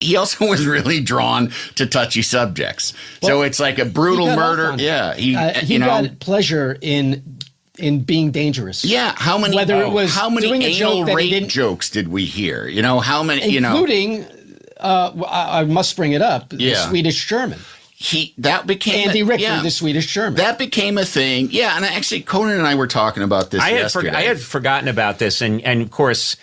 he also was really drawn to touchy subjects. So it's like a brutal murder. Yeah, he got pleasure in being dangerous. Yeah, how many anal rape jokes did we hear? You know, how many? Including, I must bring it up. The Swedish German. That became Andy Richter, the Swedish German. That became a thing. Yeah, and actually, Conan and I were talking about this yesterday. I had forgotten about this, and of course,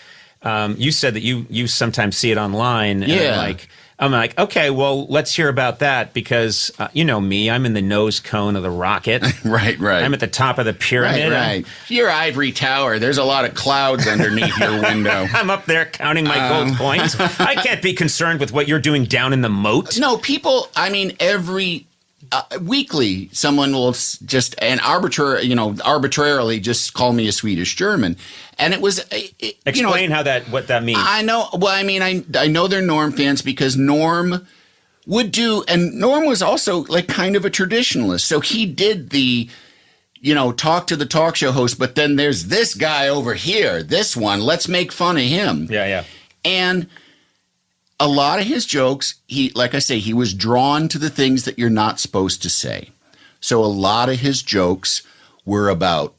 you said that you sometimes see it online. And I'm like, okay, well, let's hear about that because you know me, I'm in the nose cone of the rocket. Right. I'm at the top of the pyramid. Right. Your ivory tower. There's a lot of clouds underneath your window. I'm up there counting my gold coins. I can't be concerned with what you're doing down in the moat. No, people. I mean, every weekly, someone will just arbitrarily just call me a Swedish German. And it was explain what that means. I know. Well, I mean, I know they're Norm fans because Norm would do, and Norm was also like kind of a traditionalist. So he did the, talk to the talk show host, but then there's this guy over here, this one. Let's make fun of him. Yeah. And a lot of his jokes, he was drawn to the things that you're not supposed to say. So a lot of his jokes were about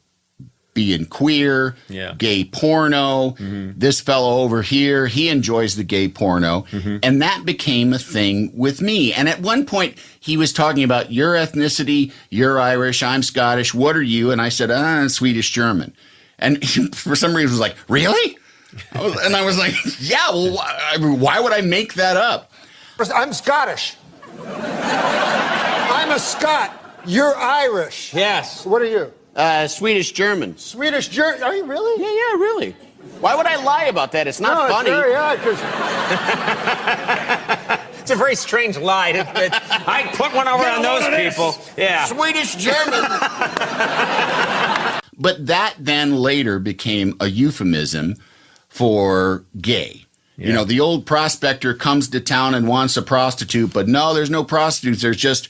being queer, gay porno, this fellow over here, he enjoys the gay porno. And that became a thing with me. And at one point, he was talking about your ethnicity, you're Irish, I'm Scottish, what are you? And I said, I'm Swedish German. And he, for some reason, was like, really? And I was like, yeah, well, why would I make that up? I'm Scottish. I'm a Scot. You're Irish. Yes. What are you? Swedish German. Swedish German? Are you really? Yeah, really. Why would I lie about that? It's not funny. It's very odd, 'cause it's a very strange lie. I put one over on those people. Yeah. Swedish German. But that then later became a euphemism for gay. Yeah. The old prospector comes to town and wants a prostitute, but no, there's no prostitutes. There's just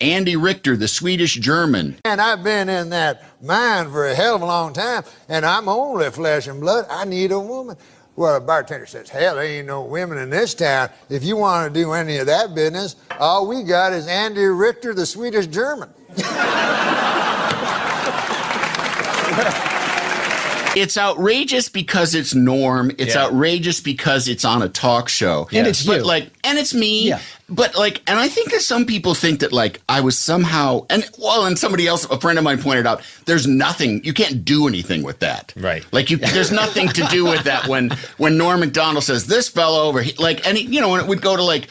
Andy Richter, the Swedish German. And I've been in that mine for a hell of a long time, and I'm only flesh and blood. I need a woman. Well, the bartender says, hell, there ain't no women in this town. If you want to do any of that business, all we got is Andy Richter, the Swedish German. It's outrageous because it's Norm. It's outrageous because it's on a talk show. And it's you. And it's me. Yeah. But and I think that some people think that I was somehow, and somebody else, a friend of mine pointed out, there's nothing, you can't do anything with that. Right. There's nothing to do with that when Norm MacDonald says, this fellow over here, and it would go to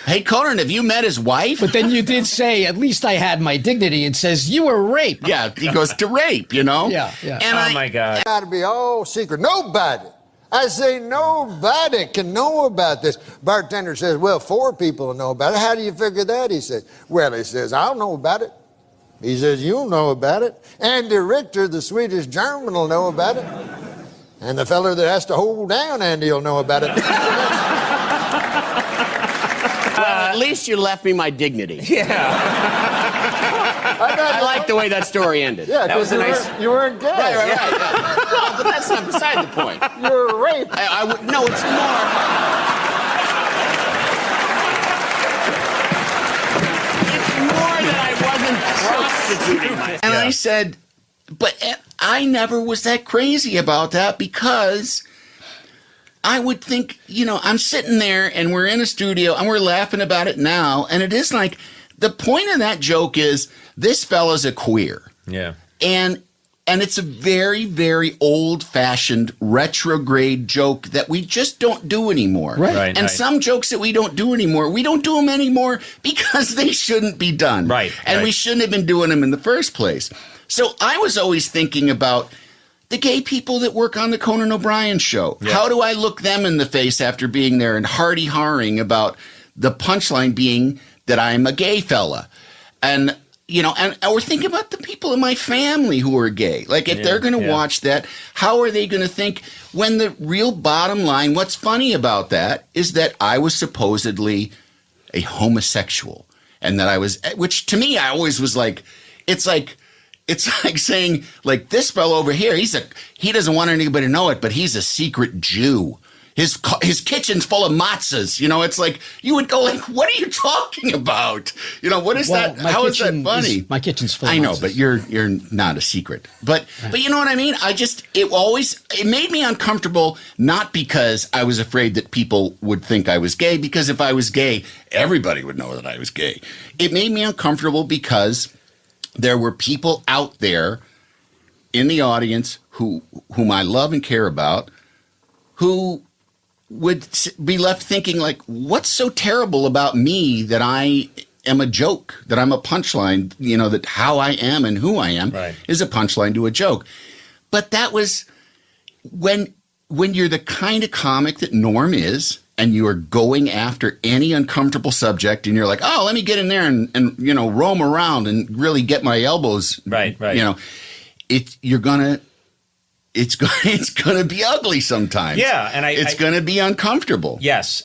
hey, Conan, have you met his wife? But then you did say, at least I had my dignity, and says, you were raped. Yeah, he goes to rape, Yeah. And my God. Got to be all secret. Nobody. I say nobody can know about this. Bartender says, well, 4 people know about it. How do you figure that? He says, I'll know about it. He says, you'll know about it. Andy Richter, the Swedish German, will know about it. And the fella that has to hold down Andy will know about it. At least you left me my dignity. Yeah. I like the way that story ended. Yeah, that was a nice. You weren't gay. Right. No, but that's not beside the point. You were raped. No, it's more. It's more that I wasn't prostituting myself. And I said, but I never was that crazy about that because I would think, I'm sitting there and we're in a studio and we're laughing about it now. And it is the point of that joke is this fella's a queer. Yeah. And it's a very, very old-fashioned retrograde joke that we just don't do anymore. Right. And some jokes that we don't do anymore, we don't do them anymore because they shouldn't be done. Right. And we shouldn't have been doing them in the first place. So I was always thinking about the gay people that work on the Conan O'Brien show. Yeah. How do I look them in the face after being there and hardy-harring about the punchline being that I'm a gay fella? And and we're thinking about the people in my family who are gay. If they're going to watch that, how are they going to think when the real bottom line, what's funny about that is that I was supposedly a homosexual. And that I was, which to me, I always was it's like saying, this fellow over here, he doesn't want anybody to know it, but he's a secret Jew. his kitchen's full of matzahs. You know, it's like you would go like, what are you talking about? You know, what is that? How is that funny? My kitchen's full of matzahs. I know, but you're not a secret. But you know what I mean? It made me uncomfortable, not because I was afraid that people would think I was gay, because if I was gay, everybody would know that I was gay. It made me uncomfortable because there were people out there in the audience whom I love and care about, who would be left thinking like, what's so terrible about me that I am a joke, that I'm a punchline, you know, that how I am and who I am is a punchline to a joke. But that was when you're the kind of comic that Norm is, and you are going after any uncomfortable subject, and you're like, oh, let me get in there and you know, roam around and really get my elbows. Right. You know, it's gonna be ugly sometimes. Yeah, and it's gonna be uncomfortable. Yes.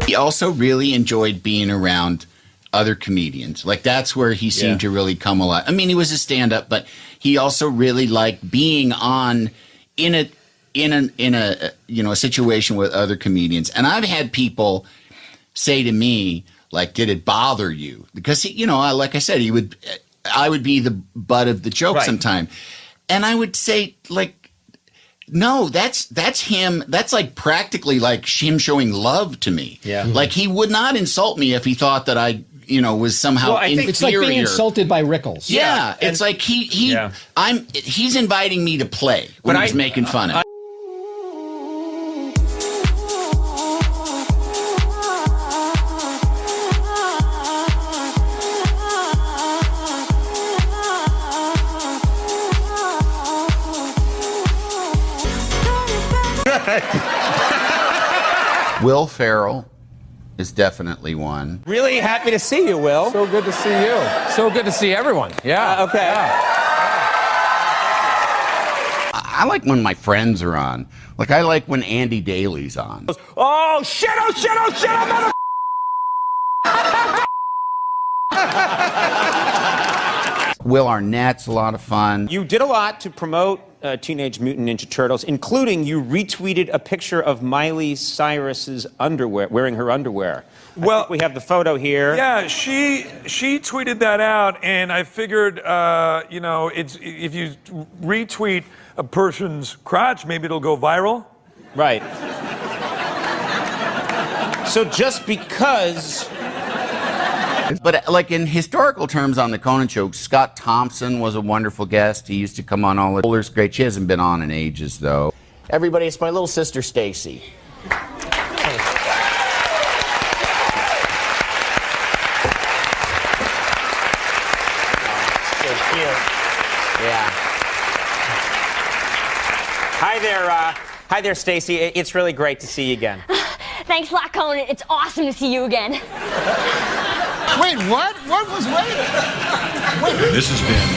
He also really enjoyed being around other comedians. Like, that's where he seemed to really come alive. I mean, he was a stand-up, but he also really liked being on in a you know, a situation with other comedians. And I've had people say to me, like, did it bother you? Because he, you know, like I said, I would be the butt of the joke sometime. And I would say, like, no, that's him. That's like practically like him showing love to me. Yeah. Like, he would not insult me if he thought that I, you know, was somehow inferior. It's like being insulted by Rickles. Yeah. It's like he's inviting me to play when he's making fun of me. Will Ferrell is definitely one. Really happy to see you, Will. So good to see you. So good to see everyone. Yeah. Okay. Yeah. I like when my friends are on. Like, I like when Andy Daly's on. Oh, shit, mother... Will Arnett's a lot of fun. You did a lot to promote Teenage Mutant Ninja Turtles, including you retweeted a picture of Miley Cyrus's underwear, wearing her underwear. Well, I think we have the photo here. Yeah, she tweeted that out, and I figured, you know, if you retweet a person's crotch, maybe it'll go viral. Right. So just because... But like in historical terms on the Conan show, Scott Thompson was a wonderful guest. He used to come on all the older great. She hasn't been on in ages, though. Everybody, it's my little sister, Stacy. So cute. Yeah. Hi there, Stacy. It's really great to see you again. Thanks a lot, Conan. It's awesome to see you again. Wait, what? What was wait? This has been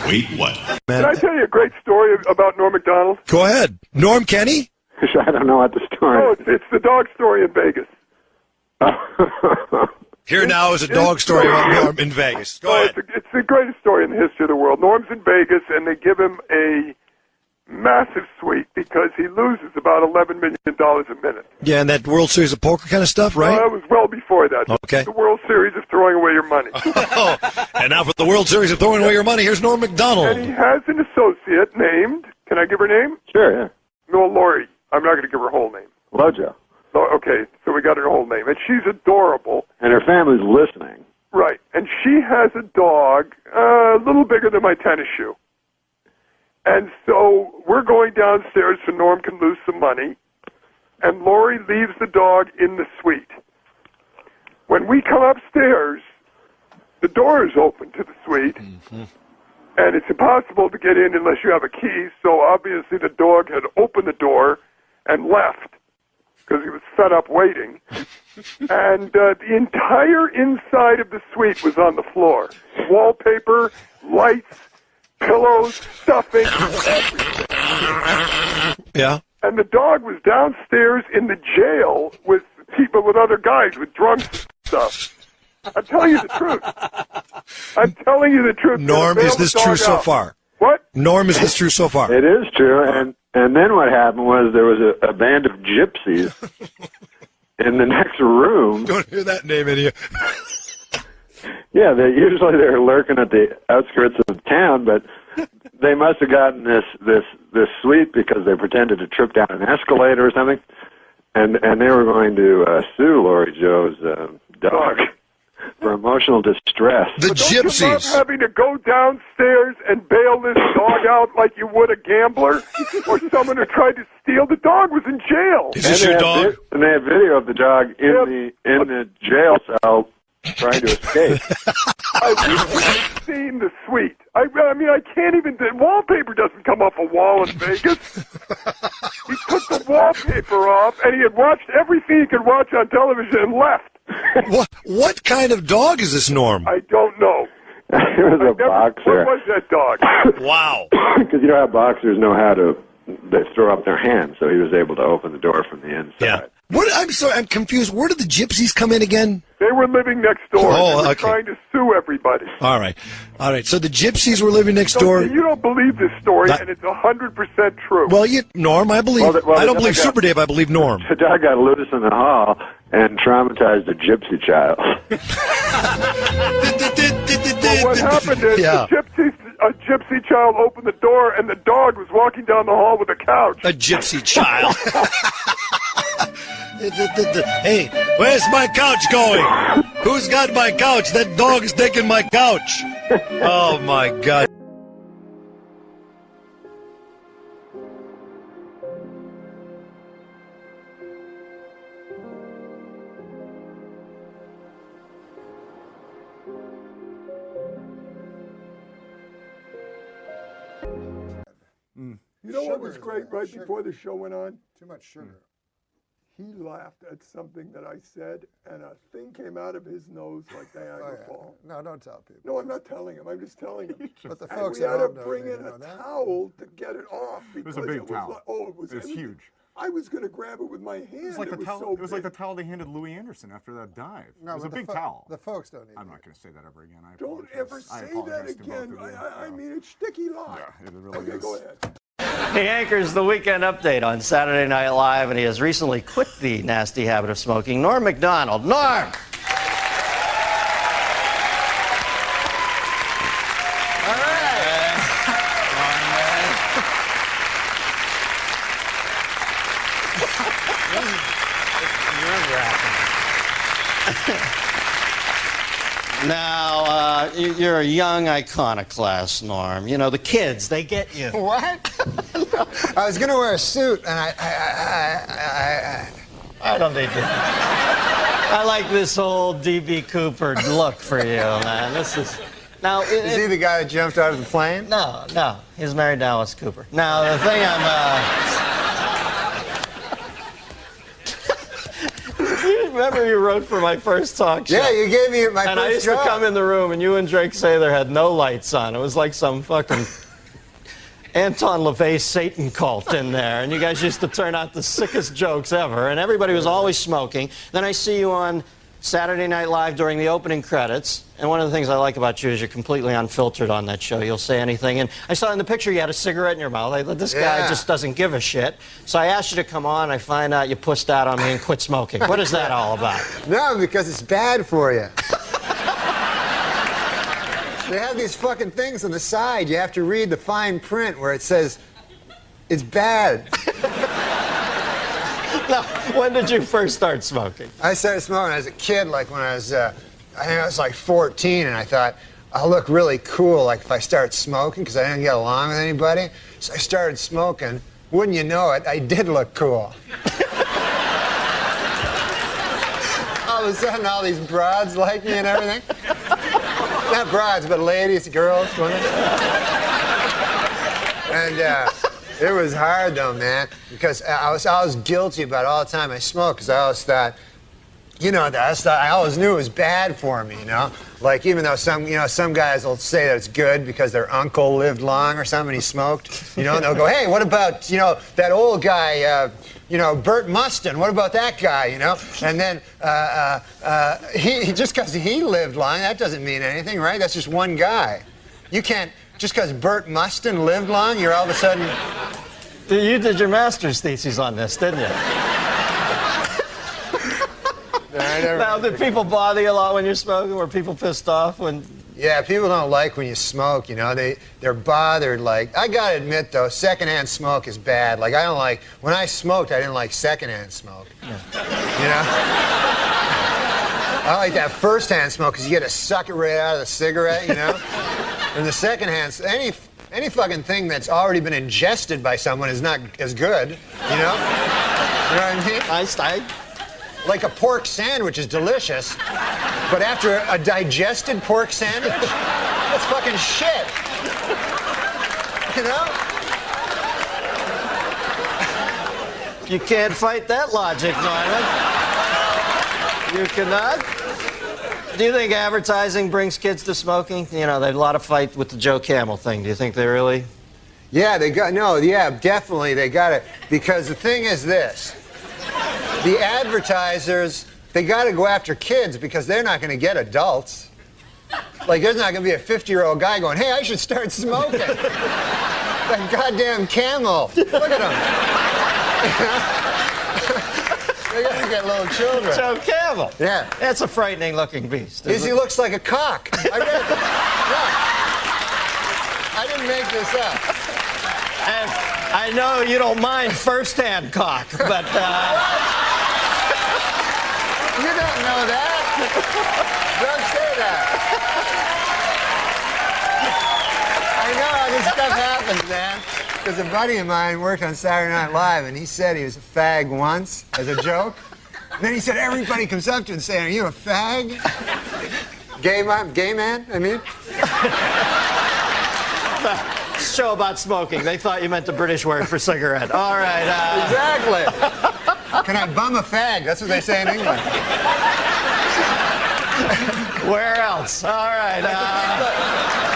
Wait What? Can I tell you a great story about Norm MacDonald? Go ahead. Norm Kenny? I don't know what the story is. Oh, it's the dog story in Vegas. Here now is a dog story about Norm in Vegas. Go ahead. It's the greatest story in the history of the world. Norm's in Vegas, and they give him a massive suite because he loses about $11 million a minute. Yeah, and that World Series of Poker kind of stuff, right? No, that was well before that. Okay. The World Series of throwing away your money. Oh, and now for the World Series of throwing away your money, here's Norm MacDonald. And he has an associate named, can I give her name? Sure, yeah. No, Lori. I'm not going to give her whole name. Lojo. Okay, so we got her whole name. And she's adorable. And her family's listening. Right. And she has a dog a little bigger than my tennis shoe. And so we're going downstairs so Norm can lose some money. And Lori leaves the dog in the suite. When we come upstairs, the door is open to the suite. Mm-hmm. And it's impossible to get in unless you have a key. So obviously the dog had opened the door and left because he was fed up waiting. And the entire inside of the suite was on the floor. Wallpaper, lights, pillows, stuffing, everything. Yeah. and the dog was downstairs in the jail with people, with other guys, with drunks and stuff. I'm telling you the truth. I'm telling you the truth. Norm, is this true so far? What? Norm, is this true so far? It is true, and then what happened was there was a band of gypsies in the next room. Don't hear that name in here. Yeah, they're lurking at the outskirts of town, but they must have gotten this suite because they pretended to trip down an escalator or something, and they were going to sue Lori Joe's dog for emotional distress. The gypsies. Don't you love having to go downstairs and bail this dog out like you would a gambler or someone who tried to steal? The dog was in jail. Is this your dog? And they have video of the dog in the jail cell trying to escape. I've seen the suite. I mean, I can't even. The wallpaper doesn't come off a wall in Vegas. He took the wallpaper off, and he had watched everything he could watch on television and left. What kind of dog is this, Norm? I don't know. It was a boxer. What was that dog? Wow. Because you know how boxers know how to, they throw up their hands, so he was able to open the door from the inside. Yeah. I'm sorry, I'm confused. Where did the gypsies come in again? They were living next door. Oh, they were okay. trying to sue everybody. All right. So the gypsies were living next door. You don't believe this story, and it's 100% true. Well, Norm, I believe. I don't believe Super Dave. I believe Norm. The dog got loose in the hall and traumatized a gypsy child. Well, what happened is a gypsy child opened the door, and the dog was walking down the hall with a couch. A gypsy child. Hey, where's my couch going? Who's got my couch? That dog is taking my couch. Oh, my God. You know what was great right before the show went on? Too much sugar. He laughed at something that I said, and a thing came out of his nose like Niagara Falls. No, don't tell people. No, I'm not telling him. I'm just telling him. But the and folks we at had to home don't bring need in to know a that. towel to get it off. It was a big towel. It was huge. I was going to grab it with my hand. It was like the towel. So it was like the towel they handed Louis Anderson after that dive. No, it was a but big towel. The folks don't need I'm not going to say that ever again. I Don't apologize. ever I say apologize that to both again. of you. I mean, it's sticky lie. Yeah, it really Okay, is. go ahead. He anchors the Weekend Update on Saturday Night Live, and he has recently quit the nasty habit of smoking. Norm MacDonald. Norm! Now, you're a young iconoclast, Norm. You know, the kids, they get you. What? I was going to wear a suit, and I don't think I like this whole D.B. Cooper look for you, man. This is... Now, is he the guy that jumped out of the plane? No. He's married to Alice Cooper. Now, the thing You remember you wrote for my first talk show? Yeah, you gave me my and first I used job. to come in the room, and you and Drake Sather had no lights on. It was like some fucking Anton LaVey Satan cult in there, and you guys used to turn out the sickest jokes ever, and everybody was always smoking. Then I see you on Saturday Night Live during the opening credits, and one of the things I like about you is you're completely unfiltered on that show. You'll say anything, and I saw in the picture you had a cigarette in your mouth. This guy just doesn't give a shit. So I asked you to come on. I find out you pussed out on me and quit smoking. What is that all about? No, because it's bad for you. They have these fucking things on the side. You have to read the fine print where it says it's bad. Now, when did you first start smoking? I started smoking as a kid, like when I was, I think I was like 14, and I thought, I'll look really cool, like if I start smoking, because I didn't get along with anybody. So I started smoking. Wouldn't you know it, I did look cool. All of a sudden, all these broads like me and everything. Not broads, but ladies, girls, women. And, it was hard though, man, because I was guilty about all the time I smoked, because I always thought, You know, I always knew it was bad for me, you know? Like, even though some guys will say that it's good because their uncle lived long or something and he smoked, you know, and they'll go, hey, what about, that old guy, Bert Mustin, what about that guy, you know? And then he just because he lived long, that doesn't mean anything, right? That's just one guy. You can't, just because Bert Mustin lived long, you're all of a sudden... You did your master's thesis on this, didn't you? Now, did people bother you a lot when you're smoking? Were people pissed off when... Yeah, people don't like when you smoke, you know. They're bothered. Like, I gotta admit, though, secondhand smoke is bad. Like, I don't like... When I smoked, I didn't like secondhand smoke. Yeah. You know? I like that first-hand smoke because you get to suck it right out of the cigarette, you know? And the secondhand... Any fucking thing that's already been ingested by someone is not as good, you know? You know what I mean? Like a pork sandwich is delicious, but after a digested pork sandwich, that's fucking shit. You know? You can't fight that logic, Norman. You cannot? Do you think advertising brings kids to smoking? You know, there's a lot of fight with the Joe Camel thing. Do you think they really? Yeah, definitely they got it. Because the thing is this. The advertisers, they got to go after kids because they're not going to get adults. Like, there's not going to be a 50-year-old guy going, hey, I should start smoking. That goddamn Camel. Look at him. They got to get little children. Joe Camel. Yeah. That's a frightening-looking beast. He looks like a cock. I read it. Yeah. I didn't make this up. And I know you don't mind first-hand cock, but... You don't know that. Don't say that. I know how this stuff happens, man. Because a buddy of mine worked on Saturday Night Live, and he said he was a fag once as a joke. And then he said everybody comes up to him and saying, "Are you a fag?" Gay man? I mean. Show about smoking. They thought you meant the British word for cigarette. All right. Exactly. Can I bum a fag? That's what they say in England. Where else? All right.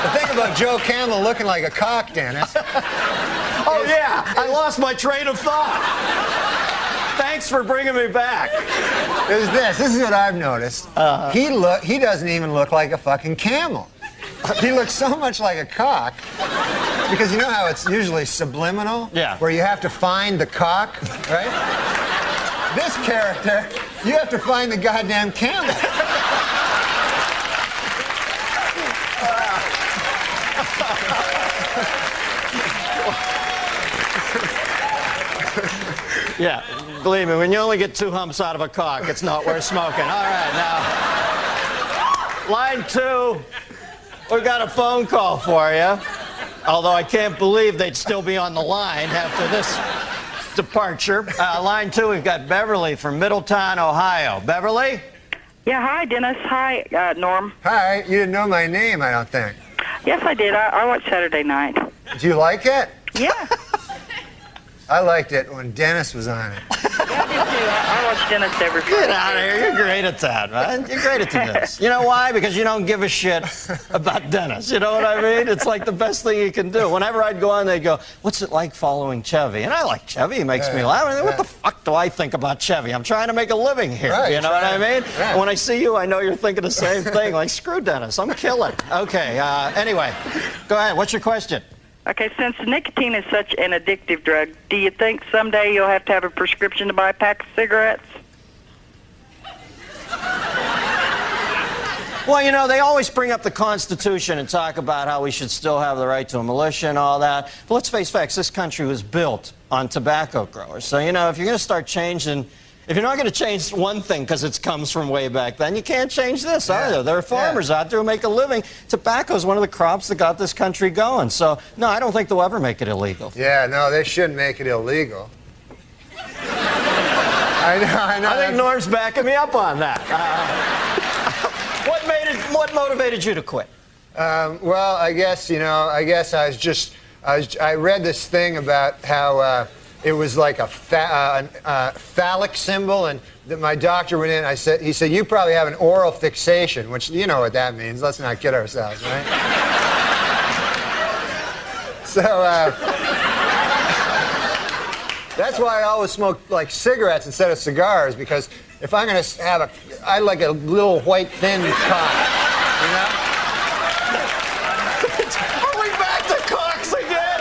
The thing about Joe Camel looking like a cock, Dennis. Oh, yeah. I lost my train of thought. Thanks for bringing me back. This is what I've noticed. He doesn't even look like a fucking camel. He looks so much like a cock. Because you know how it's usually subliminal? Yeah. Where you have to find the cock, right? This character, you have to find the goddamn camel. Yeah, believe me, when you only get 2 humps out of a cock, it's not worth smoking. All right, now, line 2, we got a phone call for you. Although I can't believe they'd still be on the line after this departure. Line 2, we've got Beverly from Middletown, Ohio. Beverly? Yeah, hi, Dennis. Hi, Norm. Hi, you didn't know my name, I don't think. Yes, I did. I watched Saturday night. Do you like it? Yeah. I liked it when Dennis was on it. Yeah, I did too. I watch Dennis every Friday. Get out of here. You're great at that, man. You're great at this. You know why? Because you don't give a shit about Dennis. You know what I mean? It's like the best thing you can do. Whenever I'd go on, they'd go, what's it like following Chevy? And I like Chevy. He makes me laugh. What the fuck do I think about Chevy? I'm trying to make a living here. Right, you know what I mean? Right. And when I see you, I know you're thinking the same thing. Like, screw Dennis. I'm killing. Okay. Anyway, go ahead. What's your question? Okay, since nicotine is such an addictive drug, do you think someday you'll have to have a prescription to buy a pack of cigarettes? Well, you know, they always bring up the Constitution and talk about how we should still have the right to a militia and all that. But let's face facts, this country was built on tobacco growers. So, you know, if you're going to start changing... If you're not going to change one thing because it comes from way back then, you can't change this either. There are farmers out there who make a living. Tobacco is one of the crops that got this country going. So, no, I don't think they'll ever make it illegal. Yeah, no, they shouldn't make it illegal. I know. I think Norm's backing me up on that. What motivated you to quit? Well, I guess I read this thing about how it was like a phallic symbol, and that my doctor went in. He said, you probably have an oral fixation, which you know what that means. Let's not kid ourselves, right? So that's why I always smoke like cigarettes instead of cigars, because if I'm gonna have I like a little white thin cock, you know? Are we back to cocks again?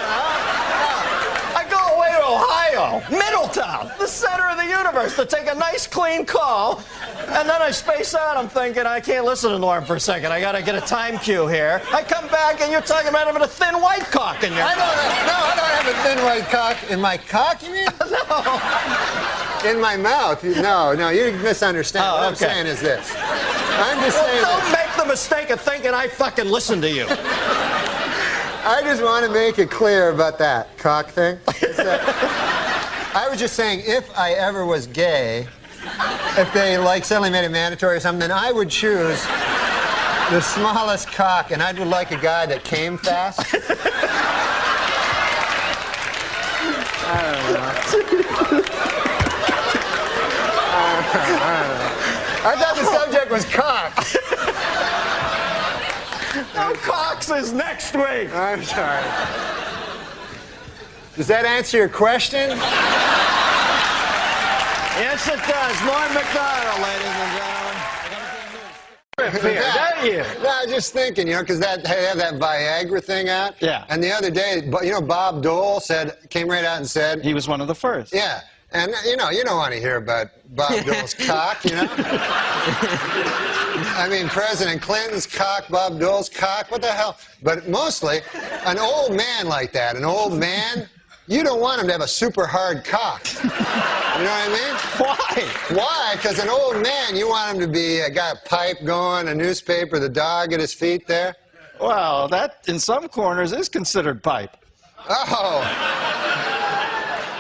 I go away to Ohio, Middletown, the center of the universe, to take a nice clean call, and then I space out. I'm thinking, I can't listen to Norm for a second. I gotta get a time cue here. I come back and you're talking about having a thin white cock in your... I don't have a thin white cock. In my cock, you mean? No. In my mouth. No, you misunderstand. Oh, what I'm okay. saying is this. I'm just saying don't make the mistake of thinking I fucking listen to you. I just want to make it clear about that cock thing. I was just saying, if I ever was gay, if they like suddenly made it mandatory or something, then I would choose the smallest cock, and I would like a guy that came fast. I don't know. I thought the subject was cock. No, cocks is next week. I'm sorry. Does that answer your question? Yes, it does. Norm MacDonald, ladies and gentlemen. No, I was just thinking, because they have that Viagra thing out. Yeah. And the other day, Bob Dole came right out and said he was one of the first. Yeah. And you don't want to hear about Bob Dole's cock, I mean, President Clinton's cock, Bob Dole's cock, what the hell? But mostly, an old man like that, you don't want him to have a super hard cock. You know what I mean? Why? Why? Because an old man, you want him to be got a pipe going, a newspaper, the dog at his feet there. Well, that in some corners is considered pipe. Oh.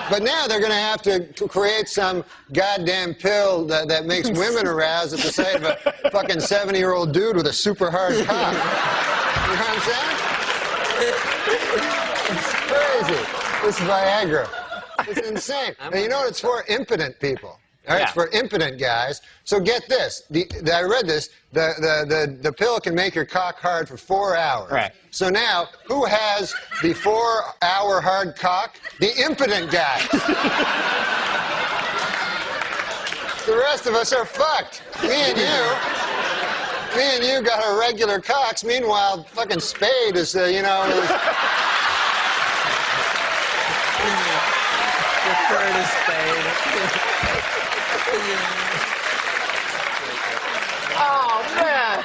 But now they're going to have to create some goddamn pill that makes women aroused at the sight of a fucking 70-year-old dude with a super hard cock. You know what I'm saying? It's crazy. This Viagra. It's insane. And you know what it's for? Impotent people. All right, yeah. It's for impotent guys. So get this. I read this. The pill can make your cock hard for 4 hours. Right. So now, who has the 4-hour hard cock? The impotent guy. The rest of us are fucked. Me and you got our regular cocks. Meanwhile, fucking Spade is, Prefer to Spade. Oh, man.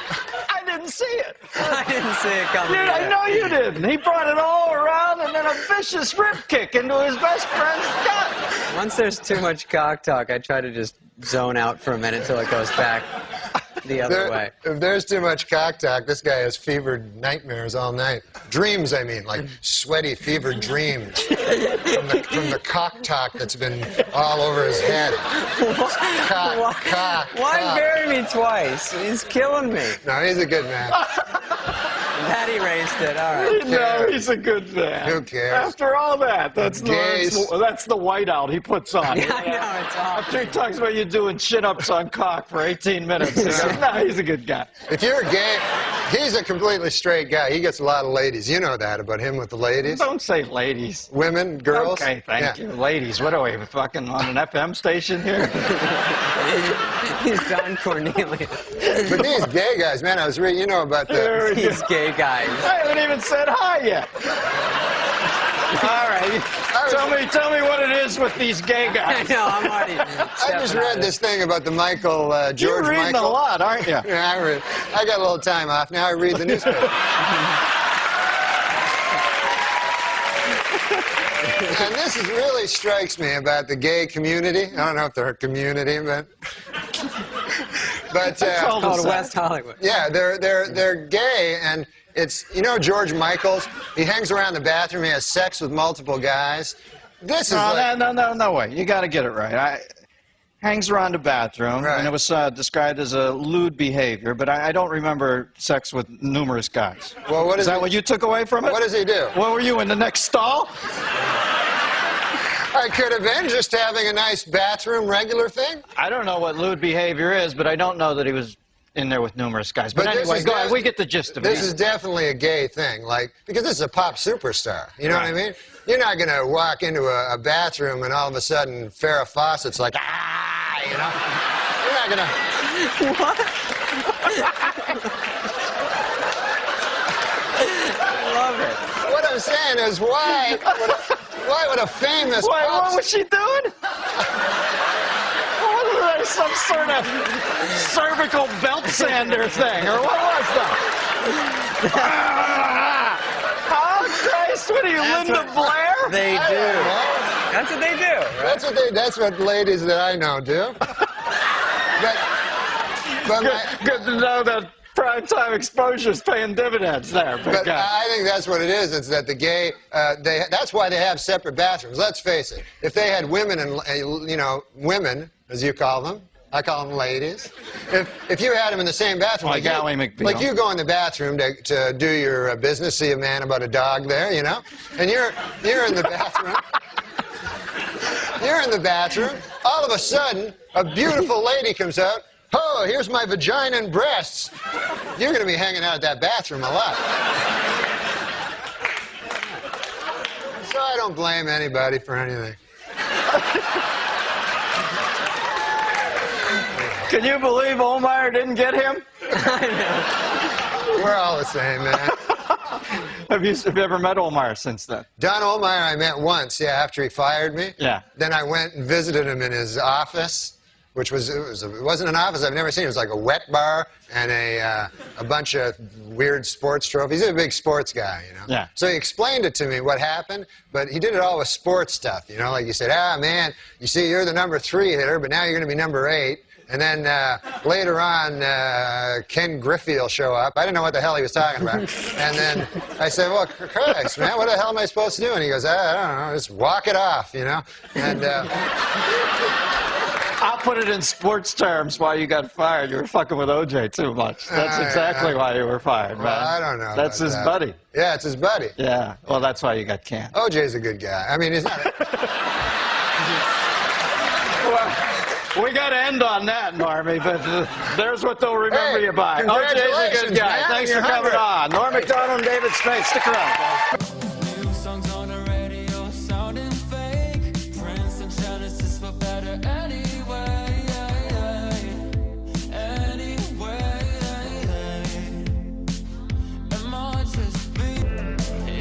I didn't see it. I didn't see it coming. Dude, I know you didn't. He brought it all around and then a vicious rip kick into his best friend's gut. Once there's too much cock talk, I try to just zone out for a minute till it goes back the other way. If there's too much cock talk, this guy has fevered nightmares all night. Dreams, I mean, like sweaty, fevered dreams from the cock talk that's been all over his head. Why bury me twice? He's killing me. No, he's a good man. That erased it. All right. No, he's a good man. Who cares? After all that, that's the whiteout he puts on. Yeah, I know, it's awful. After he talks about you doing chin-ups on cock for 18 minutes. No, he's a good guy. If you're gay, he's a completely straight guy. He gets a lot of ladies. You know that about him with the ladies. Don't say ladies. Women, girls. Okay, thank you. Ladies, what are we, fucking on an FM station here? He's Don Cornelius. But these gay guys, man, I was reading, about these gay guys. I haven't even said hi yet. All right. Tell me what it is with these gay guys. I know, I'm already. I just read this thing about the George You're reading Michael. a lot, aren't you? Yeah, I got a little time off. Now I read the newspaper. And this really strikes me about the gay community. I don't know if they're a community, but called West Hollywood. Yeah, they're gay, and it's George Michaels. He hangs around the bathroom. He has sex with multiple guys. This is no way. You got to get it right. Hangs around the bathroom, and it was described as a lewd behavior, but I don't remember sex with numerous guys. Well, is that what you took away from it? What does he do? What were you, in the next stall? I could have been just having a nice bathroom regular thing. I don't know what lewd behavior is, but I don't know that he was in there with numerous guys. But anyway, go ahead. We get the gist of it. This is definitely a gay thing, like, because this is a pop superstar. You know what I mean? You're not going to walk into a bathroom and all of a sudden Farrah Fawcett's like, ah, you know? You're not going to... What? I love it. What I'm saying is, why would a famous... Wait, what was she doing? Was there some sort of cervical belt sander thing, or what was that? Oh, Christ, what are you, Linda Blair? They do. That's what they do. Right? That's what ladies that I know do. Good to know that primetime exposure is paying dividends there. But I think that's what it is. It's that the gay, that's why they have separate bathrooms. Let's face it. If they had women and, you know, women, as you call them, I call them ladies. If you had them in the same bathroom, like you go in the bathroom to do your business, see a man about a dog there, you know, and you're in the bathroom. You're in the bathroom. All of a sudden, a beautiful lady comes out. Oh, here's my vagina and breasts. You're going to be hanging out at that bathroom a lot. So I don't blame anybody for anything. Can you believe Olmeyer didn't get him? We're all the same, man. Have you ever met Olmeyer since then? Don Olmeyer I met once, yeah, after he fired me. Yeah. Then I went and visited him in his office, which it wasn't an office I've never seen. It was like a wet bar and a bunch of weird sports trophies. He's a big sports guy, you know. Yeah. So he explained it to me what happened, but he did it all with sports stuff, you know. Like he said, man, you see, you're the number 3 hitter, but now you're going to be number 8. And then later on, Ken Griffey will show up. I didn't know what the hell he was talking about. And then I said, well, Christ, man, what the hell am I supposed to do? And he goes, I don't know, just walk it off, you know. And I'll put it in sports terms why you got fired. You were fucking with OJ too much. That's exactly why you were fired, man. Well, I don't know. That's his buddy. Yeah, it's his buddy. Yeah, well, that's why you got canned. OJ's a good guy. I mean, he's not... We got to end on that, Normie, but there's what they'll remember you by. OJ's a good guy. Man, Thanks for coming on. Norm MacDonald and David Spade. Stick around, guys.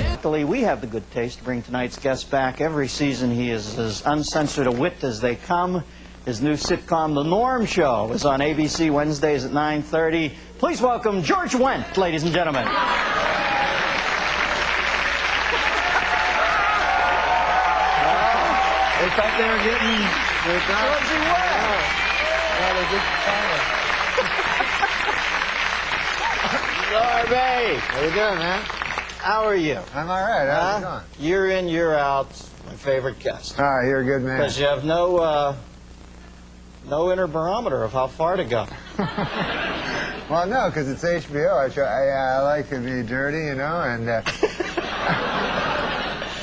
Luckily, we have the good taste to bring tonight's guest back. Every season, he is as uncensored a wit as they come. His new sitcom, The Norm Show, is on ABC Wednesdays at 9:30. Please welcome George Wendt, ladies and gentlemen. They thought they were getting... Georgie Wendt! Norby! How you doing, man? How are you? I'm all right. How's it going? Year in, year out, my favorite guest. All right, you're a good man. Because you have no inner barometer of how far to go. Well, no, because it's HBO. I like to be dirty, you know, and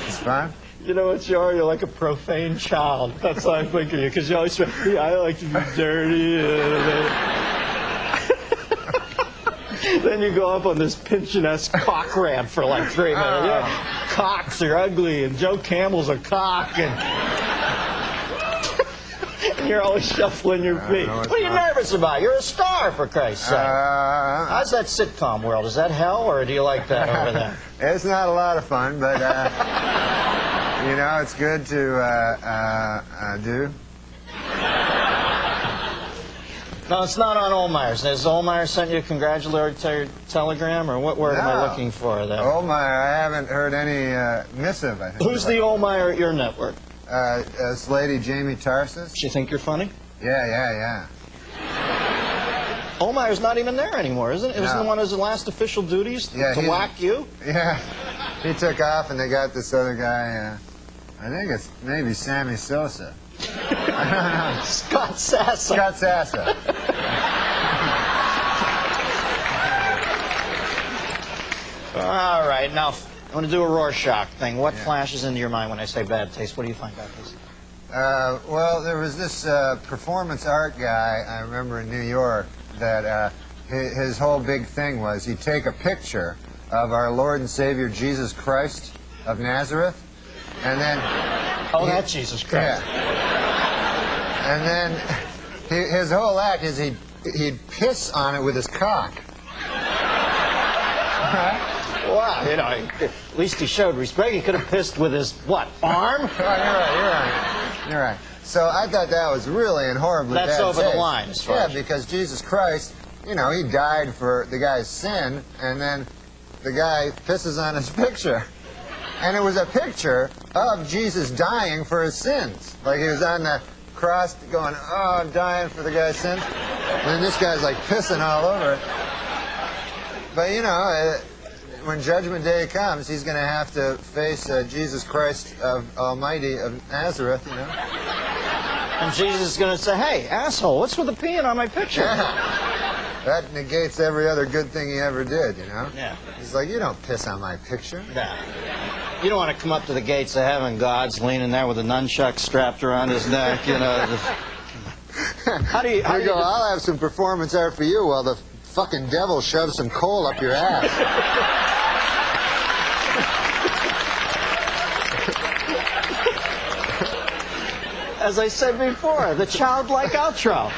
it's fun. You know what you are? You're like a profane child. That's how I think of you, because you always say, I like to be dirty. Then you go up on this Pynchon-esque cock rant for like 3 minutes. Yeah, cocks are ugly, and Joe Campbell's a cock, and you're always shuffling your feet. What are you nervous about? You're a star, for Christ's sake. How's that sitcom world? Is that hell, or do you like that over there? It's not a lot of fun, but, you know, it's good to do. No, it's not on Olmeyer's. Has Olmeyer sent you a congratulatory telegram, or what word am I looking for there? Olmeyer, I haven't heard any missive, I think. Who's the Olmeyer at your network? This lady, Jamie Tarsis. She think you're funny? Yeah. Olmeyer's not even there anymore, isn't it? Isn't the one of his last official duties to whack you? Yeah. He took off, and they got this other guy, I think it's maybe Sammy Sosa. I don't know. Scott Sassa. Scott Sassa. All right, now I want to do a Rorschach thing. What flashes into your mind when I say bad taste? What do you find bad taste? Well, there was this performance art guy, I remember in New York, that his whole big thing was he'd take a picture of our Lord and Savior Jesus Christ of Nazareth, and then... Oh, that's Jesus Christ. Yeah. And then his whole act is he'd piss on it with his cock. Wow, you know, at least he showed respect. He could have pissed with his, what, arm? Oh, you're right. So I thought that was really and horribly bad That's over taste. the line, as far as... Yeah, because Jesus Christ, you know, he died for the guy's sin, and then the guy pisses on his picture. And it was a picture of Jesus dying for his sins. Like he was on the cross going, oh, I'm dying for the guy's sins. And then this guy's like pissing all over it. But, you know, when Judgment Day comes, he's going to have to face Jesus Christ of Almighty of Nazareth, you know. And Jesus is going to say, hey, asshole, what's with the peeing on my picture? Yeah. That negates every other good thing he ever did, you know. Yeah. He's like, you don't piss on my picture. Yeah. You don't want to come up to the gates of heaven, God's leaning there with a nunchuck strapped around his neck, you know. How do you go, I'll have some performance art for you while the fucking devil shoves some coal up your ass. As I said before, the childlike outro.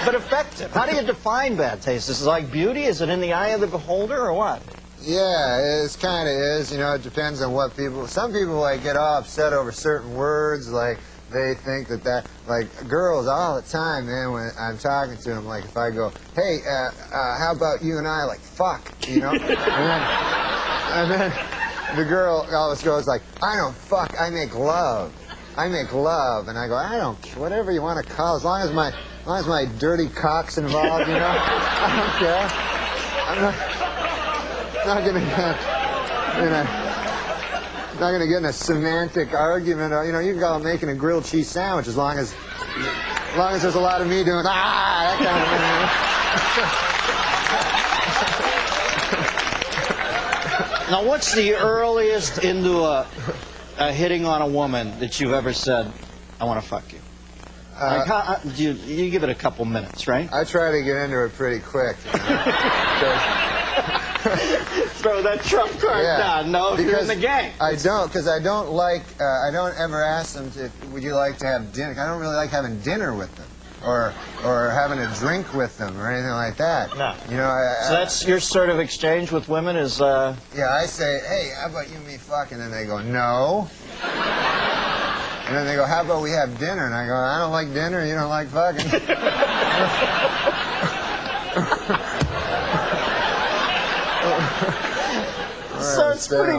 But effective. How do you define bad taste? Is it like beauty? Is it in the eye of the beholder or what? Yeah, it kind of is. You know, it depends on what people... Some people, like, get all upset over certain words, like... They think that, like, girls all the time, man, when I'm talking to them, like, if I go, hey, how about you and I, like, fuck, you know? and then the girl always goes, like, I don't fuck, I make love. I make love. And I go, I don't care, whatever you want to call it, as long as my dirty cock's involved, you know? I don't care. I'm not going to get, you know... Not going to get in a semantic argument. Or, you know, you can call it making a grilled cheese sandwich as long as there's a lot of me doing that kind of thing. Now, what's the earliest into a hitting on a woman that you've ever said, I want to fuck you? Like you give it a couple minutes, right? I try to get into it pretty quick. You know? Throw that trump card down. No, if you're in the game. I don't, because I don't like, I don't ever ask them to, would you like to have dinner? I don't really like having dinner with them. Or having a drink with them or anything like that. No. You know, so that's your sort of exchange with women is... Yeah, I say, hey, how about you and me fuck? And then they go, no. And then they go, how about we have dinner? And I go, I don't like dinner, you don't like fucking. So it's a pretty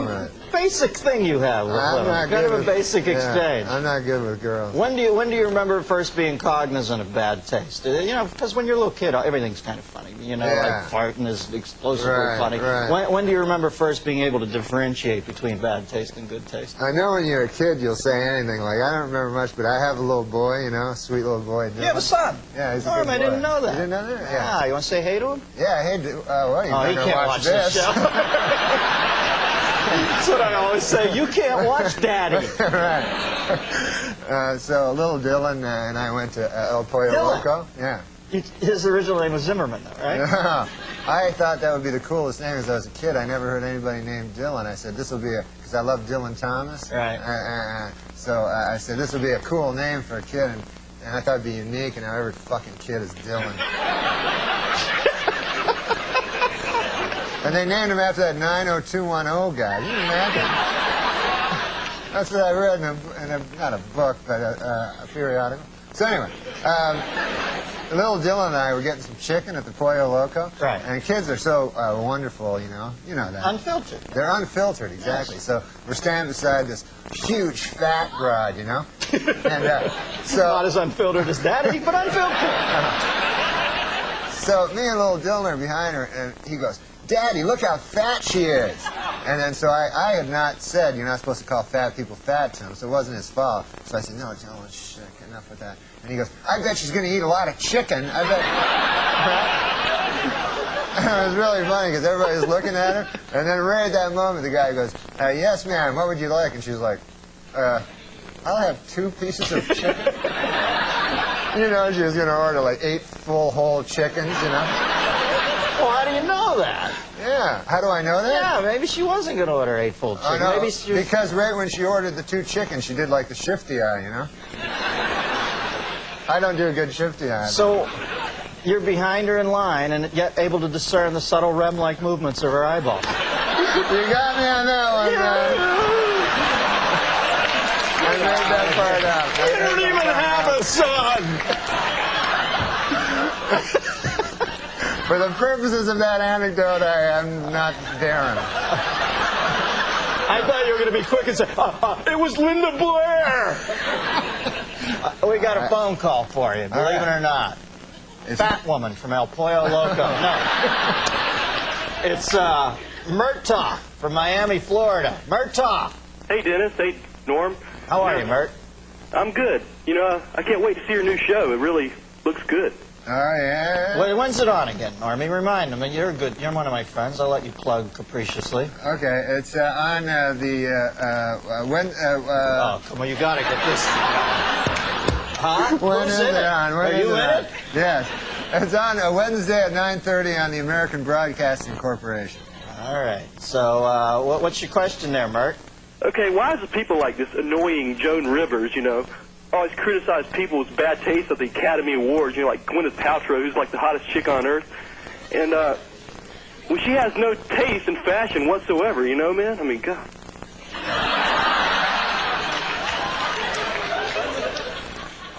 basic thing you have with women. Kind of a basic exchange. I'm not good with girls. When do you remember first being cognizant of bad taste? You know, because when you're a little kid, everything's kind of funny. You know, like farting is explosively funny. Right. When do you remember first being able to differentiate between bad taste and good taste? I know when you're a kid, you'll say anything. Like, I don't remember much, but I have a little boy, you know, sweet little boy. You have a son? Yeah, he's a Norm, good boy. I didn't know that. You didn't know that? Yeah. You want to say hey to him? Yeah, hey, well, you better he can't watch this show. That's what I always say. You can't watch Daddy. Right. So little Dylan and I went to El Pollo Loco. Yeah. His original name was Zimmerman, though, right? Yeah. I thought that would be the coolest name as I was a kid. I never heard anybody named Dylan. I said, this will be because I love Dylan Thomas. Right. So I said, this will be a cool name for a kid. And I thought it'd be unique, and now every fucking kid is Dylan. And they named him after that 90210 guy. Can you imagine? That's what I read in not a book, but a periodical. So anyway, little Dylan and I were getting some chicken at the Pollo Loco. Right. And kids are so wonderful, you know. You know that. Unfiltered. They're unfiltered, exactly. Yes. So we're standing beside this huge fat broad, you know. And so not as unfiltered as Daddy, but unfiltered. So me and little Dylan are behind her, and he goes, Daddy, look how fat she is. And then so I had not said you're not supposed to call fat people fat to him, so it wasn't his fault. So I said, no, Dylan, shit, enough with that. And he goes, I bet she's going to eat a lot of chicken. I bet. it was really funny because everybody was looking at her, and then right at that moment, the guy goes, "Yes, ma'am. What would you like?" And she was like, "I'll have 2 pieces of chicken." You know, she was going to order like 8 full whole chickens. You know. Well, how do you know that? Yeah. How do I know that? Yeah, maybe she wasn't going to order 8 full chickens. No, maybe she was... because right when she ordered the 2 chickens, she did like the shifty eye. You know. I don't do a good shifty eye. So, you're behind her in line and yet able to discern the subtle REM-like movements of her eyeballs. You got me on that one, man. I made that part up. You don't even have a son! For the purposes of that anecdote, I am not Darren. I thought you were going to be quick and say, it was Linda Blair! We got a phone call for you, believe it or not. Fat woman from El Pollo Loco. No. It's Murtaugh from Miami, Florida. Murtaugh. Hey, Dennis. Hey, Norm. How are you, Mert? I'm good. You know, I can't wait to see your new show. It really looks good. Oh, yeah. Wait, when's it on again, Normie? Remind me. You're good. You're one of my friends. I'll let you plug capriciously. Okay, it's on oh, come on, you gotta get this. Huh? When is it on? Are you in it? Yes. It's on a Wednesday at 9:30 on the American Broadcasting Corporation. All right. So, what's your question there, Mert? Okay, why is it people like this annoying Joan Rivers, you know, always criticize people with bad taste at the Academy Awards, you know, like Gwyneth Paltrow, who's like the hottest chick on earth. And, well, she has no taste in fashion whatsoever, you know, man? I mean, God.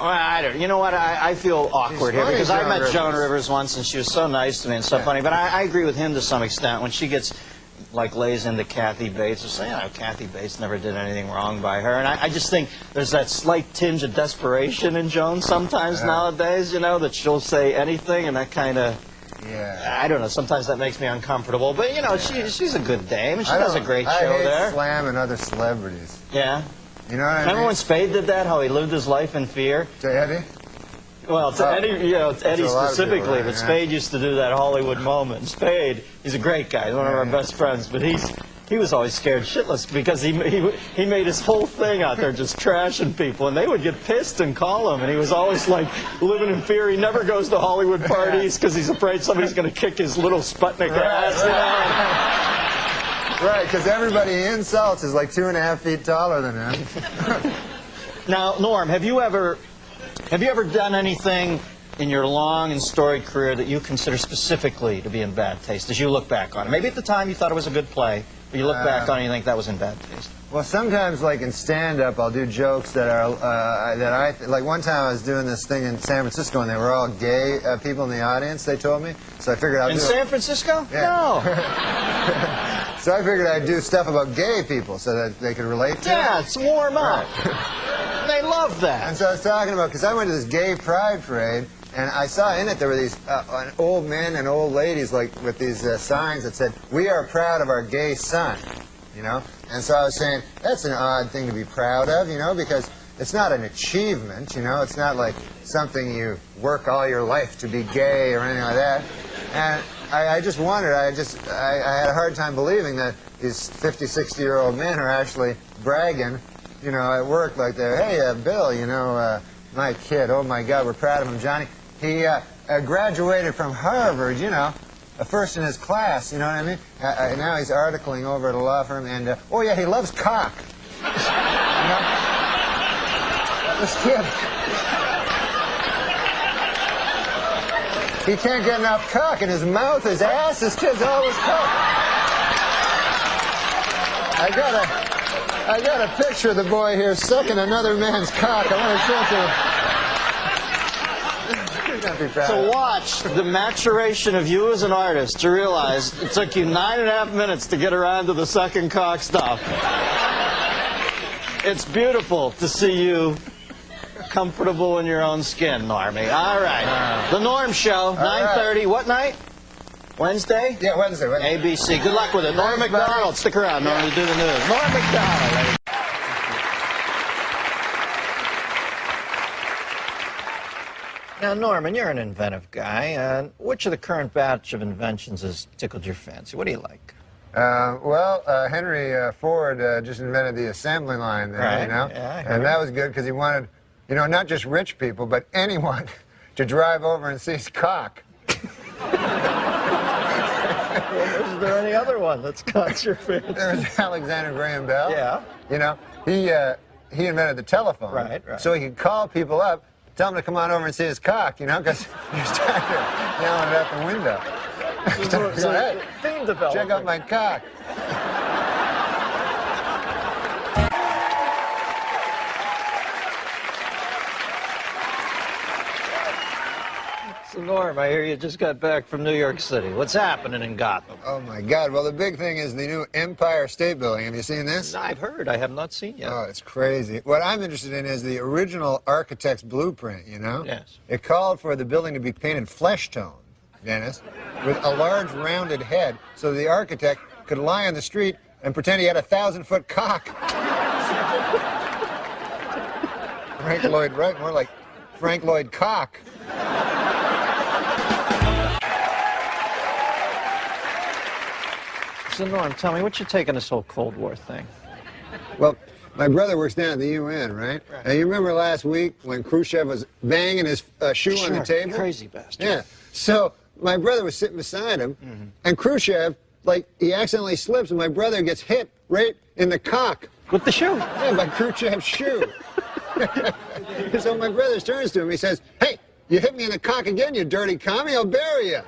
I don't. You know what? I feel awkward here because I met Joan Rivers once and she was so nice to me and so funny. But I agree with him to some extent when she gets like lays into Kathy Bates or saying, you know, Kathy Bates never did anything wrong by her. And I just think there's that slight tinge of desperation in Joan sometimes nowadays, you know, that she'll say anything and that kind of. Yeah. I don't know. Sometimes that makes me uncomfortable. But, you know, she's a good dame and she does a great show there. I hate slamming other celebrities. Yeah. You know what I mean? Remember when Spade did that, how he lived his life in fear? To Eddie? Well, to Eddie, you know, to Eddie specifically, people, right? but Spade used to do that Hollywood moment. Spade, he's a great guy, one of our best friends, but he was always scared shitless because he made his whole thing out there just trashing people, and they would get pissed and call him, and he was always like living in fear. He never goes to Hollywood parties because he's afraid somebody's going to kick his little Sputnik ass. Right, because everybody he insults is like 2.5 feet taller than him. Now, Norm, have you ever done anything in your long and storied career that you consider specifically to be in bad taste as you look back on it? Maybe at the time you thought it was a good play, but you look back on it and you think that was in bad taste. Well, sometimes, like in stand-up, I'll do jokes that are like one time I was doing this thing in San Francisco, and they were all gay people in the audience. They told me, so I figured I'd in San Francisco. Yeah. No. So I figured I'd do stuff about gay people so that they could relate to it. Yeah, it's warm up. They love that. And so I was talking about, because I went to this gay pride parade, and I saw in it there were these old men and old ladies like with these signs that said, "We are proud of our gay son," you know? And so I was saying, that's an odd thing to be proud of, you know, because it's not an achievement, you know? It's not like something you work all your life to be gay or anything like that. And I just wondered, I had a hard time believing that these 50, 60-year-old men are actually bragging, you know, at work like they're, "Hey, Bill, you know, my kid, oh my God, we're proud of him, Johnny. He graduated from Harvard, you know, first in his class, you know what I mean? Now he's articling over at a law firm, and, oh yeah, he loves cock." You know? This kid, he can't get enough cock in his mouth, his ass, this kid's always cock. I got a picture of the boy here sucking another man's cock. I want to show it to you. To watch the maturation of you as an artist, to realize it took you 9.5 minutes to get around to the sucking cock stuff. It's beautiful to see you comfortable in your own skin, Normie. All right. The Norm Show, 9:30. What night? Wednesday? Yeah, Wednesday. ABC. Good luck with it. Norm MacDonald. Stick around, Norm, to do the news. Norm MacDonald, ladies. Now, Norman, you're an inventive guy. Which of the current batch of inventions has tickled your fancy? What do you like? Henry Ford just invented the assembly line there, Right. you know? Yeah, and that was good because he wanted, you know, not just rich people, but anyone to drive over and see his cock. Is there any other one that's caught your fancy? There was Alexander Graham Bell. Yeah. You know, he invented the telephone. Right. So he could call people up, tell them to come on over and see his cock, you know, because he was tired of yelling it out the window. So, Hey, theme development. check out my cock. So, Norm, I hear you just got back from New York City. What's happening in Gotham? Oh, my God. Well, the big thing is the new Empire State Building. Have you seen this? I've heard. I have not seen yet. Oh, it's crazy. What I'm interested in is the original architect's blueprint, you know? Yes. It called for the building to be painted flesh tone, Dennis, with a large rounded head so the architect could lie on the street and pretend he had a 1,000-foot cock. Frank Lloyd Wright, more like Frank Lloyd Cock. So, Norm, tell me, what's your take on this whole Cold War thing? Well, my brother works down at the UN, right? And you remember last week when Khrushchev was banging his shoe on the table? Crazy bastard. Yeah. So my brother was sitting beside him, and Khrushchev, like, he accidentally slips, and my brother gets hit right in the cock. With the shoe? Yeah, by Khrushchev's shoe. So my brother turns to him, he says, "Hey, you hit me in the cock again, you dirty commie, I'll bury you."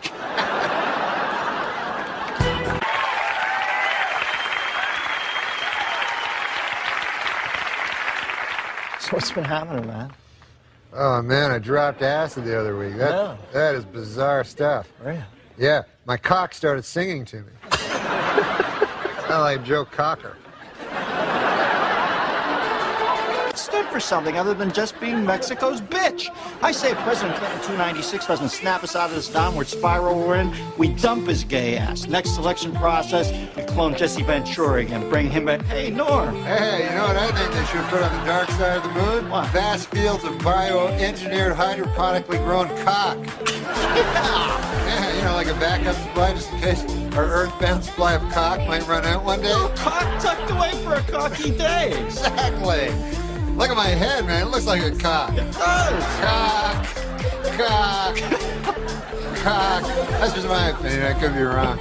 So what's been happening, man? Oh, man, I dropped acid the other week. That is bizarre stuff. Really? Yeah, my cock started singing to me. Kind of like Joe Cocker. Stood for something other than just being Mexico's bitch. I say if President Clinton 296 doesn't snap us out of this downward spiral we're in, we dump his gay ass. Next election process, we clone Jesse Ventura again, bring him back. Hey, Norm. Hey, you know what I think they should put on the dark side of the moon? What? Vast fields of bioengineered hydroponically grown cock. Yeah, you know, like a backup supply just in case our earthbound supply of cock might run out one day. No cock tucked away for a cocky day. Exactly. Look at my head, man. It looks like a cock. It does. Cock. Cock. Cock. That's just my opinion. I could be wrong.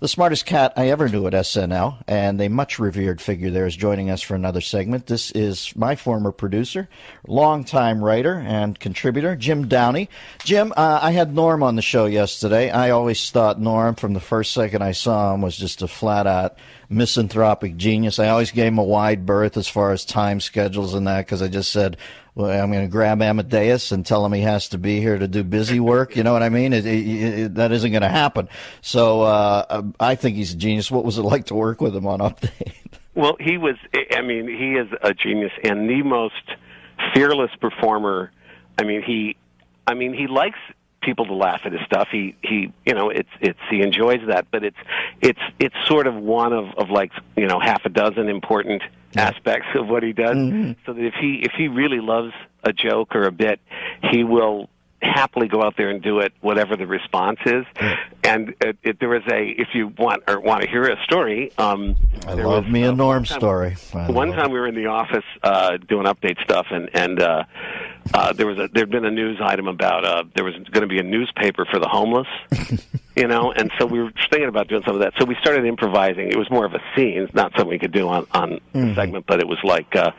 The smartest cat I ever knew at SNL, and a much revered figure there, is joining us for another segment. This is my former producer, longtime writer and contributor, Jim Downey. Jim, I had Norm on the show yesterday. I always thought Norm, from the first second I saw him, was just a flat-out misanthropic genius. I always gave him a wide berth as far as time schedules and that, because I just said, well, I'm going to grab Amadeus and tell him he has to be here to do busy work. You know what I mean? That isn't going to happen. So I think he's a genius. What was it like to work with him on Update? Well, he is a genius and the most fearless performer. He likes people to laugh at his stuff. He enjoys that, but it's sort of one of like, half a dozen important aspects of what he does. Mm-hmm. So that if he really loves a joke or a bit, he will happily go out there and do it, whatever the response is. And there was if you want to hear a story, I love me a Norm story. One time we were in the office doing Update stuff, and there'd been a news item about there was going to be a newspaper for the homeless you know, and so we were thinking about doing some of that. So we started improvising. It was more of a scene, it's not something we could do on the segment, but it was like a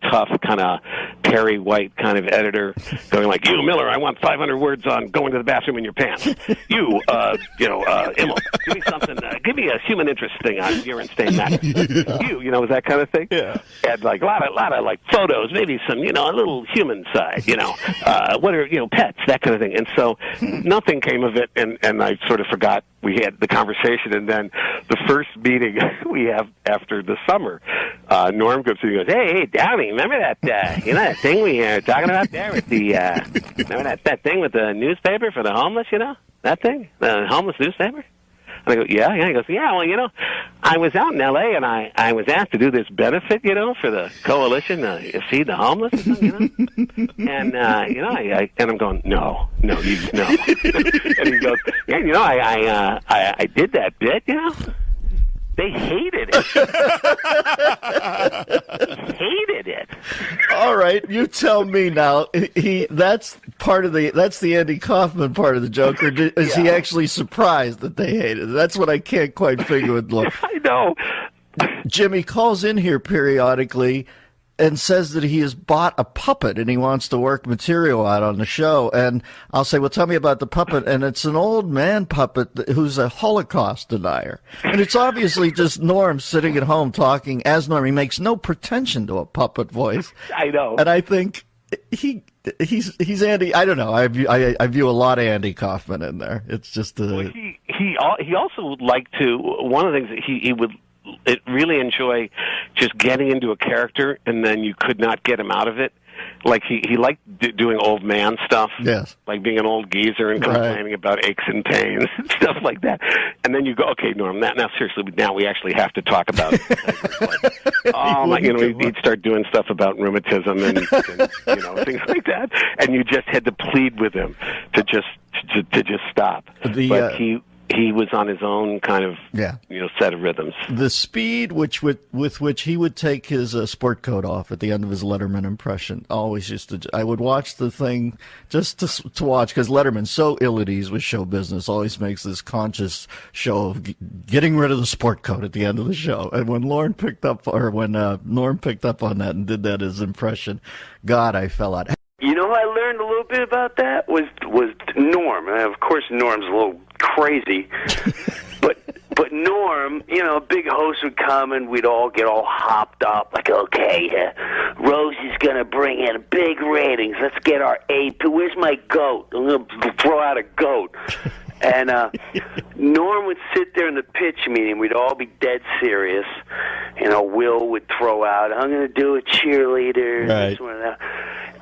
tough kind of Perry White kind of editor going like, you, Miller, I want 500 words on going to the bathroom in your pants. You, Immel, give me something, give me a human interest thing on urine stain matter. You know, that kind of thing. Yeah. And like a lot of like photos, maybe some, you know, a little human side, you know, what are, you know, pets, that kind of thing. And so nothing came of it, and I sort of forgot we had the conversation. And then the first meeting we have after the summer, Norm comes in and goes, hey, Downey, remember that, you know, that thing we were talking about there with the, remember that thing with the newspaper for the homeless, you know, that thing, the homeless newspaper? And I go, yeah. He goes, yeah, well, you know, I was out in L.A. and I was asked to do this benefit, you know, for the coalition to feed the homeless, you know. And, you know, and I'm going, no. And he goes, yeah, you know, I did that bit, you know. They hated it. Hated it. All right, you tell me now. That's the Andy Kaufman part of the joke, or is he actually surprised that they hated it? That's what I can't quite figure with Lord. I know. Jimmy calls in here periodically and says that he has bought a puppet and he wants to work material out on the show. And I'll say, well, tell me about the puppet. And it's an old man puppet who's a Holocaust denier. And it's obviously just Norm sitting at home talking as Norm. He makes no pretension to a puppet voice. I know. And I think he's Andy. I don't know. I view a lot of Andy Kaufman in there. It's just he also would like to, one of the things that he would really enjoy just getting into a character, and then you could not get him out of it. Like he liked doing old man stuff, yes, like being an old geezer and complaining about aches and pains and stuff like that. And then you go, okay, Norm, now seriously, now we actually have to talk about it. You know, he'd start doing stuff about rheumatism and you know, things like that, and you just had to plead with him to just stop. But he was on his own kind of, you know, set of rhythms. The speed with which he would take his sport coat off at the end of his Letterman impression always I would watch the thing just to watch, because Letterman's so ill at ease with show business, always makes this conscious show of getting rid of the sport coat at the end of the show. And when Norm picked up on that and did that as impression, God, I fell out. You know who I learned a little bit about that was Norm. And of course, Norm's a little crazy, but Norm, you know, a big host would come and we'd all get all hopped up, like, okay, Rosie's gonna bring in big ratings. Let's get our AP. Where's my goat? I'm gonna throw out a goat. And Norm would sit there in the pitch meeting. We'd all be dead serious. You know, Will would throw out, I'm going to do a cheerleader. Right. This one and that.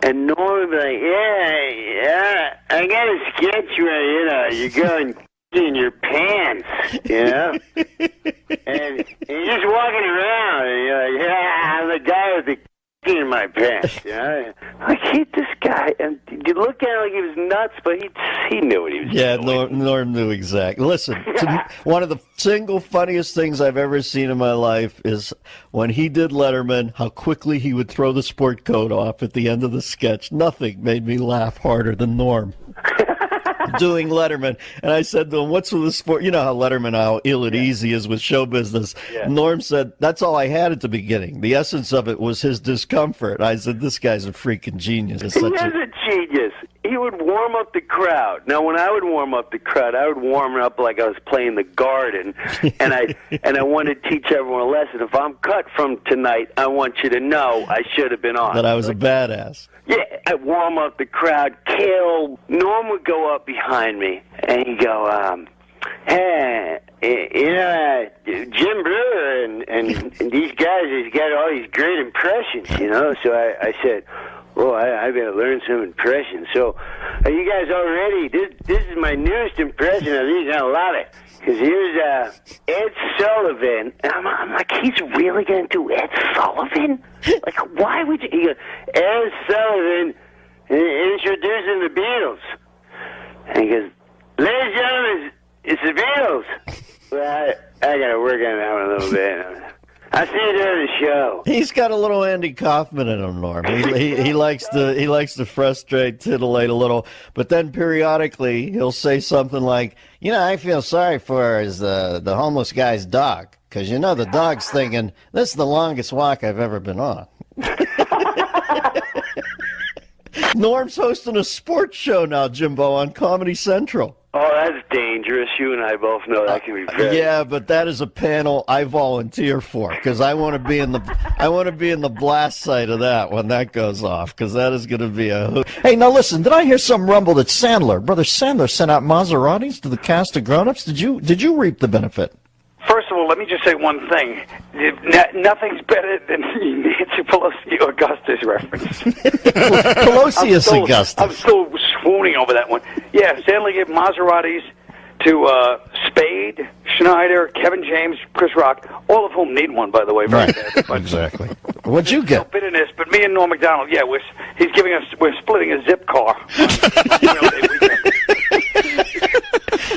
And Norm would be like, yeah, I got a sketch where, you know, you're going in your pants, you know? And you're just walking around, and you're like, yeah, I'm the guy with the in my pants, you know? I hate this guy. And you look at him like he was nuts, but he knew what he was doing. Norm knew exactly. Listen, one of the single funniest things I've ever seen in my life is when he did Letterman, how quickly he would throw the sport coat off at the end of the sketch. Nothing made me laugh harder than Norm doing Letterman. And I said to him, what's with the sport? You know how Letterman, how ill at ease he is with show business. Yeah. Norm said, that's all I had at the beginning. The essence of it was his discomfort. I said, this guy's a freaking genius. He is a genius. He would warm up the crowd. Now, when I would warm up the crowd, I would warm it up like I was playing the garden, and I wanted to teach everyone a lesson. If I'm cut from tonight, I want you to know I should have been on. That I was a badass. Yeah, I'd warm up the crowd, kill. Norm would go up behind me, and he'd go, hey, you know, Jim Brewer and these guys, he's got all these great impressions, you know. So I said, well, I better learn some impressions. So, are you guys all ready? This is my newest impression of these. Got a lot of. Because here's Ed Sullivan. And I'm like, he's really going to do Ed Sullivan? Like, why would you? He goes, Ed Sullivan introducing the Beatles. And he goes, ladies and gentlemen, it's the Beatles. Well, I got to work on that one a little bit. I'll see you during the show. He's got a little Andy Kaufman in him, Norm. He likes to frustrate, titillate a little, but then periodically he'll say something like, I feel sorry for the homeless guy's dog, because the dog's thinking, this is the longest walk I've ever been on. Norm's hosting a sports show now, Jimbo, on Comedy Central. Oh, that's dangerous. You and I both know that can be very. Yeah, but that is a panel I volunteer for, because I want to be in the blast side of that when that goes off, because that is going to be a hoot. Hey, now listen, did I hear some rumble that Brother Sandler sent out Maseratis to the cast of Grown Ups? Did you reap the benefit? First of all, let me just say one thing. Nothing's better than Nancy Pelosi Augustus reference. Pelosius Augustus. I'm still swooning over that one. Yeah, Sandler gave Maseratis to Spade, Schneider, Kevin James, Chris Rock, all of whom need one, by the way. Very bad. But Exactly. What'd you get? no bitterness, but me and Norm MacDonald, yeah, we're splitting a zip car.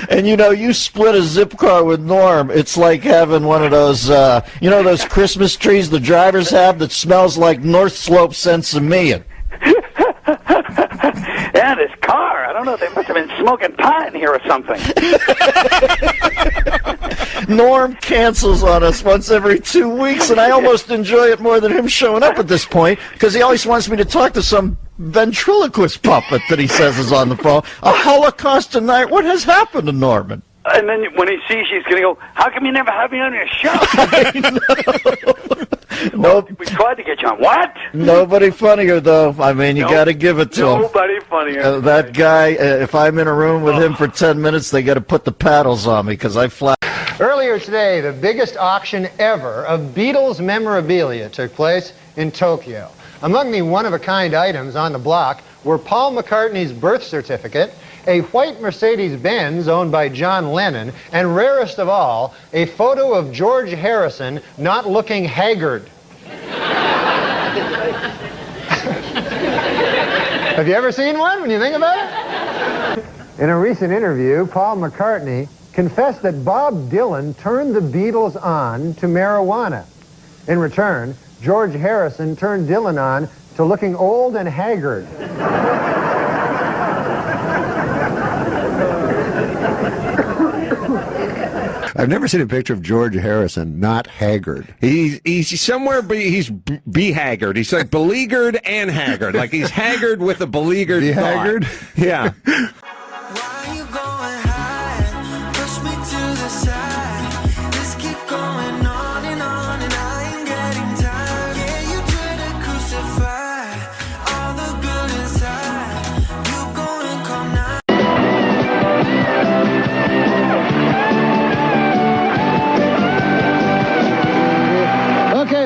And you split a zip car with Norm. It's like having one of those, those Christmas trees the drivers have that smells like North Slope Sensimilla. Yeah, this car, I don't know, they must have been smoking pot in here or something. Norm cancels on us once every 2 weeks, and I almost enjoy it more than him showing up at this point, because he always wants me to talk to some ventriloquist puppet that he says is on the phone. A Holocaust tonight. What has happened to Norman? And then when he sees you, he's going to go, how come you never have me on your show? Nope. We tried to get you on. What? Nobody funnier, though. I mean, you got to give it to him. Nobody funnier. That guy, if I'm in a room with him for 10 minutes, they got to put the paddles on me, because I fly. Earlier today, the biggest auction ever of Beatles memorabilia took place in Tokyo. Among the one-of-a-kind items on the block were Paul McCartney's birth certificate, a white Mercedes-Benz owned by John Lennon, and rarest of all, a photo of George Harrison not looking haggard. Have you ever seen one when you think about it? In a recent interview, Paul McCartney confessed that Bob Dylan turned the Beatles on to marijuana. In return, George Harrison turned Dylan on to looking old and haggard. I've never seen a picture of George Harrison not haggard. He's somewhere, he's be-haggard. He's like beleaguered and haggard. Like he's haggard with a beleaguered Be-haggard? Yeah.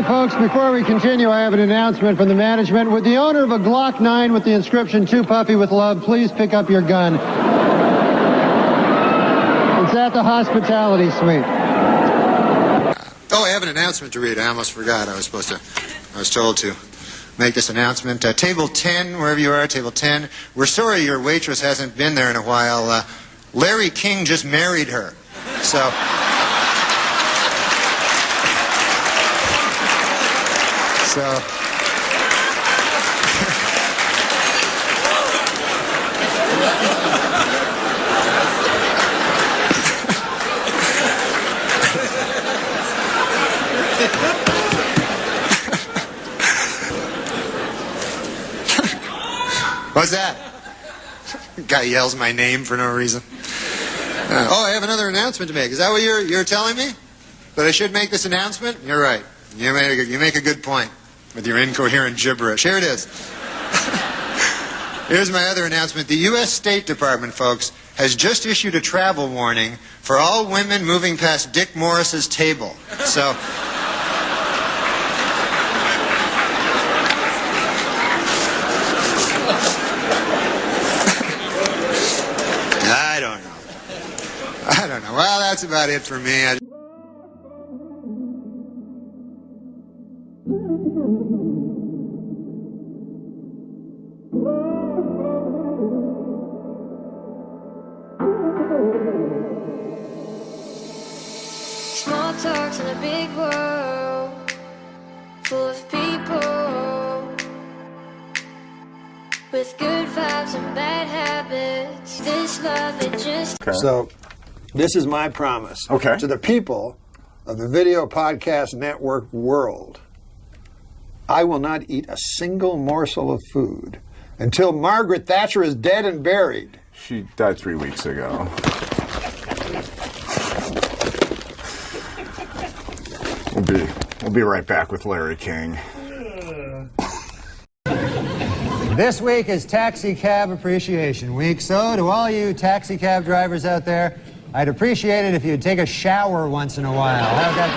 Folks, before we continue, I have an announcement from the management. Would the owner of a Glock 9 with the inscription, "Too Puffy with Love," please pick up your gun? It's at the hospitality suite. Oh, I have an announcement to read. I almost forgot. I was told to make this announcement. Table 10, wherever you are, table 10. We're sorry your waitress hasn't been there in a while. Larry King just married her. So... What's that? Guy yells my name for no reason. I have another announcement to make. Is that what you're telling me? That I should make this announcement? You're right. You make a good point with your incoherent gibberish. Here it is. Here's my other announcement. The U.S. State Department, folks, has just issued a travel warning for all women moving past Dick Morris's table. So... I don't know. Well, that's about it for me. Small talks in a big world. full of people with good vibes and bad habits. This love, it just... So, this is my promise to the people of the Video Podcast Network world. I will not eat a single morsel of food until Margaret Thatcher is dead and buried. She died 3 weeks ago. We'll be right back with Larry King. This week is Taxi Cab Appreciation Week, so to all you taxi cab drivers out there, I'd appreciate it if you'd take a shower once in a while. How'd that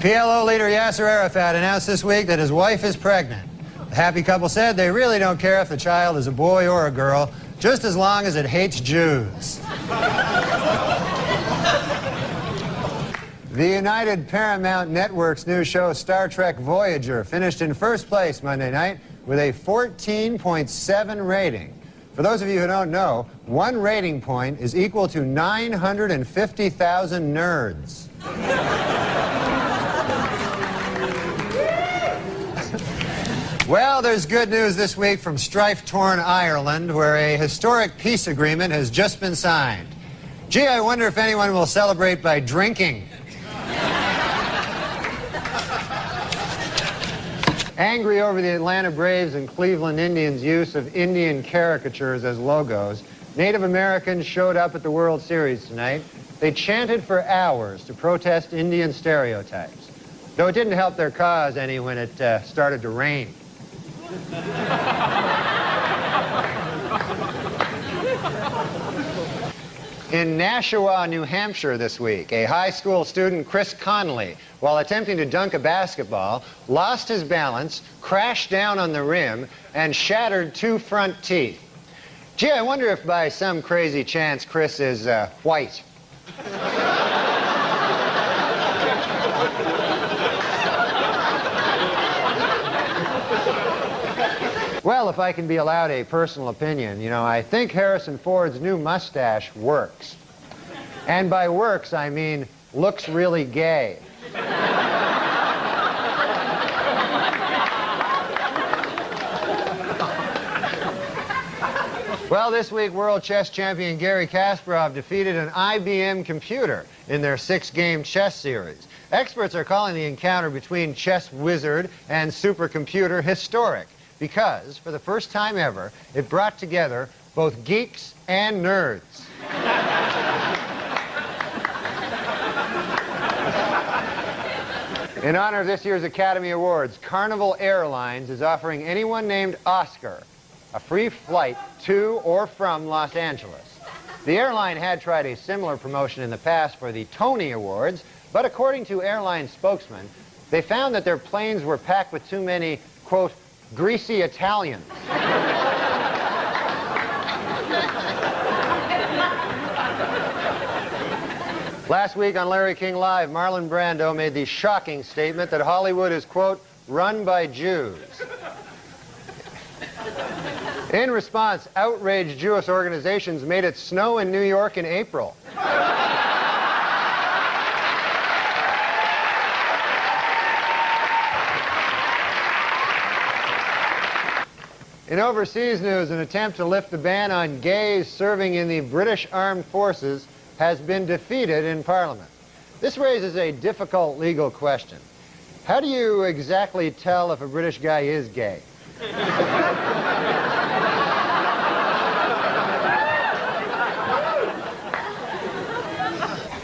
be? PLO leader Yasser Arafat announced this week that his wife is pregnant. The happy couple said they really don't care if the child is a boy or a girl, just as long as it hates Jews. The United Paramount Network's new show Star Trek Voyager finished in first place Monday night with a 14.7 rating. For those of you who don't know, one rating point is equal to 950,000 nerds. Well, there's good news this week from strife-torn Ireland, where a historic peace agreement has just been signed. Gee, I wonder if anyone will celebrate by drinking. Angry over the Atlanta Braves and Cleveland Indians' use of Indian caricatures as logos, Native Americans showed up at the World Series tonight. They chanted for hours to protest Indian stereotypes, though it didn't help their cause any when it started to rain. In Nashua, New Hampshire this week, a high school student, Chris Connolly, while attempting to dunk a basketball, lost his balance, crashed down on the rim, and shattered 2 front teeth. Gee, I wonder if by some crazy chance Chris is white. Well, if I can be allowed a personal opinion, you know, I think Harrison Ford's new mustache works. And by works, I mean looks really gay. Well, this week, world chess champion Garry Kasparov defeated an IBM computer in their 6-game chess series. Experts are calling the encounter between chess wizard and supercomputer historic, because, for the first time ever, it brought together both geeks and nerds. In honor of this year's Academy Awards, Carnival Airlines is offering anyone named Oscar a free flight to or from Los Angeles. The airline had tried a similar promotion in the past for the Tony Awards, but according to airline spokesmen, they found that their planes were packed with too many, quote, greasy Italians. Last week on Larry King Live, Marlon Brando made the shocking statement that Hollywood is, quote, run by Jews. In response, outraged Jewish organizations made it snow in New York in April. In overseas news, an attempt to lift the ban on gays serving in the British Armed Forces has been defeated in Parliament. This raises a difficult legal question. How do you exactly tell if a British guy is gay?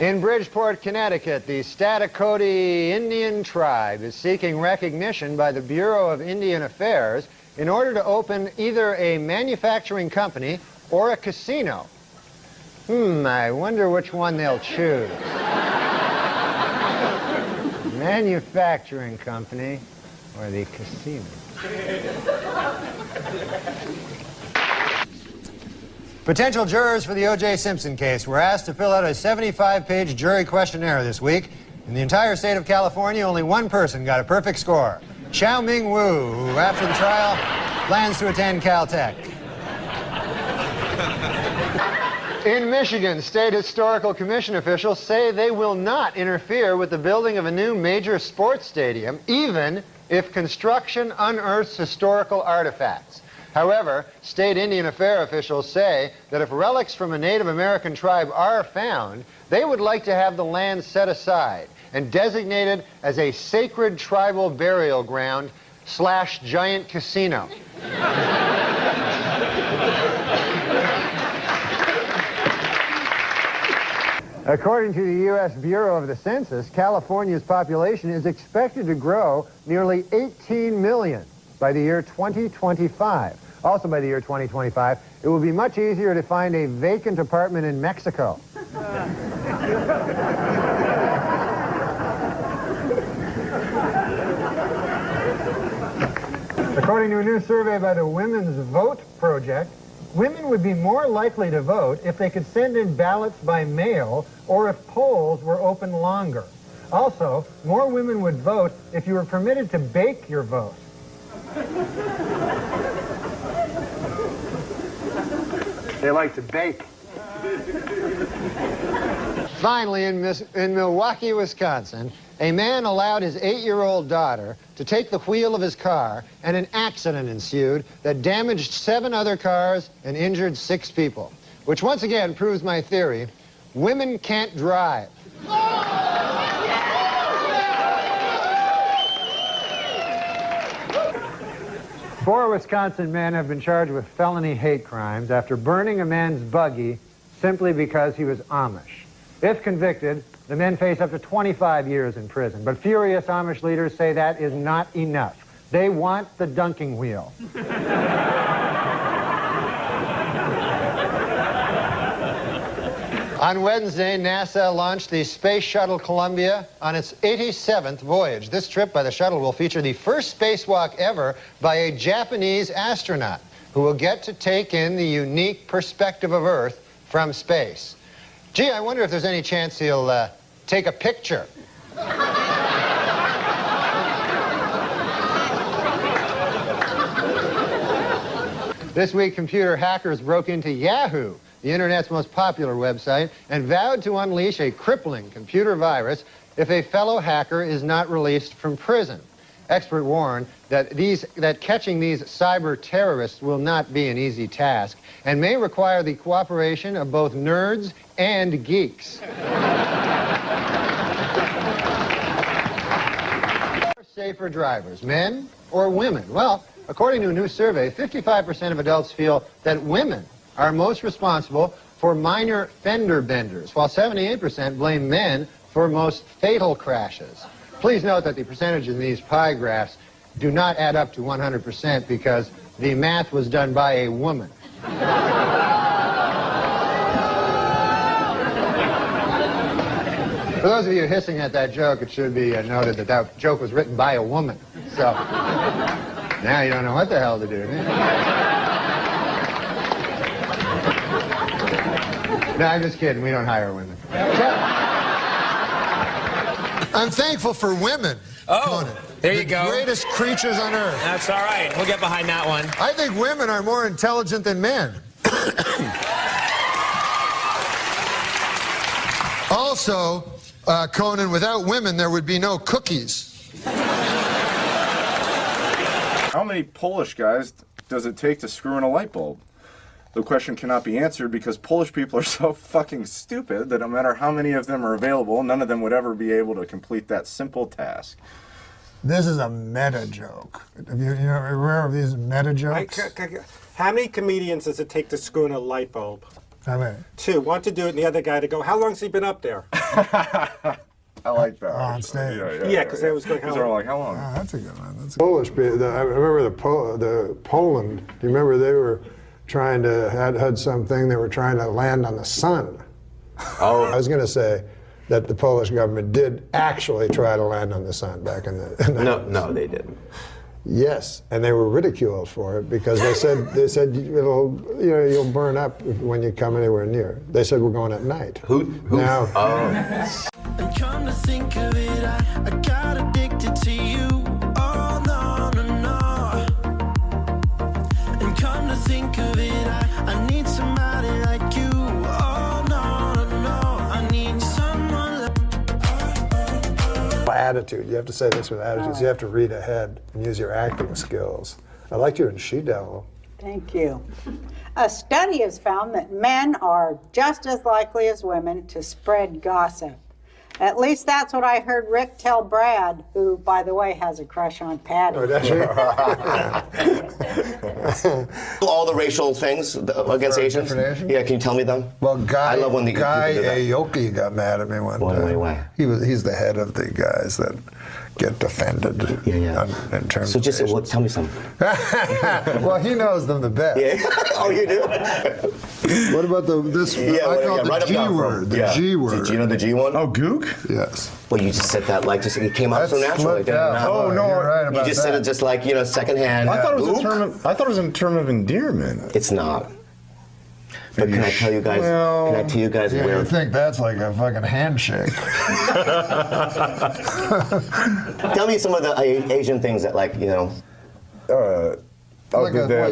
In Bridgeport, Connecticut, the Statakoti Indian tribe is seeking recognition by the Bureau of Indian Affairs in order to open either a manufacturing company or a casino. I wonder which one they'll choose. Manufacturing company or the casino. Potential jurors for the O.J. Simpson case were asked to fill out a 75-page jury questionnaire this week. In the entire state of California, only one person got a perfect score. Xiao Ming Wu, who after the trial plans to attend Caltech. In Michigan, State Historical Commission officials say they will not interfere with the building of a new major sports stadium, even if construction unearths historical artifacts. However, state Indian Affairs officials say that if relics from a Native American tribe are found, they would like to have the land set aside and designated as a sacred tribal burial ground / giant casino. According to the U.S. Bureau of the Census, California's population is expected to grow nearly 18 million by the year 2025. Also by the year 2025, it will be much easier to find a vacant apartment in Mexico. According to a new survey by the Women's Vote Project, women would be more likely to vote if they could send in ballots by mail or if polls were open longer. Also, more women would vote if you were permitted to bake your vote. They like to bake. Finally, in Milwaukee, Wisconsin, a man allowed his 8-year-old daughter to take the wheel of his car, and an accident ensued that damaged 7 other cars and injured 6 people, which once again proves my theory: women can't drive. 4 Wisconsin men have been charged with felony hate crimes after burning a man's buggy simply because he was Amish. If convicted, the men face up to 25 years in prison. But furious Amish leaders say that is not enough. They want the dunking wheel. On Wednesday, NASA launched the Space Shuttle Columbia on its 87th voyage. This trip by the shuttle will feature the first spacewalk ever by a Japanese astronaut who will get to take in the unique perspective of Earth from space. Gee, I wonder if there's any chance he'll take a picture. This week, computer hackers broke into Yahoo, the internet's most popular website, and vowed to unleash a crippling computer virus if a fellow hacker is not released from prison. Experts warn that catching these cyber terrorists will not be an easy task and may require the cooperation of both nerds and geeks. Safer drivers, men or women? Well, according to a new survey, 55% of adults feel that women are most responsible for minor fender benders, while 78% blame men for most fatal crashes. Please note that the percentages in these pie graphs do not add up to 100% because the math was done by a woman. For those of you hissing at that joke, it should be noted that that joke was written by a woman. So now you don't know what the hell to do. No, I'm just kidding. We don't hire women. I'm thankful for women. Oh, there you go. The greatest creatures on earth. That's all right. We'll get behind that one. I think women are more intelligent than men. Also, Conan, without women, there would be no cookies. How many Polish guys does it take to screw in a light bulb? The question cannot be answered because Polish people are so fucking stupid that no matter how many of them are available, none of them would ever be able to complete that simple task. This is a meta joke. Have you aware of these meta jokes? How many comedians does it take to screw in a light bulb? How many? 2. One to do it and the other guy to go, how long's he been up there? I like that. On stage. Yeah, because they was going, how long? Like, how long? Oh, that's a good one. That's Polish people. I remember the Poland. Do you remember they were trying to had something? They were trying to land on the sun. Oh. I was going to say that the Polish government did actually try to land on the sun back in the. No, they didn't. Yes, and they were ridiculed for it because they said you'll burn up when you come anywhere near. They said we're going at night. Who? Now. Oh. And come to think of it, I got addicted to you. Oh, no, no, no. And come to think of it, I need somebody like you. Oh, attitude. You have to say this with attitude. So you have to read ahead and use your acting skills. I liked you in She Devil. Thank you. A study has found that men are just as likely as women to spread gossip. At least that's what I heard Rick tell Brad, who, by the way, has a crush on Patty. Oh, does she? All the racial things against Asians. Yeah, can you tell me them? Well, I love when the Guy people do that. Aoki got mad at me one day. Why? He's the head of the guys that get defended in terms So just of tell me something. Well, he knows them the best. Yeah. Oh, you do? What about this? Yeah, I call it the G word. The G word. Do you know the G one? Oh, gook? Yes. Well, you just said that like just it came out so naturally. slipped out. Oh, no. You're right about You just said it just like, secondhand. I thought it was a term. I thought it was a term of endearment. It's not. But can I tell you guys? Can I tell you guys Yeah, where? you think that's like a fucking handshake. Tell me some of the Asian things that Like what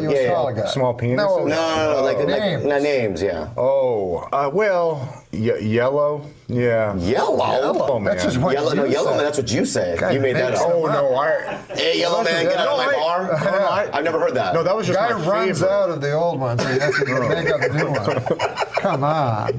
you would call a guy. Small penis? No, like names. Names, yeah. Oh, yellow. Yeah. Yellow? Man. That's just what Yellow, you no, yellow said. man, that's what you say. Guy You made that makes up. them Oh, no, Hey, yellow man, get out of my bar. I've never heard that. No, that was just Guy my runs favorite. out of the old one, so he has to make up a new one. Come on.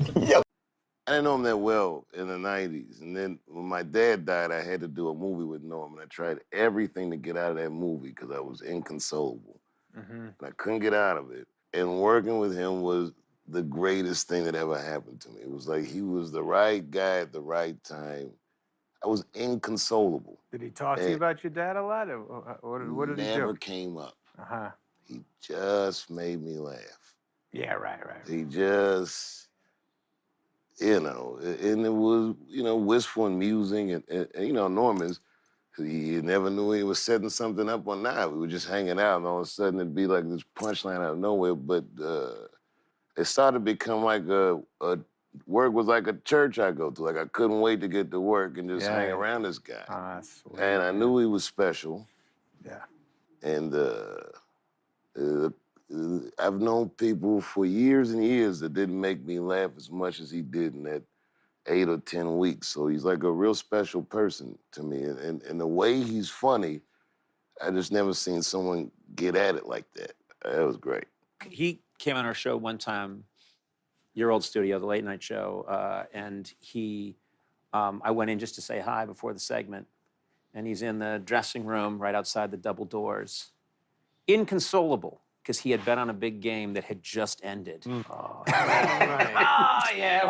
I didn't know him that well in the 90s. And then when my dad died, I had to do a movie with Norm. And I tried everything to get out of that movie because I was inconsolable. And I couldn't get out of it. And working with him was the greatest thing that ever happened to me. It was like he was the right guy at the right time. I was inconsolable. Did he talk to you about your dad a lot? Or what did he do? Never came up. Uh-huh. He just made me laugh. Yeah, right. He just... and it was, wistful and musing, and Norm is, he never knew he was setting something up or not. We were just hanging out, and all of a sudden it'd be like this punchline out of nowhere, but it started to become like work was like a church I go to. Like I couldn't wait to get to work and just hang around this guy. And I knew he was special. Yeah. And I've known people for years and years that didn't make me laugh as much as he did in that 8 or 10 weeks. So he's like a real special person to me. And the way he's funny, I just never seen someone get at it like that. That was great. He came on our show one time, your old studio, the late night show, and I went in just to say hi before the segment, and he's in the dressing room right outside the double doors, inconsolable, because he had bet on a big game that had just ended. Oh, yeah.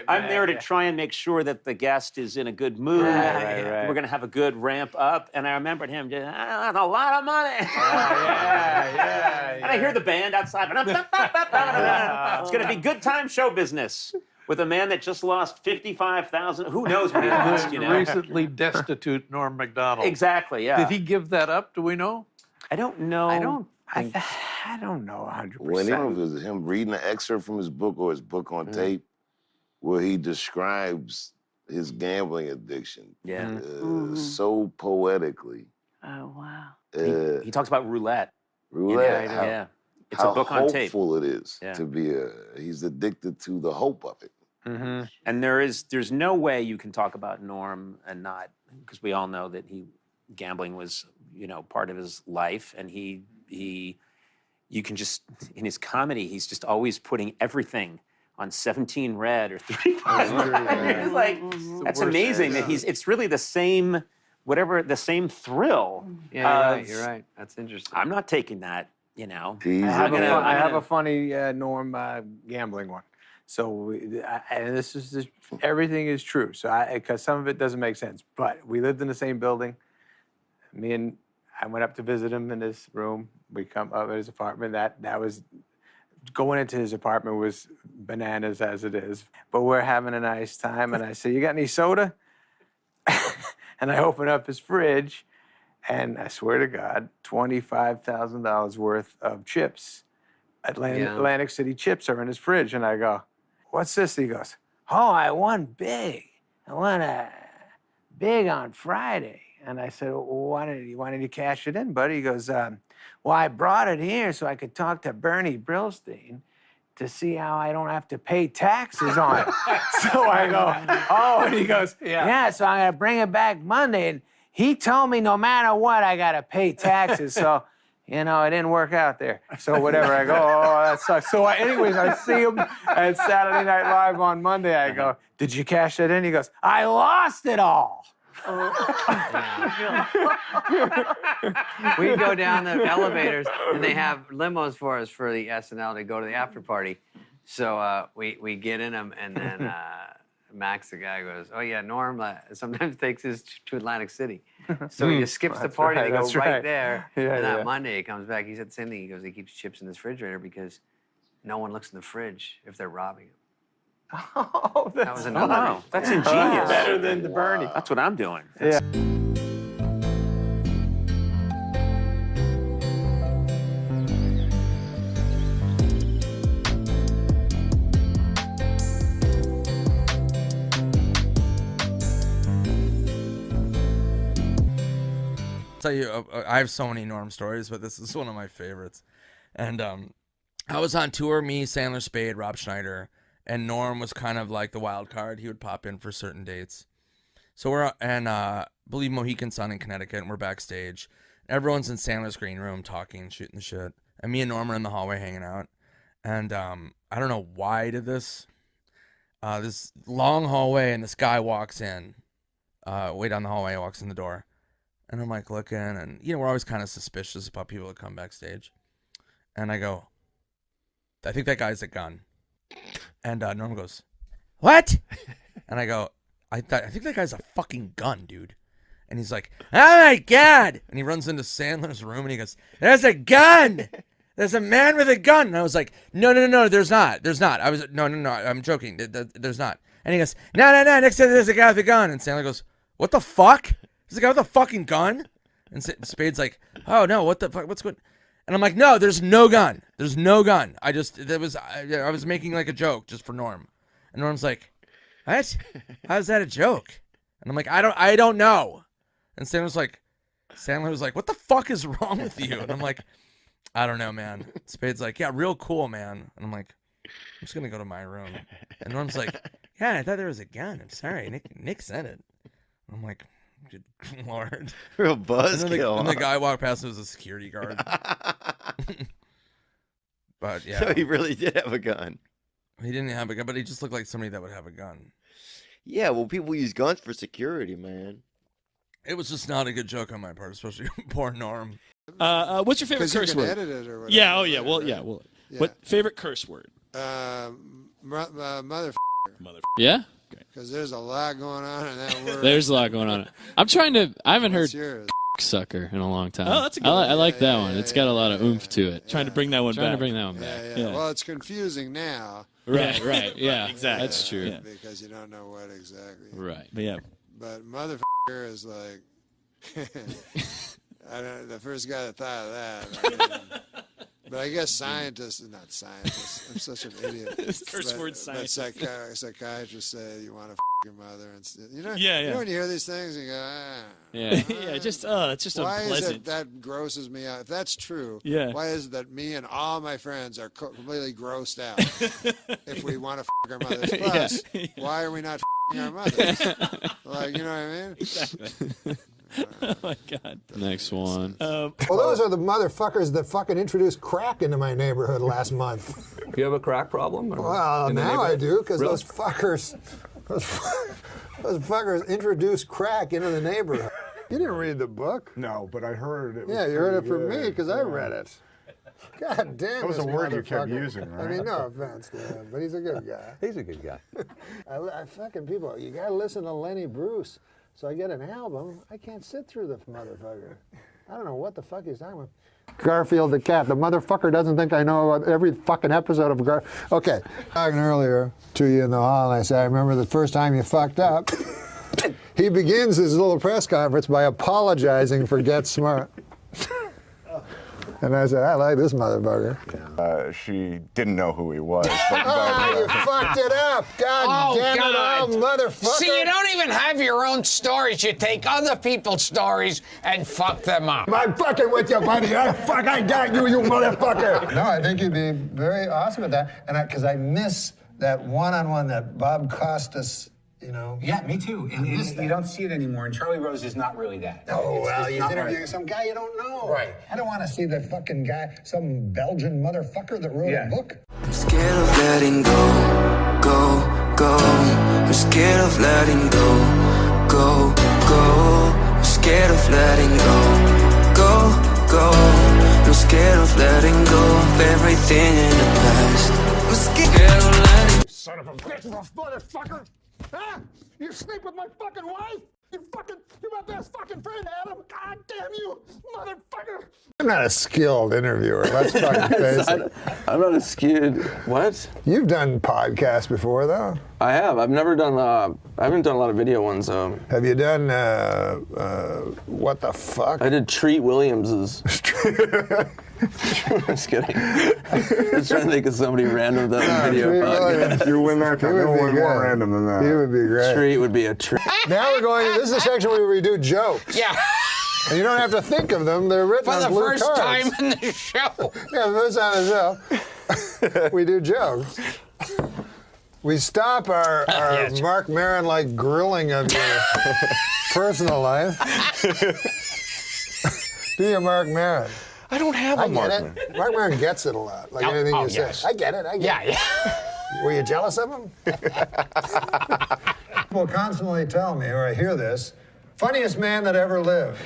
I'm there to try and make sure that the guest is in a good mood. Right. We're going to have a good ramp up. And I remembered him just, that's a lot of money. Yeah. And I hear the band outside. It's going to be good time show business with a man that just lost $55,000. Who knows what he lost, Recently destitute Norm MacDonald. Exactly, yeah. Did he give that up? Do we know? I don't know. I don't know 100%. When it was him reading an excerpt from his book or his book on tape, where he describes his gambling addiction, so poetically. Oh wow! He talks about roulette. Roulette, Yeah. It's how a book on tape. hopeful it is to be he's addicted to the hope of it. And there's no way you can talk about Norm and not, because we all know that gambling was part of his life, and you can just, in his comedy, he's just always putting everything on 17 red or 35 red. It's like, that's amazing that it's really the same, the same thrill. Yeah, you're right. That's interesting. I'm not taking that, I have a funny Norm gambling one. So, and everything is true. So, because some of it doesn't make sense, but we lived in the same building. I went up to visit him in his room. We come up at his apartment. That was going into his apartment was bananas as it is. But we're having a nice time, and I say, "You got any soda?" And I open up his fridge, and I swear to God, $25,000 worth of chips. Atlantic City chips are in his fridge, and I go, "What's this?" He goes, "Oh, I won big. I won big on Friday." And I said, well, why did you cash it in, buddy? He goes, well, I brought it here so I could talk to Bernie Brillstein, to see how I don't have to pay taxes on it. So I go, oh, and he goes, yeah, so I'm going to bring it back Monday. And he told me no matter what, I got to pay taxes. So, you know, it didn't work out there. So whatever, I go, oh, that sucks. So anyways, I see him at Saturday Night Live on Monday. I go, did you cash that in? He goes, I lost it all. We go down the elevators, and they have limos for us for the SNL to go to the after party. So we get in them, and then Max, the guy, goes, oh, yeah, Norm sometimes takes us to Atlantic City. So he just skips the party. They go right there. And on Monday, he comes back. He said the same thing. He goes, he keeps chips in his refrigerator because no one looks in the fridge if they're robbing him. Oh, that was another. Oh, that's ingenious. Better than the Bernie. That's what I'm doing. Yeah. Tell you, I have so many Norm stories, but this is one of my favorites. And I was on tour, me, Sandler, Spade, Rob Schneider, and Norm was kind of like the wild card. He would pop in for certain dates. So we're believe Mohegan Sun in Connecticut, and we're backstage. Everyone's in Sandler's green room talking, shooting the shit, and me and Norm are in the hallway hanging out. And I don't know why I did this. This long hallway, and this guy walks in. Way down the hallway, he walks in the door. And I'm like looking, and you know, we're always kind of suspicious about people that come backstage. And I go, I think that guy's a gun. And Norm goes, what? And I go, I think that guy's a fucking gun, dude. And he's like, oh my God. And he runs into Sandler's room and he goes, there's a gun. There's a man with a gun. And I was like, no, there's not. I was, no, I'm joking. There's not. And he goes, no, next to there's a guy with a gun. And Sandler goes, what the fuck? There's a guy with a fucking gun? And Spade's like, oh no, what the fuck? What's going? And I'm like, no, there's no gun. There's no gun. I was making like a joke just for Norm. And Norm's like, what? How's that a joke? And I'm like, I don't know. And Sandler was like, what the fuck is wrong with you? And I'm like, I don't know, man. Spade's like, yeah, real cool, man. And I'm like, I'm just gonna go to my room. And Norm's like, yeah, I thought there was a gun. I'm sorry, Nick said it. And I'm like, good Lord. Real buzzkill. And the guy walked past, it was a security guard. But yeah. So he really did have a gun. He didn't have a gun, but he just looked like somebody that would have a gun. Yeah, well, people use guns for security, man. It was just not a good joke on my part, especially poor Norm. What's your favorite curse word? Edit it or whatever. Yeah, oh yeah, well, yeah, well. Yeah. What favorite curse word? Mother. Yeah? Because there's a lot going on in that word. There's a lot going on. I haven't heard yours? sucker in a long time. Oh, that's a good I one. like that one. It's got a lot of oomph to it. Trying to bring that one back. Yeah. Well, it's confusing now. Right, yeah. Exactly. That's true. Yeah. Because you don't know what exactly. Right. But yeah. But motherfucker is like, the first guy that thought of that. But I guess scientists, not scientists, I'm such an idiot. Curse word scientist. But psychiatrists say you want to your mother. And, you know, yeah. You know when you hear these things, you go, Yeah, just it's just why unpleasant. Is it that grosses me out? If that's true, yeah. Why is it that me and all my friends are completely grossed out if we want to our mothers? Plus, why are we not our mothers? Like, you know what I mean? Exactly. Oh my God. Next one. Well, those are the motherfuckers that fucking introduced crack into my neighborhood last month. You have a crack problem? Well, now I do, because those fuckers introduced crack into the neighborhood. You didn't read the book? No, but I heard it. Yeah, you heard it from me, because I read it. God damn. That was a word you kept motherfucker. using, right? I mean, no offense to him, but he's a good guy. He's a good guy. I fucking people, you gotta listen to Lenny Bruce. So I get an album, I can't sit through the motherfucker. I don't know what the fuck he's talking about. Garfield the cat. The motherfucker doesn't think I know about every fucking episode of Garfield. Okay. Talking earlier to you in the hall, and I said, I remember the first time you fucked up. He begins his little press conference by apologizing for Get Smart. And I said, I like this motherfucker. She didn't know who he was. But, you fucked it up. up! God damn it all, motherfucker! See, you don't even have your own stories. You take other people's stories and fuck them up. I'm fucking with you, buddy. I got you, you motherfucker. No, I think you'd be very awesome at that, and because I miss that one-on-one that Bob Costas. You know? Yeah, me too. And you don't see it anymore. And Charlie Rose is not really that. Oh, well, he's not interviewing right. some guy you don't know. Right. I don't want to see the fucking guy, some Belgian motherfucker that wrote a book. I'm scared of letting go, go, go. I'm scared of letting go, go, go. I'm scared of letting go, go, go. I'm scared of letting go of everything in the past. I'm scared of letting go. Son of a bitch, motherfucker! Huh? You sleep with my fucking wife? You're my best fucking friend, Adam. God damn you, motherfucker! I'm not a skilled interviewer. Let's fucking face it. I'm not a skilled. What? You've done podcasts before, though. I have. I've never done. I haven't done a lot of video ones. Have you done what the fuck? I did Treat Williams's. I'm just kidding. Just trying to think of somebody random that video podcast. You win that. No one more random than that. He would be great. Treat would be a treat. Now we're going. This is the section where we do jokes. Yeah. And you don't have to think of them. They're written For on the blue first cards. time in the show. Yeah, the first time in the show. We do jokes. We stop our Mark Maron-like grilling of your personal life. Do you, Mark Maron? I don't have a Mark Maron. Mark Maron gets it a lot, like anything you say. Yes. I get it. Yeah. Were you jealous of him? People constantly tell me, or I hear this, funniest man that ever lived.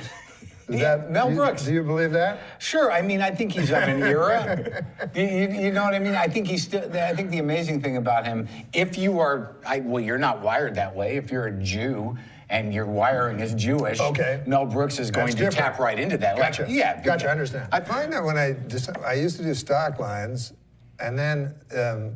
Is that Mel Brooks. Do you believe that? Sure. I mean, I think he's of an era. You know what I mean? I think he's still. I think the amazing thing about him, if you are, well, you're not wired that way. If you're a Jew and your wiring is Jewish, Mel Brooks is going to tap right into that. Gotcha. Like, Gotcha. I understand. I find that when I used to do stock lines. And then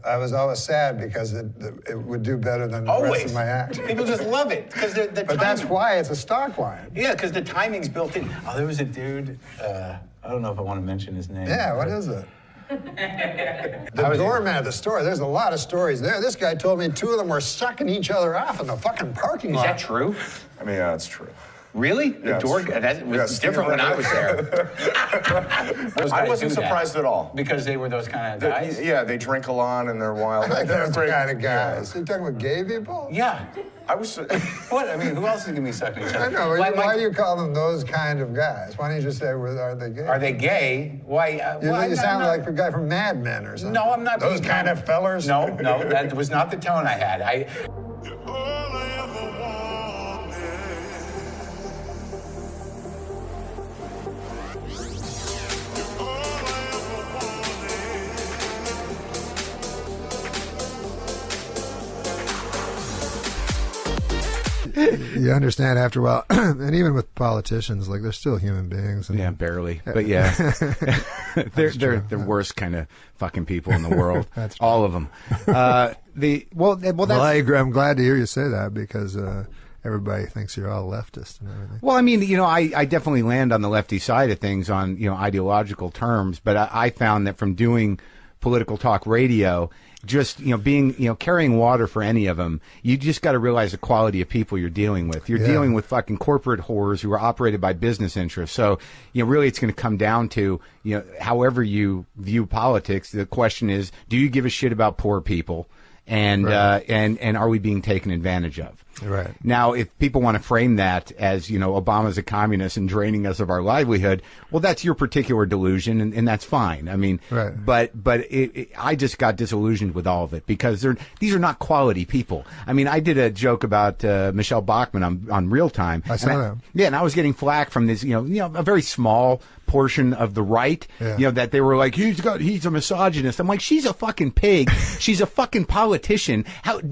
I was always sad because it would do better than the rest of my act. People just love it because the But that's why it's a stock line. Yeah, because the timing's built in. Oh, there was a dude. I don't know if I want to mention his name. Yeah, what is it? The doorman at the store. There's a lot of stories there. This guy told me 2 of them were sucking each other off in the fucking parking lot. Is that true? I mean, yeah, it's true. Really? Yeah, The door? That was different when I was there. I wasn't surprised at all. Because they were those kind of guys? Yeah, they drink a lot and they're wild. I like those kind of guys. You talking about gay people? Yeah. I was. What? I mean, who else is going to be sucking each other? I know. Why do you call them those kind of guys? Why don't you just say, are they gay? Are they gay? Why? You sound like a guy from Mad Men or something. No, I'm not. Those kind of fellers? No, that was not the tone I had. You understand after a while, and even with politicians, like they're still human beings. And, yeah, barely, but yeah, they're the worst kind of fucking people in the world. That's all of them. I'm glad to hear you say that because everybody thinks you're all leftist and everything. Well, I mean, I definitely land on the lefty side of things on ideological terms, but I found that from doing political talk radio, just being carrying water for any of them, you just got to realize the quality of people you're dealing with. You're dealing with fucking corporate whores who are operated by business interests. So really it's going to come down to however you view politics. The question is, do you give a shit about poor people, and are we being taken advantage of? Right. Now, if people want to frame that as, Obama's a communist and draining us of our livelihood, well, that's your particular delusion, and that's fine. I mean, right. but I just got disillusioned with all of it because these are not quality people. I mean, I did a joke about Michelle Bachmann on Real Time. I saw that. Yeah, and I was getting flack from this, a very small portion of the right, that they were like, he's a misogynist. I'm like, she's a fucking pig. She's a fucking politician. Can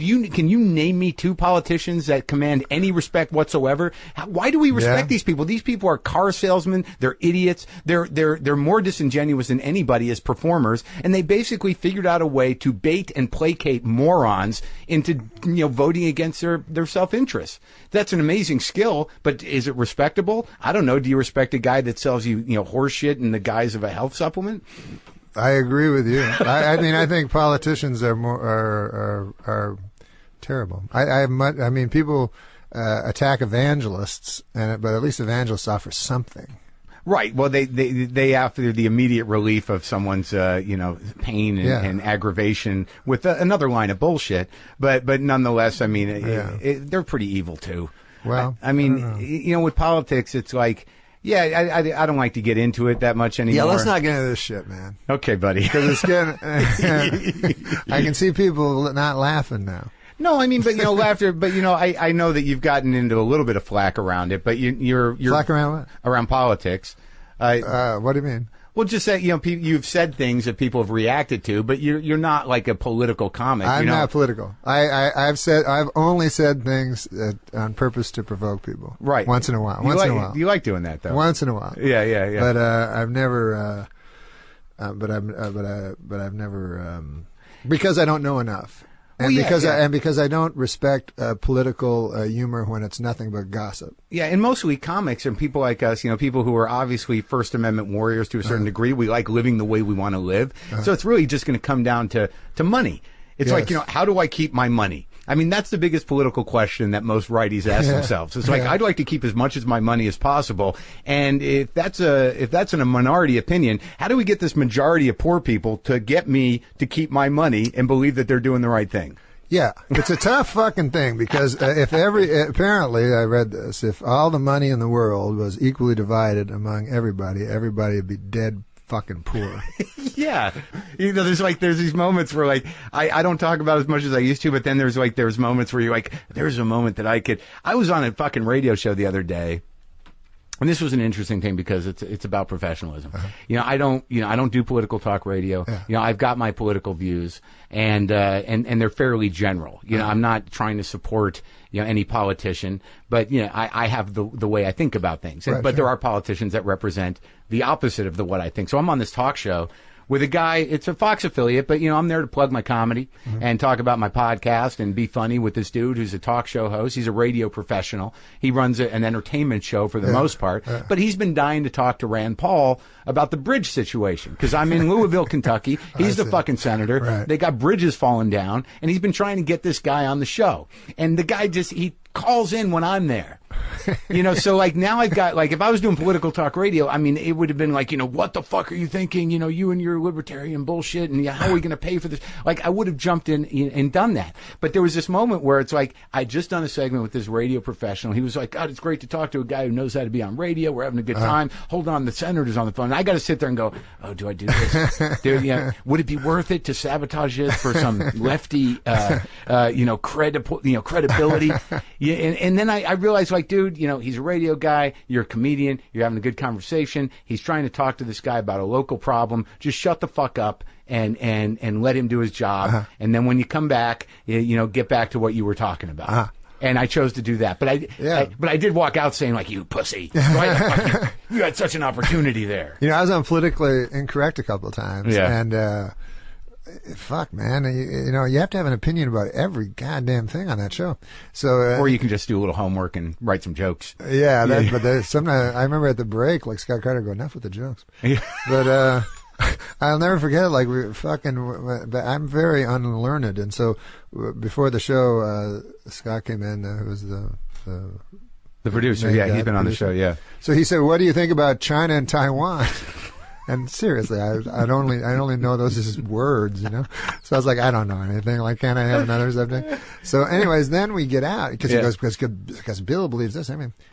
you name me 2 politicians that command any respect whatsoever? Why do we respect these people? These people are car salesmen. They're idiots. They're more disingenuous than anybody as performers, and they basically figured out a way to bait and placate morons into voting against their self-interest. That's an amazing skill, but is it respectable? I don't know. Do you respect a guy that sells you horse shit in the guise of a health supplement? I agree with you. I mean, I think politicians are terrible. I mean, people attack evangelists, but at least evangelists offer something. Right. Well, they after the immediate relief of someone's pain and aggravation with another line of bullshit. But nonetheless, I mean, they're pretty evil too. Well, I mean, with politics, it's like, yeah, I don't like to get into it that much anymore. Yeah, let's not get into this shit, man. Okay, buddy. Because it's getting. I can see people not laughing now. No, I mean, but laughter. But I know that you've gotten into a little bit of flack around it. But you're flack around what? Around politics. What do you mean? Well, just that you've said things that people have reacted to, but you're not like a political comic. I'm not political. I've only said things on purpose to provoke people. Right. Once in a while. You like doing that though. Once in a while. Yeah. But I've never. But I've never. Because I don't know enough. And because I don't respect political humor when it's nothing but gossip. Yeah, and mostly comics and people like us, people who are obviously First Amendment warriors to a certain degree. We like living the way we want to live. So it's really just going to come down to money. It's like, how do I keep my money? I mean, that's the biggest political question that most righties ask themselves. It's like, I'd like to keep as much of my money as possible. And if that's a minority opinion, how do we get this majority of poor people to get me to keep my money and believe that they're doing the right thing? Yeah, it's a tough fucking thing because apparently I read this, if all the money in the world was equally divided among everybody would be dead fucking poor. Yeah. There's these moments where I don't talk about as much as I used to, but then there's moments where you're like, there's a moment that I was on a fucking radio show the other day. And this was an interesting thing because it's about professionalism. I don't do political talk radio. I've got my political views and they're fairly general. I'm not trying to support any politician, but I have the way I think about things. Right, but there are politicians that represent the opposite of what I think. So I'm on this talk show with a guy, it's a Fox affiliate, but I'm there to plug my comedy and talk about my podcast and be funny with this dude who's a talk show host. He's a radio professional. He runs an entertainment show for the most part, but he's been dying to talk to Rand Paul about the bridge situation because I'm in Louisville, Kentucky. He's the fucking senator. Right. They got bridges falling down, and he's been trying to get this guy on the show. And the guy he calls in when I'm there. So now I've got, if I was doing political talk radio, I mean, it would have been what the fuck are you thinking? You and your libertarian bullshit, and how are we going to pay for this? I would have jumped in and done that. But there was this moment where it's like, I just done a segment with this radio professional. He was like, God, it's great to talk to a guy who knows how to be on radio. We're having a good time. Hold on, the senator's on the phone. And I got to sit there and go, oh, do I do this? Would it be worth it to sabotage this for some lefty, credibility? And then I realized, dude, he's a radio guy. You're a comedian. You're having a good conversation. He's trying to talk to this guy about a local problem. Just shut the fuck up and let him do his job. And then when you come back, get back to what you were talking about. And I chose to do that. But I did walk out saying, you pussy. You had such an opportunity there. I was on Politically Incorrect a couple of times. Yeah. And fuck, man, you have to have an opinion about every goddamn thing on that show. So, or you can just do a little homework and write some jokes. Yeah, but sometimes I remember at the break, Scott Carter go, enough with the jokes. But I'll never forget. I'm very unlearned, and so before the show, Scott came in, who was the producer. Yeah, he's been on the show. Yeah. So he said, "What do you think about China and Taiwan?" And seriously, I only know those as words, So I was like, I don't know anything. Can't I have another subject? So anyways, then we get out because he goes, because Bill believes this.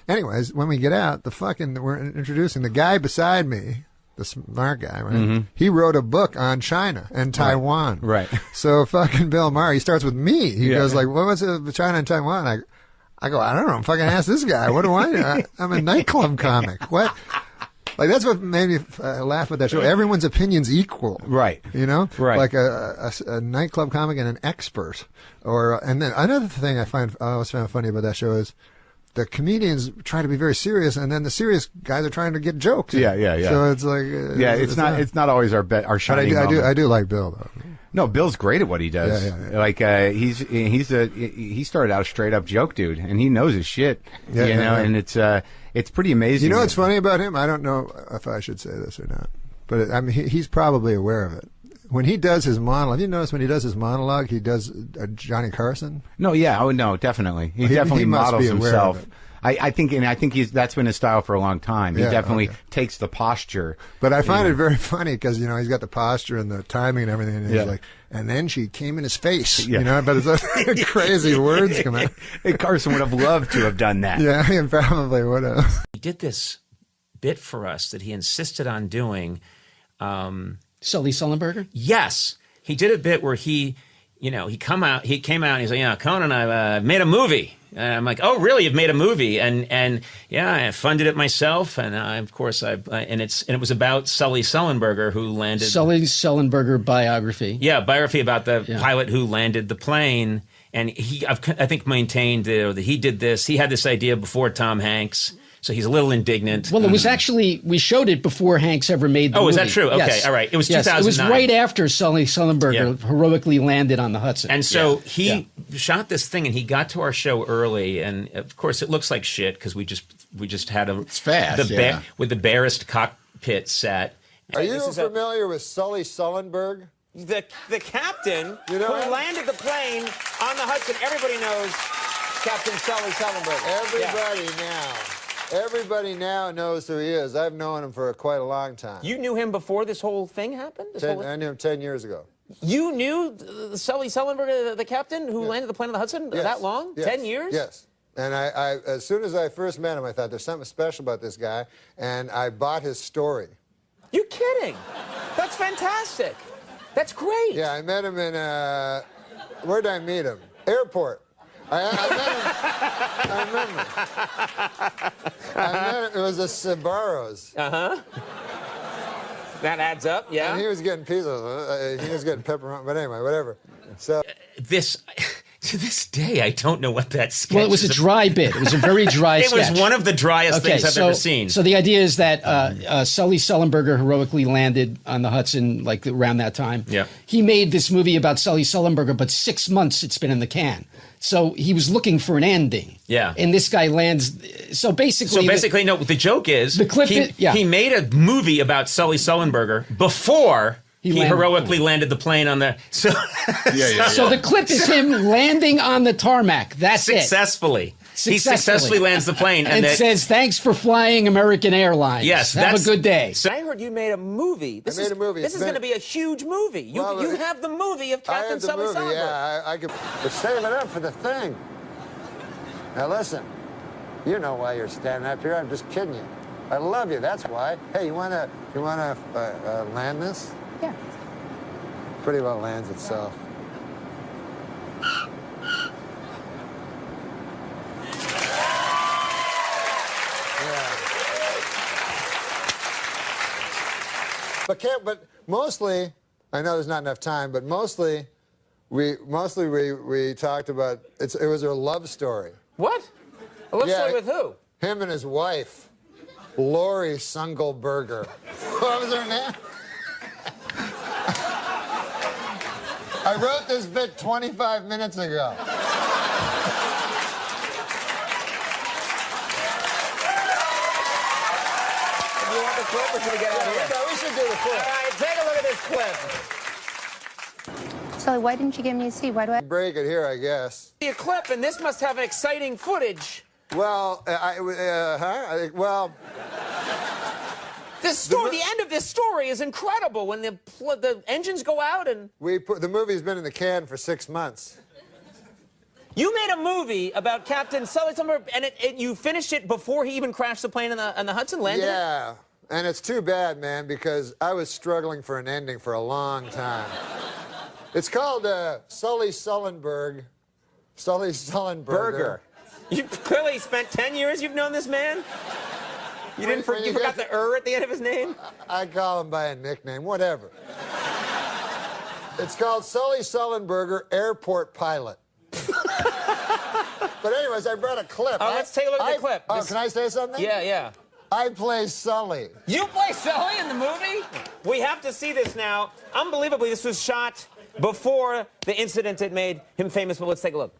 Anyways, when we get out, we're introducing the guy beside me, the smart guy, right? Mm-hmm. He wrote a book on China and Taiwan. Right. So fucking Bill Maher, he starts with me. He goes what was it, China and Taiwan? I go, I don't know. Fucking ask this guy. What do I know? I'm a nightclub comic. What? That's what made me laugh with that show. Everyone's opinion's equal. Right. Right. Like a nightclub comic and an expert. And then another thing I always found funny about that show is the comedians try to be very serious, and then the serious guys are trying to get jokes. Yeah. So it's like... it's not always our shining moment. I do like Bill, though. No, Bill's great at what he does. Yeah. He started out a straight up joke dude, and he knows his shit. And it's pretty amazing. You know what's funny about him? I don't know if I should say this or not, but he's probably aware of it. when he does his monologue, you notice when he does his monologue, he does Johnny Carson? No, yeah, oh no, definitely. He He definitely must models be aware of himself. it. I think that's been his style for a long time. He Yeah, definitely okay. takes the posture. But I find you it very funny because, you know, he's got the posture and the timing and everything. And he's Yeah. like, and then she came in his face, Yeah. you know, but it's crazy words come out. And Carson would have loved to have done that. Yeah, he probably would have. He did this bit for us that he insisted on doing. Sully Sullenberger? Yes. He did a bit where he came out and he's like, yeah, Conan, I've made a movie. And I'm like, oh, really? You've made a movie? And yeah, I funded it myself. And it was about Sully Sullenberger, who landed. Sully Sullenberger biography. Yeah, biography about the pilot who landed the plane. And I think maintained that he did this. He had this idea before Tom Hanks. So he's a little indignant. Well, it was actually, we showed it before Hanks ever made the movie. Oh, is that true? Okay, Yes. all right. It was Yes, 2009. It was right after Sully Sullenberger heroically landed on the Hudson. And so he shot this thing, and he got to our show early, and of course it looks like shit because we just had It's fast, with the barest cockpit set. Are you familiar with Sully Sullenberg? The captain You know him? who landed the plane on the Hudson? Everybody knows Captain Sully Sullenberger. Everybody now knows who he is. I've known him for quite a long time. You knew him before this whole thing happened? I knew him 10 years ago. You knew Sully Sullenberger, the captain who landed the plane on the Hudson, that long? Yes. 10 years? Yes. And I, as soon as I first met him, I thought there's something special about this guy, and I bought his story. You're kidding. That's fantastic. That's great. Yeah, I met him in, where'd I meet him? Airport. I met him. It was a Sbarro's. That adds up, yeah. And he was getting pizzas. He was getting pepperoni, but anyway, whatever. So To this day, I don't know what that sketch is. Well, it was a dry bit. It was a very dry sketch. It was one of the driest things I've ever seen. So the idea is that Sully Sullenberger heroically landed on the Hudson like around that time. Yeah. He made this movie about Sully Sullenberger, but 6 months it's been in the can. So he was looking for an ending. Yeah. And this guy lands. So basically, the joke is the clip. He made a movie about Sully Sullenberger before he heroically landed the plane on the. So the clip is him landing on the tarmac. That's successfully. He successfully lands the plane and says, "Thanks for flying American Airlines. Yes, have a good day." So I heard you made a movie. This is going to be a huge movie. You have the movie of Captain Sully Sullenberger. Yeah, I could. But save it up for the thing. Now listen, you know why you're standing up here. I'm just kidding you. I love you. That's why. Hey, you wanna land this? Yeah. Pretty well lands itself. But mostly, I know there's not enough time, but mostly we talked about it was a love story. What? A love story with who? Him and his wife, Lori Sungelberger. What was her name? I wrote this bit 25 minutes ago. Do you want the clip or should we get out of here? No, we should do the clip. All right, take a look at this clip. Sully, why didn't you give me a seat? Why do I break it here, I guess? A clip, and this must have exciting footage. Well, well. This story, the end of this story is incredible when the engines go out and... The movie's been in the can for 6 months. You made a movie about Captain Sully Sullenberger, and you finished it before he even crashed the plane on the Hudson, landed Yeah, and it's too bad, man, because I was struggling for an ending for a long time. It's called Sully Sullenberger. You clearly spent 10 years you've known this man? You didn't you forgot the at the end of his name? I call him by a nickname, whatever. It's called Sully Sullenberger, Airport Pilot. But anyways, I brought a clip. Oh, let's take a look at the clip. Oh, can I say something? Yeah. I play Sully. You play Sully in the movie? We have to see this now. Unbelievably, this was shot before the incident that made him famous, but let's take a look.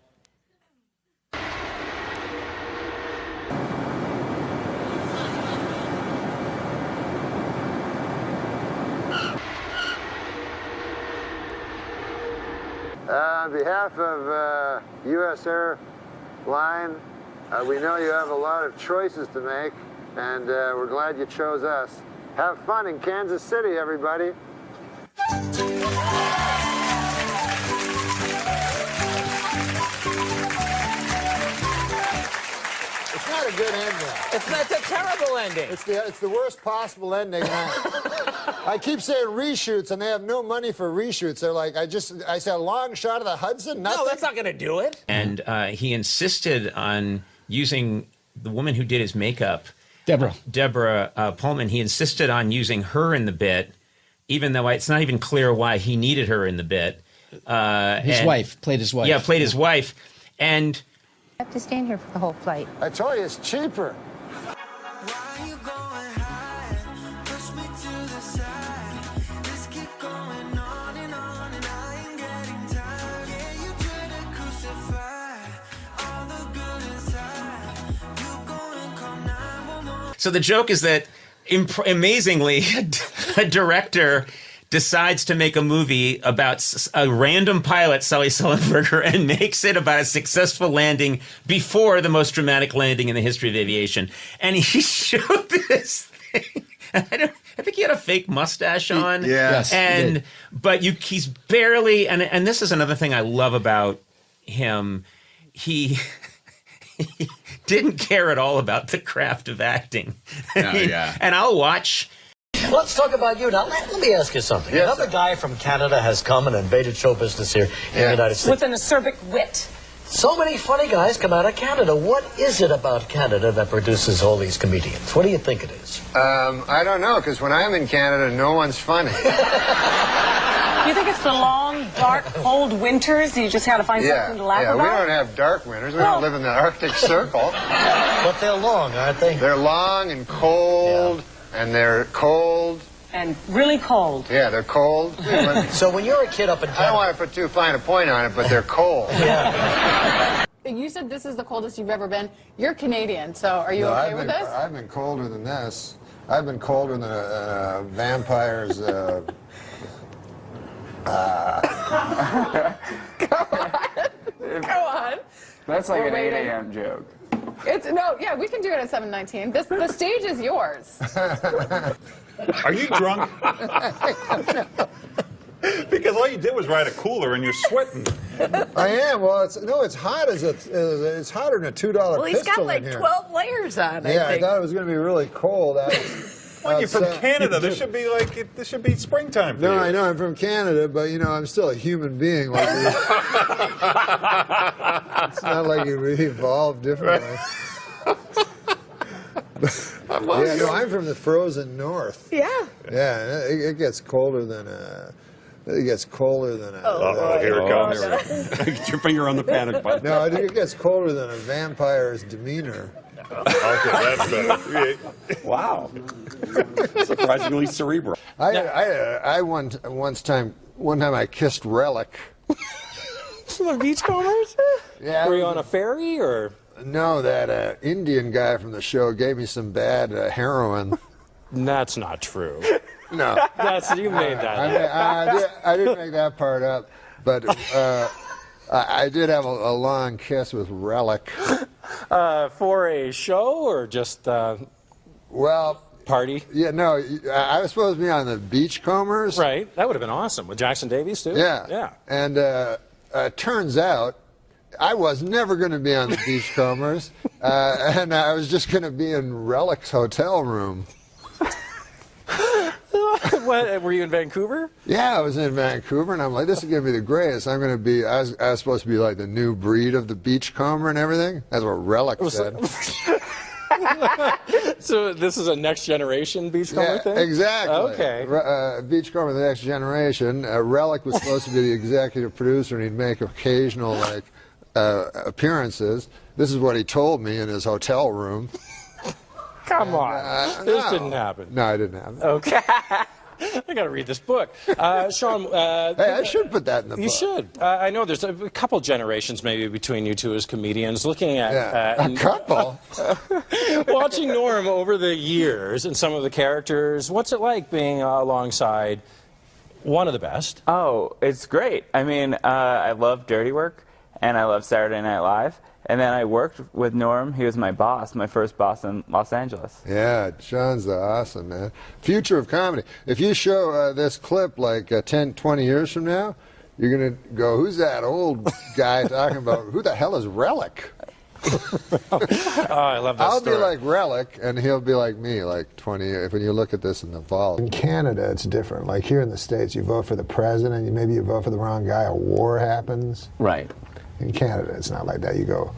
on behalf of U.S. Airline, we know you have a lot of choices to make, and we're glad you chose us. Have fun in Kansas City, everybody. It's not a good ending. It's a terrible ending. It's the worst possible ending. I keep saying reshoots, and they have no money for reshoots. They're like, I said a long shot of the Hudson. Nothing. No, that's not going to do it. And he insisted on using the woman who did his makeup, Deborah Pullman. He insisted on using her in the bit, even though it's not even clear why he needed her in the bit. His wife played his wife. Yeah, played his wife, and. I have to stand here for the whole flight. I told you it's cheaper. So the joke is that, amazingly, a director decides to make a movie about a random pilot, Sully Sullenberger, and makes it about a successful landing before the most dramatic landing in the history of aviation. And he showed this thing. I think he had a fake mustache on. Yes. But he's barely, and this is another thing I love about him. He didn't care at all about the craft of acting. Yeah. And I'll watch. Let's talk about you now. Let me ask you something. Yes, Another guy from Canada has come and invaded show business here in the United States. With an acerbic wit. So many funny guys come out of Canada. What is it about Canada that produces all these comedians? What do you think it is? I don't know, because when I'm in Canada, no one's funny. You think it's the long, dark, cold winters? You just had to find something to laugh about? We don't have dark winters. We don't live in the Arctic Circle. But they're long, aren't they? They're long and cold, and they're cold. And really cold. Yeah, they're cold. So when you're a kid up in Canada... I don't want to put too fine a point on it, but they're cold. You said this is the coldest you've ever been. You're Canadian, so are you okay with this? I've been colder than this. I've been colder than a vampire's... Go on. That's like We're an 8 waiting. a.m. joke. Yeah, we can do it at 7:19. The stage is yours. Are you drunk? Because all you did was ride a cooler and you're sweating. I am. Well, it's hot it's hotter than a $2 Well, he's pistol got like in here. 12 layers on. Yeah, I I think. thought it was going to be really cold. Well, you're from Canada. This should be springtime for you. No, I know I'm from Canada, but I'm still a human being. Like it's not like we evolved differently. I'm from the frozen north. Yeah. Yeah, it gets colder than a. It gets colder than a. Here it comes. Get your finger on the panic button. No, it gets colder than a vampire's demeanor. Okay, that's better. Wow. Surprisingly cerebral. One time I kissed Relic. The Beachcombers? Yeah. Were you on a ferry or? No, that Indian guy from the show gave me some bad heroin. That's not true. No. You made that I didn't make that part up, but I did have a long kiss with Relic. For a show or just party? Yeah, no, I was supposed to be on the Beachcombers. Right, that would have been awesome with Jackson Davies too. Yeah. And turns out I was never going to be on the Beachcombers, and I was just going to be in Relic's hotel room. What, were you in Vancouver? Yeah, I was in Vancouver, and I'm like, this is going to be the greatest. I'm going to be, I was supposed to be like the new breed of the beachcomber and everything. That's what Relic said. So this is a next generation beachcomber thing? Exactly. Okay. Beachcomber, the next generation. Relic was supposed to be the executive producer, and he'd make occasional appearances. This is what he told me in his hotel room. Come on. This didn't happen. No, it didn't happen. Okay. I got to read this book. Sean. Hey, I should put that in the book. You should. I know there's a couple generations maybe between you two as comedians. Looking at a couple. Watching Norm over the years and some of the characters, what's it like being alongside One of the best. Oh, it's great. I mean, I love Dirty Work, and I love Saturday Night Live. And then I worked with Norm. He was my boss, my first boss in Los Angeles. Yeah, Sean's awesome, man. Future of comedy. If you show this clip like 10, 20 years from now, you're going to go, who's that old guy talking about, who the hell is Relic? Oh, I love that I'll story. be like Relic, and he'll be like me, like 20 years, when you look at this in the vault. In Canada, it's different. Like here in the States, you vote for the president, maybe you vote for the wrong guy, a war happens. Right. In Canada, it's not like that. You go,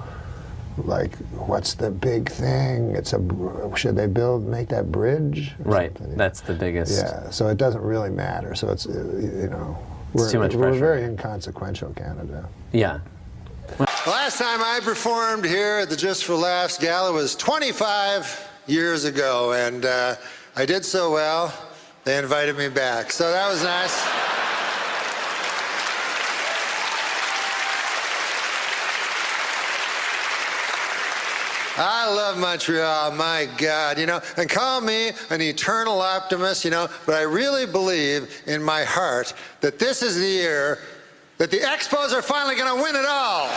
like, what's the big thing? Should they make that bridge? Right. That's the biggest. Yeah, so it doesn't really matter. So it's, you know, It's too much we're pressure. very inconsequential, Canada. Yeah. Last time I performed here at the Just for Laughs Gala was 25 years ago, and I did so well, they invited me back. So that was nice. I love Montreal, my God, you know, and call me an eternal optimist, you know, but I really believe in my heart that this is the year that the Expos are finally going to win it all.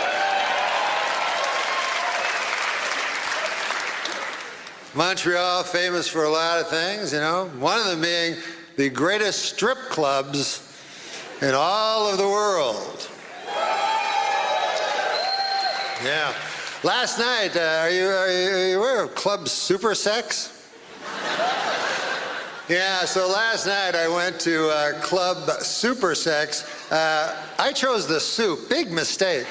Montreal, famous for a lot of things, you know, one of them being the greatest strip clubs in all of the world. Yeah. Last night, are you aware of Club Super Sex? Yeah, so last night I went to Club Super Sex. I chose the soup. Big mistake.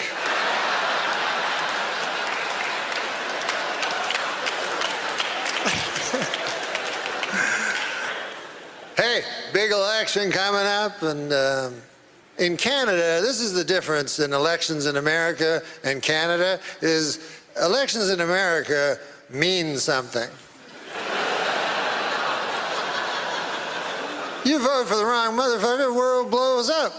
Hey, big election coming up, and in Canada, this is the difference in elections in America and Canada, is elections in America mean something. You vote for the wrong motherfucker, the world blows up.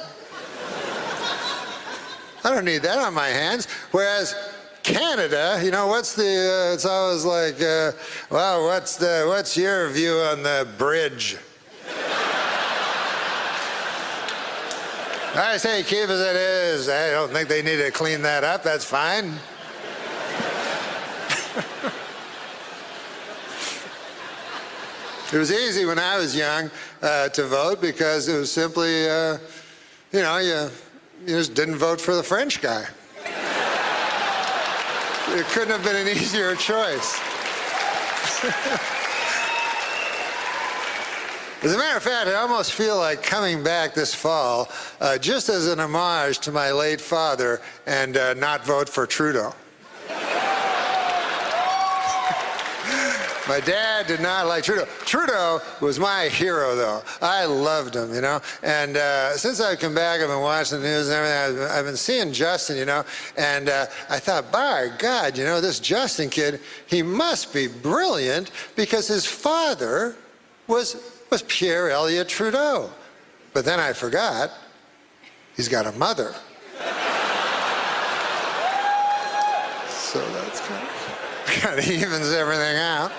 I don't need that on my hands. Whereas Canada, you know, it's always like, well, what's your view on the bridge? I say keep as it is. I don't think they need to clean that up. That's fine. It was easy when I was young to vote because it was simply, you know, you just didn't vote for the French guy. It couldn't have been an easier choice. As a matter of fact, I almost feel like coming back this fall just as an homage to my late father and not vote for Trudeau. My dad did not like Trudeau. Trudeau was my hero, though. I loved him, you know. And since I've come back, I've been watching the news and everything. I've been seeing Justin, you know. And I thought, by God, you know, this Justin kid, he must be brilliant because his father was Pierre Elliott Trudeau. But then I forgot, he's got a mother. So that's kind of evens everything out.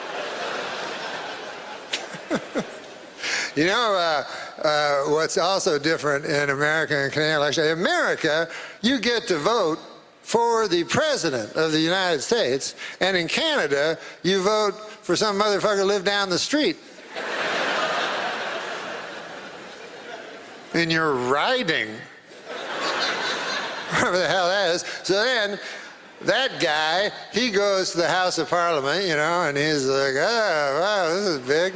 You know, what's also different in American and Canadian elections? In America, you get to vote for the President of the United States, and in Canada, you vote for some motherfucker who lived down the street. In your riding. Whatever the hell that is. So then, that guy, he goes to the House of Parliament, you know, and he's like, oh, wow, this is big.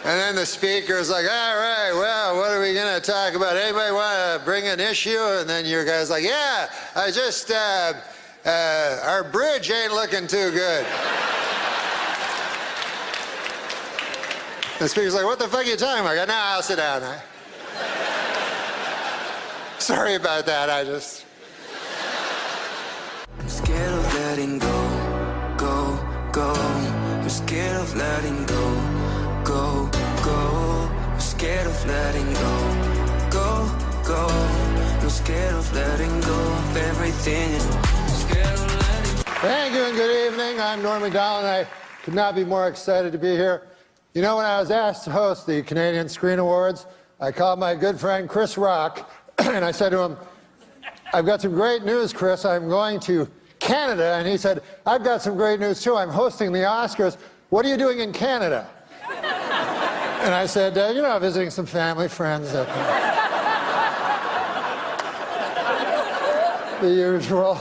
And then the speaker's like, all right, well, what are we going to talk about? Anybody want to bring an issue? And then your guy's like, yeah, I just, our bridge ain't looking too good. The speaker's like, what the fuck are you talking about? I go, no, I'll sit down. Sorry about that, I'm scared of letting go, go. I'm scared of letting go, go. I'm scared of letting go. I'm scared of letting go of everything. Thank you and good evening. I'm Norm MacDonald, and I could not be more excited to be here. You know, when I was asked to host the Canadian Screen Awards, I called my good friend Chris Rock, and I said to him, I've got some great news, Chris. I'm going to Canada. And he said, I've got some great news, too. I'm hosting the Oscars. What are you doing in Canada? And I said, you know, visiting some family, friends. The usual.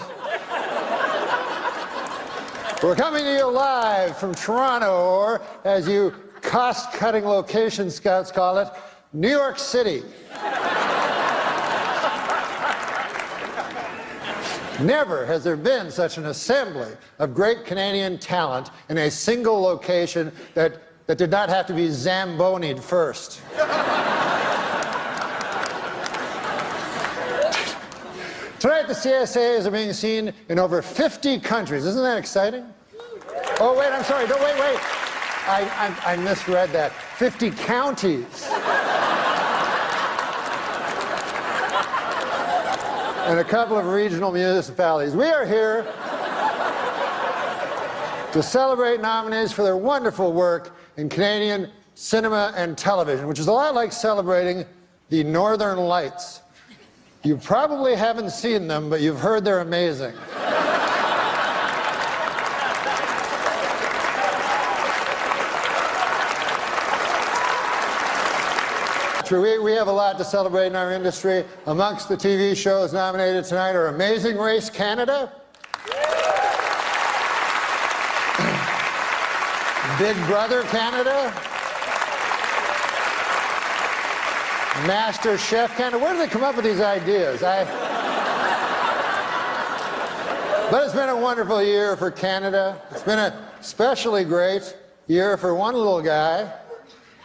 We're coming to you live from Toronto, or as you cost-cutting location scouts call it, New York City. Never has there been such an assembly of great Canadian talent in a single location that did not have to be Zambonied first. Tonight, the CSAs are being seen in over 50 countries. Isn't that exciting? Oh, wait, I'm sorry. No, wait. I misread that. 50 counties. And a couple of regional municipalities. We are here to celebrate nominees for their wonderful work in Canadian cinema and television, which is a lot like celebrating the Northern Lights. You probably haven't seen them, but you've heard they're amazing. We have a lot to celebrate in our industry. Amongst the TV shows nominated tonight are Amazing Race Canada, Big Brother Canada, Master Chef Canada. Where do they come up with these ideas? But it's been a wonderful year for Canada. It's been a especially great year for one little guy,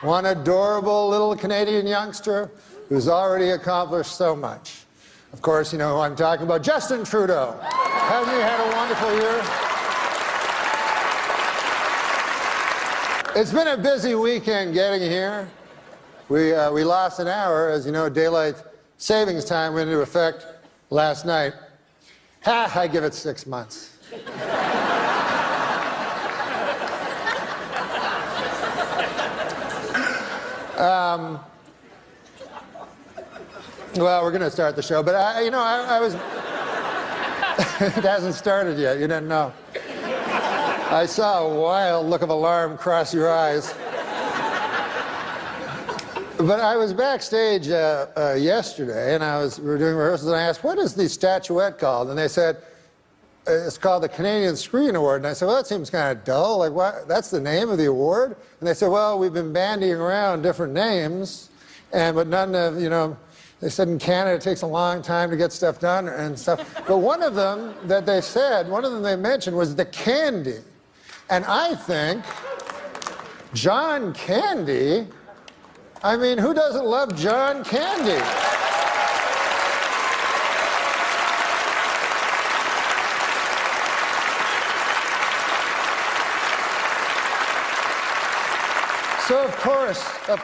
one adorable little Canadian youngster who's already accomplished so much. Of course, you know who I'm talking about, Justin Trudeau. Hasn't he had a wonderful year? It's been a busy weekend getting here. We lost an hour. As you know, daylight savings time went into effect last night. I give it 6 months. Well, we're going to start the show, but I was... It hasn't started yet, you didn't know. I saw a wild look of alarm cross your eyes. But I was backstage yesterday, and we were doing rehearsals, and I asked, what is the statuette called? And they said, it's called the Canadian Screen Award. And I said, well, that seems kind of dull. Like, what? That's the name of the award? And they said, well, we've been bandying around different names, but none of, they said in Canada it takes a long time to get stuff done and stuff. But one of them they mentioned was the Candy. And I think John Candy, I mean, who doesn't love John Candy? So, of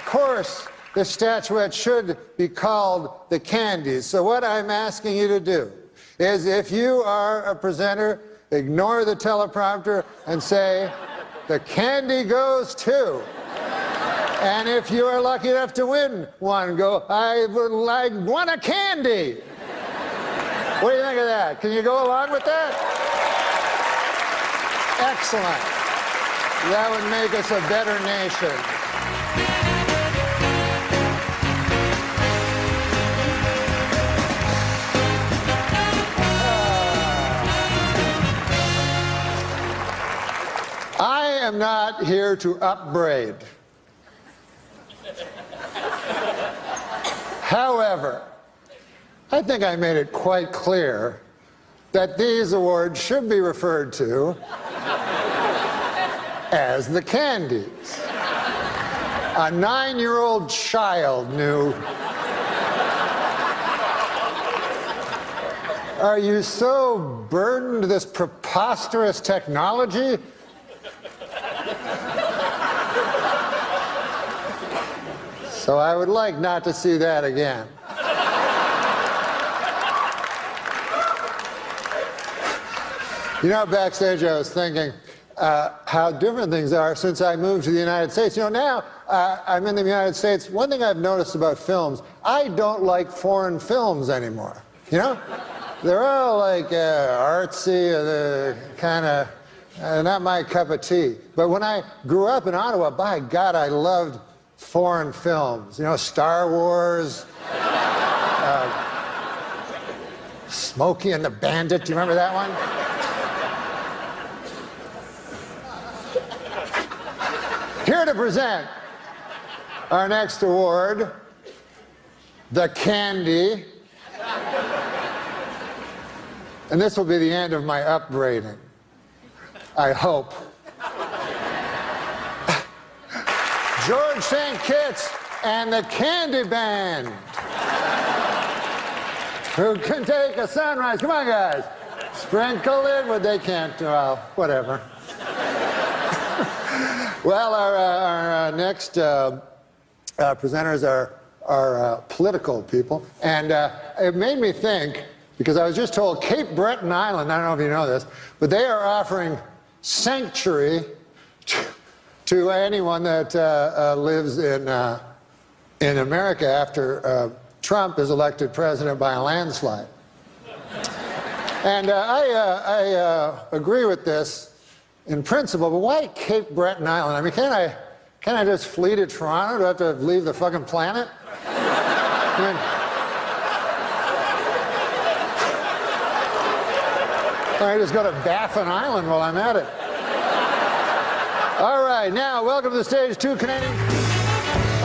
course, the statuette should be called the Candies. So what I'm asking you to do is, if you are a presenter, ignore the teleprompter and say, the candy goes to. And if you are lucky enough to win one, go, I want a candy. What do you think of that? Can you go along with that? Excellent. That would make us a better nation. I am not here to upbraid. However, I think I made it quite clear that these awards should be referred to as the Candies. A 9-year-old child knew. Are you so burdened with this preposterous technology? So I would like not to see that again. Backstage I was thinking, how different things are since I moved to the United States. You know, now I'm in the United States. One thing I've noticed about films, I don't like foreign films anymore. You know? They're all like artsy, kind of not my cup of tea. But when I grew up in Ottawa, by God, I loved foreign films. You know, Star Wars, Smokey and the Bandit. Do you remember that one? Here to present our next award, the Candy. And this will be the end of my upbraiding, I hope. George St. Kitts and the Candy Band. Who can take a sunrise? Come on, guys. Sprinkle it, but they can't. Well, whatever. Well, our next presenters are political people. And it made me think, because I was just told Cape Breton Island, I don't know if you know this, but they are offering sanctuary to anyone that lives in America after Trump is elected president by a landslide. And I agree with this in principle, but why Cape Breton Island? I mean, can't I just flee to Toronto? Do I have to leave the fucking planet? I mean, I just go to Baffin Island while I'm at it. All right, now welcome to the stage, two Canadian.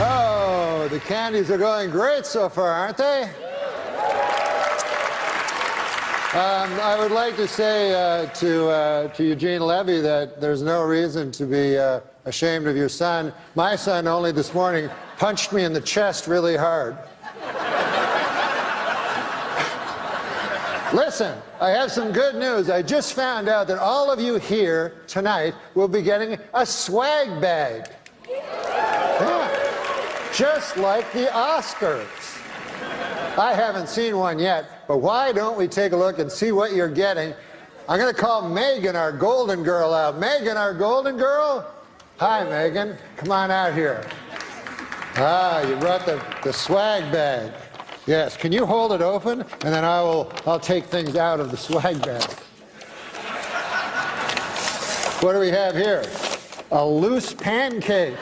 Oh, the Candies are going great so far, aren't they? I would like to say to Eugene Levy that there's no reason to be ashamed of your son. My son only this morning punched me in the chest really hard. Listen, I have some good news. I just found out that all of you here tonight will be getting a swag bag. Yeah. Just like the Oscars. I haven't seen one yet, but why don't we take a look and see what you're getting? I'm going to call Megan, our golden girl, out. Megan, our golden girl? Hi, Megan. Come on out here. Ah, you brought the swag bag. Yes, can you hold it open? And then I'll take things out of the swag bag. What do we have here? A loose pancake.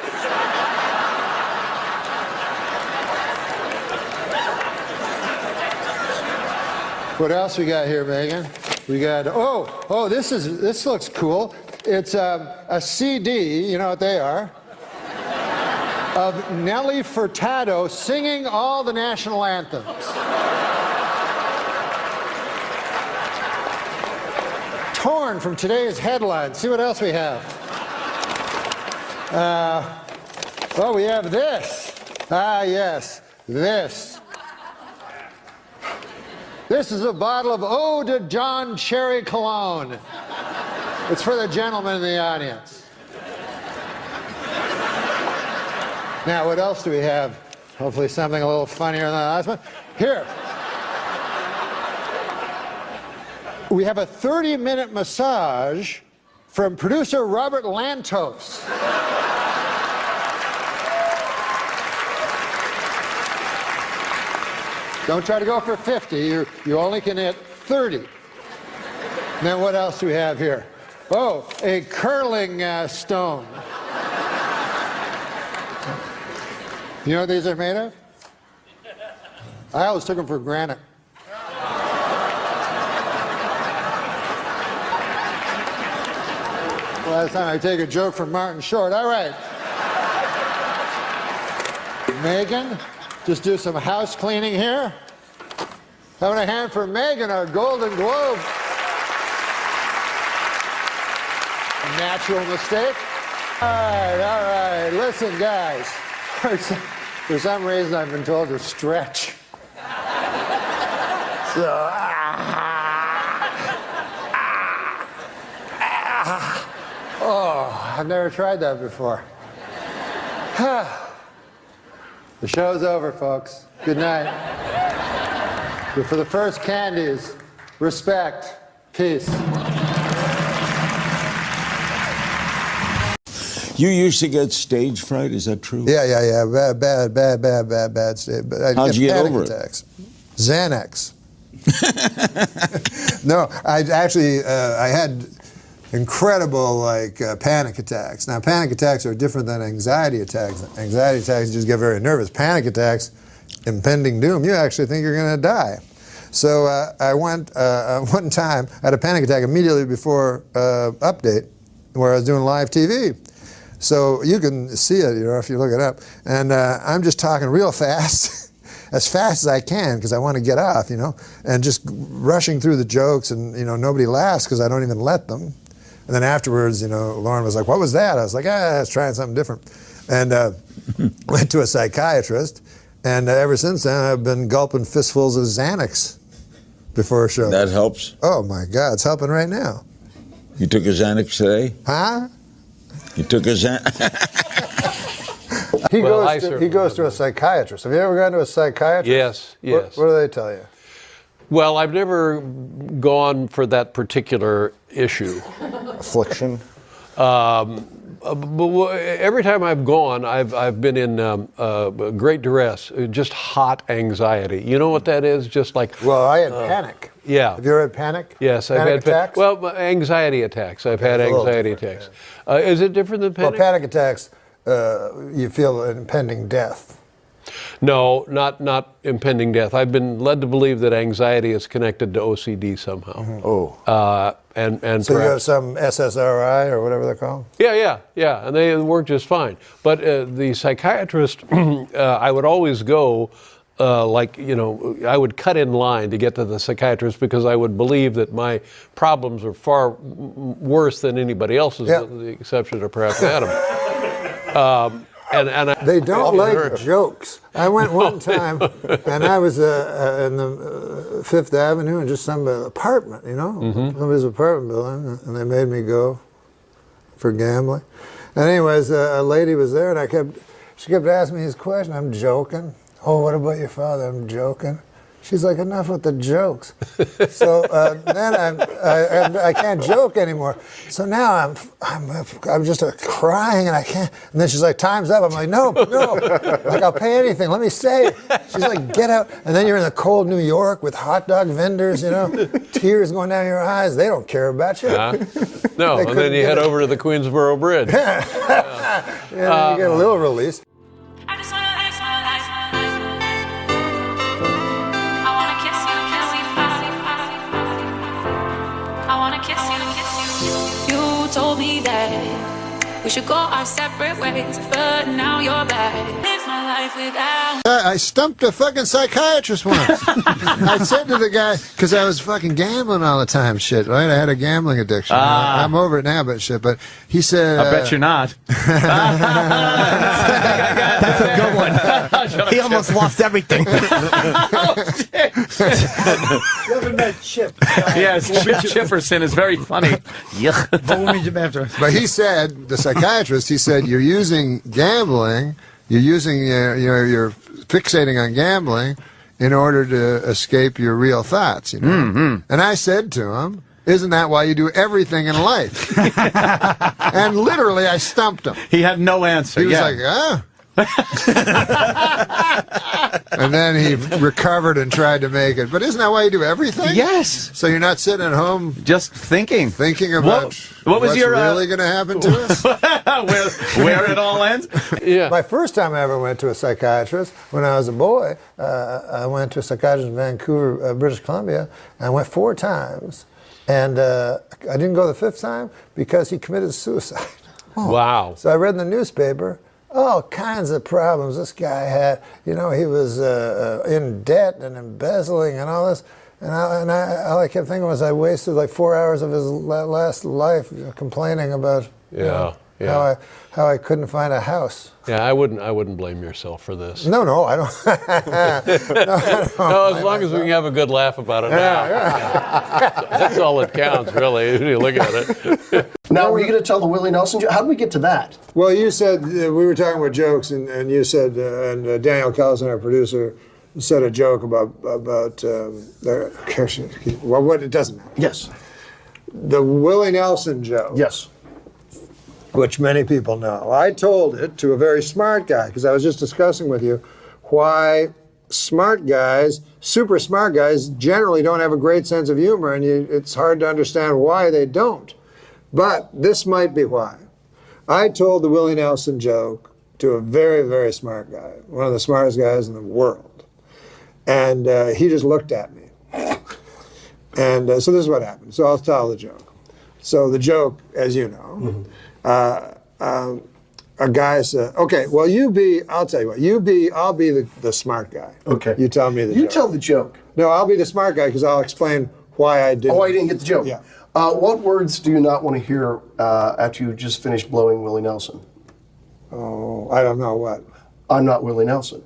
What else we got here, Megan? We got, this looks cool. It's a CD, you know what they are, of Nelly Furtado singing all the national anthems. Torn from today's headlines. See what else we have. We have this. Ah, yes, this. This is a bottle of Eau de John Cherry Cologne. It's for the gentleman in the audience. Now, what else do we have? Hopefully something a little funnier than the last one. Here. We have a 30-minute massage from producer Robert Lantos. Don't try to go for 50. You only can hit 30. And then what else do we have here? Oh, a curling stone. You know what these are made of? I always took them for granite. Last time I take a joke from Martin Short. All right. Megan, just do some house cleaning here. Having a hand for Megan, our Golden Globe. A natural mistake. All right. Listen, guys. For some reason, I've been told to stretch. So, I've never tried that before. The show's over, folks. Good night. But for the first candies, respect, peace. You used to get stage fright, is that true? Yeah. Bad state. How'd you get panic over it? attacks. Xanax. No, I actually I had incredible panic attacks. Now panic attacks are different than anxiety attacks. Anxiety attacks, you just get very nervous. Panic attacks, impending doom. You actually think you're going to die. So I went one time. I had a panic attack immediately before Update, where I was doing live TV. So you can see it, if you look it up. And I'm just talking real fast, as fast as I can, because I want to get off, and just rushing through the jokes, and nobody laughs because I don't even let them. And then afterwards, Lauren was like, "What was that?" I was like, I was trying something different. And went to a psychiatrist, and ever since then I've been gulping fistfuls of Xanax before a show. That helps? Oh my God, it's helping right now. You took a Xanax today? Huh? You took a Xanax? He goes to a psychiatrist. Have you ever gone to a psychiatrist? Yes. What do they tell you? Well, I've never gone for that particular issue. Affliction? But every time I've gone, I've been in great duress, just hot anxiety. You know what that is? Just like... Well, I had panic. Yeah. Have you ever had panic? Yes, I've had attacks? Well, anxiety attacks. I've had anxiety attacks. Is it different than panic? Well, panic attacks, you feel an impending death. No, not impending death. I've been led to believe that anxiety is connected to OCD somehow. And so you have some SSRI or whatever they're called? Yeah, and they work just fine. But the psychiatrist, I would always go, I would cut in line to get to the psychiatrist because I would believe that my problems are far worse than anybody else's, with the exception of perhaps Adam. They don't like jokes. I went one time, and I was in the Fifth Avenue in just some apartment, somebody's apartment building, and they made me go for gambling. And anyways, a lady was there, and she kept asking me this question. I'm joking. Oh, what about your father? I'm joking. She's like, enough with the jokes. So then I can't joke anymore. So now I'm just crying, and I can't. And then she's like, time's up. I'm like, no. Like, I'll pay anything. Let me say it. She's like, get out. And then you're in the cold New York with hot dog vendors, tears going down your eyes. They don't care about you. No, and then you head over to the Queensboro Bridge. Yeah, you get a little release. Told me that we should go our separate ways, but now you're back. Live my life without. I stumped a fucking psychiatrist once. I said to the guy, because I was fucking gambling all the time, shit, right? I had a gambling addiction. I'm over it now, but shit. But he said, I bet you're not. That's a good one. He almost lost everything. You ever met Chip? Yes, Chip Chipperson is very funny. But he said, the psychiatrist, he said, you're using gambling, you're fixating on gambling in order to escape your real thoughts, And I said to him, isn't that why you do everything in life? And literally, I stumped him. He had no answer. He was like, huh? And then he recovered and tried to make it. But isn't that why you do everything? Yes. So you're not sitting at home just thinking about what was what's your, really going to happen to us? where it all ends? Yeah. My first time I ever went to a psychiatrist, when I was a boy, I went to a psychiatrist in Vancouver, British Columbia, and I went 4 times. And I didn't go the 5th time because he committed suicide. Wow. So I read in the newspaper, all kinds of problems this guy had. He was in debt and embezzling and all this. And all I kept thinking was I wasted like 4 hours of his last life complaining about how I couldn't find a house. Yeah, I wouldn't blame yourself for this. No, I don't. No, as long as we can have a good laugh about it now. That's all that counts, really, if you look at it. Now, were you going to tell the Willie Nelson joke? How did we get to that? Well, you said, we were talking about jokes, and you said, and Daniel Kellison, our producer, said a joke about what it doesn't matter. Yes. The Willie Nelson joke. Yes. which many people know. I told it to a very smart guy, because I was just discussing with you why smart guys, super smart guys, generally don't have a great sense of humor, and it's hard to understand why they don't. But this might be why. I told the Willie Nelson joke to a very, very smart guy, one of the smartest guys in the world. And he just looked at me. And so this is what happened. So I'll tell the joke. So the joke, as you know, a guy said, okay, well, I'll tell you what, I'll be the smart guy. Okay. You tell me the joke. You tell the joke. No, I'll be the smart guy because I'll explain why I didn't. Oh, I didn't get the joke. Yeah. What words do you not want to hear after you just finished blowing Willie Nelson? Oh, I don't know what. I'm not Willie Nelson.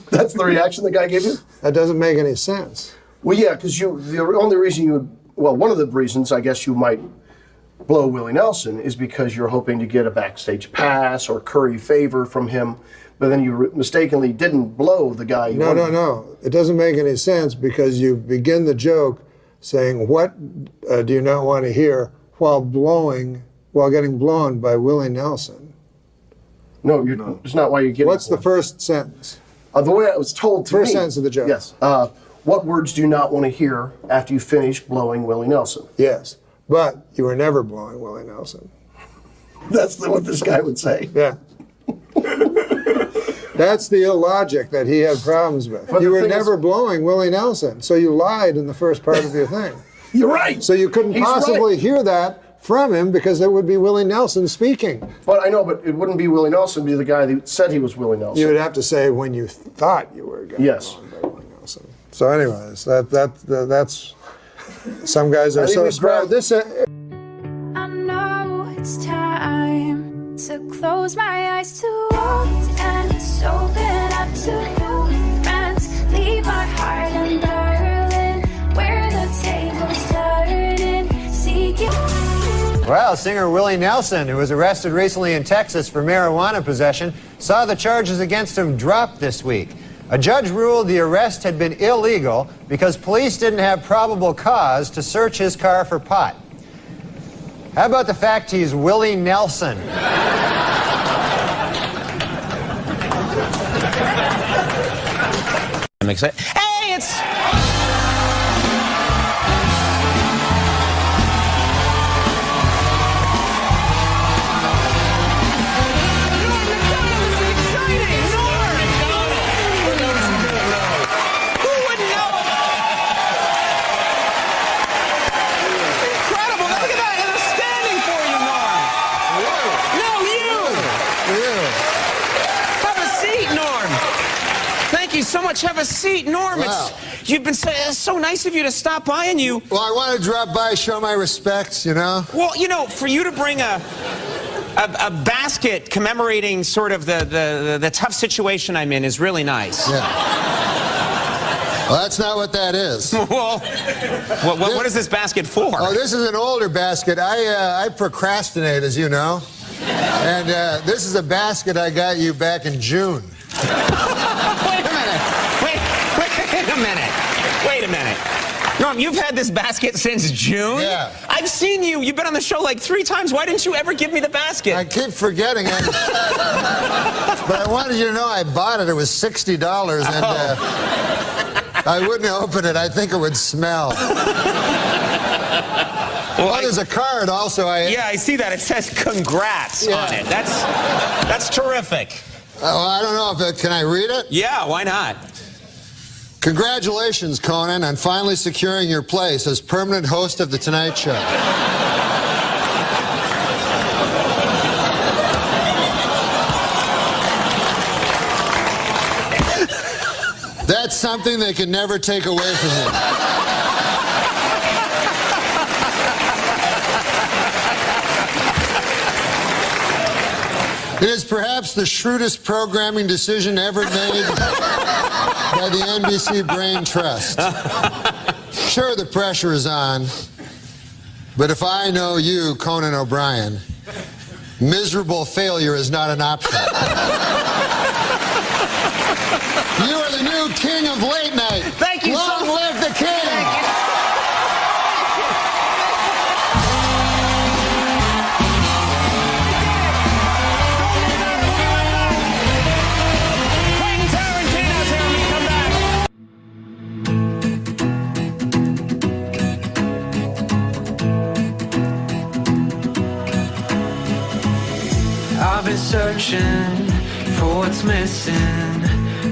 That's the reaction the guy gave you? That doesn't make any sense. Well, yeah, because the only reason you would, well, one of the reasons I guess you might blow Willie Nelson is because you're hoping to get a backstage pass or curry favor from him, but then you mistakenly didn't blow the guy you wanted. No. It doesn't make any sense because you begin the joke saying, what do you not want to hear while getting blown by Willie Nelson? No, it's not why you're getting What's the first sentence? The way it was told to me. First sentence of the joke. Yes. What words do you not want to hear after you finish blowing Willie Nelson? Yes, but you were never blowing Willie Nelson. That's what this guy would say. Yeah. That's the illogic that he had problems with. But you were never blowing Willie Nelson, so you lied in the first part of your thing. You're right. So you couldn't possibly hear that from him because it would be Willie Nelson speaking. But I know, but it wouldn't be Willie Nelson, it'd be the guy that said he was Willie Nelson. You would have to say when you thought you were getting blown by Willie Nelson. So anyways, that's some guys are so smart. I know it's time to close my eyes to old ends, open up to new friends, leave my heart in Berlin, where the tables turning, seeking. Well, singer Willie Nelson, who was arrested recently in Texas for marijuana possession, saw the charges against him dropped this week. A judge ruled the arrest had been illegal because police didn't have probable cause to search his car for pot. How about the fact he's Willie Nelson? I'm excited. Hey, it's... So much. Have a seat, Norm. Wow. You've been so nice of you to stop by, and you. Well, I want to drop by, show my respects, you know. Well, you know, for you to bring a basket commemorating sort of the tough situation I'm in is really nice. Yeah. Well, that's not what that is. Well, what is this basket for? Oh, this is an older basket. I procrastinate, as you know, and this is a basket I got you back in June. Wait a minute. Norm, you've had this basket since June? Yeah. I've seen you. You've been on the show like 3 times. Why didn't you ever give me the basket? I keep forgetting it. But I wanted you to know I bought it. It was $60, and I wouldn't open it. I think it would smell. Well, there's a card also. Yeah, I see that. It says congrats on it. That's terrific. Oh, I don't know if can I read it? Yeah, why not? Congratulations, Conan, on finally securing your place as permanent host of The Tonight Show. That's something they can never take away from you. It is perhaps the shrewdest programming decision ever made by the NBC Brain Trust. Sure, the pressure is on, but if I know you, Conan O'Brien, miserable failure is not an option. You are the new king of late night. Thank you. Long live the king. searching for what's missing,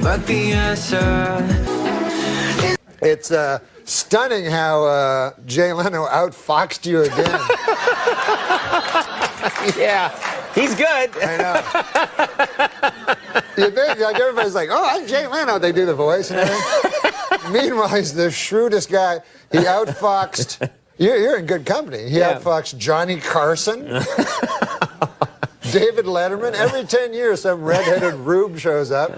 but the answer. It's stunning how Jay Leno outfoxed you again. Yeah, he's good. I know. You think, like, everybody's like, oh, I'm Jay Leno. They do the voice and everything. Meanwhile, he's the shrewdest guy. He outfoxed. You're in good company. He outfoxed Johnny Carson, David Letterman. Every 10 years, some redheaded rube shows up.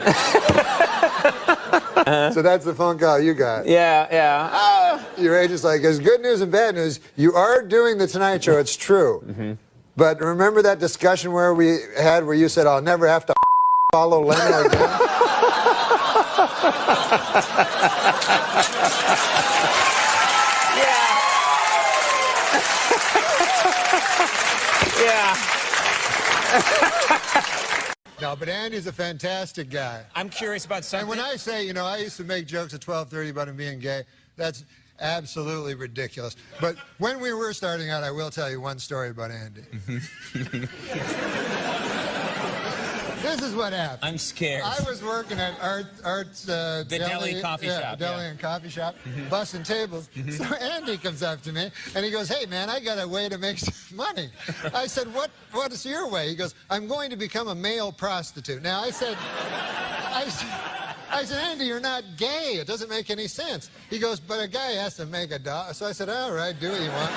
So that's the phone call you got. Yeah. Your agent's like, there's good news and bad news. You are doing the Tonight Show. It's true. But remember that discussion where you said, I'll never have to follow Leno again? Yeah. No, but Andy's a fantastic guy. I'm curious about something. And when I say, I used to make jokes at 12:30 about him being gay, that's absolutely ridiculous. But when we were starting out, I will tell you one story about Andy. This is what happened. I'm scared. I was working at Art's the deli coffee shop. Deli and coffee shop, bussing tables. So Andy comes up to me and he goes, "Hey man, I got a way to make some money." I said, "What is your way?" He goes, "I'm going to become a male prostitute." Now I said, "Andy, you're not gay. It doesn't make any sense." He goes, "But a guy has to make a dollar." So I said, "All right, do what you want."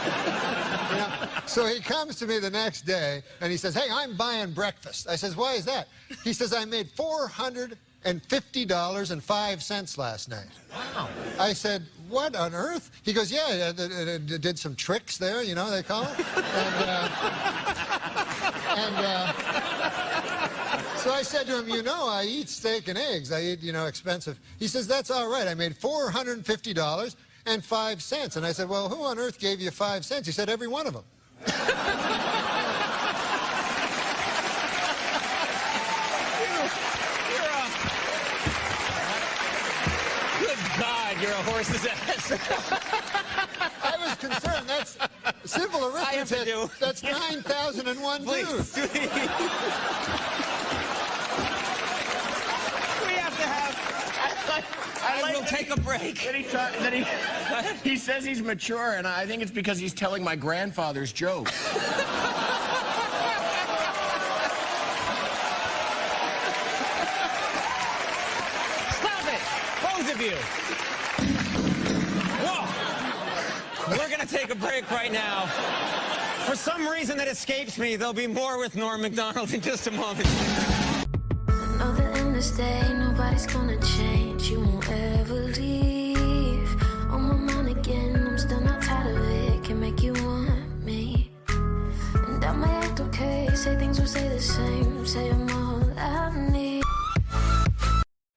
So he comes to me the next day and he says, "Hey, I'm buying breakfast." I says, "Why is that?" He says, "I made $450.05 last night." Wow. I said, "What on earth?" He goes, "Yeah, did some tricks there, they call it." So I said to him, I eat steak and eggs. I eat, expensive. He says, "That's all right. I made $450.05. And I said, "Well, who on earth gave you 5 cents?" He said, "Every one of them." Good God, you're a horse's ass. I was concerned. That's simple arithmetic. That's 9,001 dudes. We'll take a break. He says he's mature, and I think it's because he's telling my grandfather's jokes. Stop it, both of you. Whoa. We're going to take a break right now. For some reason that escapes me, there'll be more with Norm MacDonald in just a moment. I know that in this day, nobody's gonna change. You won't ever leave. On my mind again, I'm still not tired of it. Can make you want me. And I might act okay, say things will stay the same. Say I'm all I need.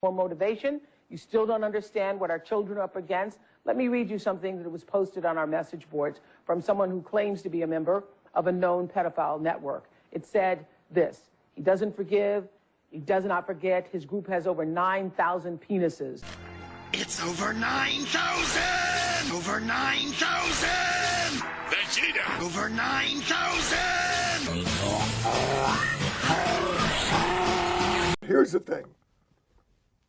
For motivation, you still don't understand what our children are up against. Let me read you something that was posted on our message boards from someone who claims to be a member of a known pedophile network. It said this: he doesn't forgive, he does not forget. His group has over 9,000 penises. It's over 9,000! Over 9,000! Vegeta! Over 9,000! Here's the thing.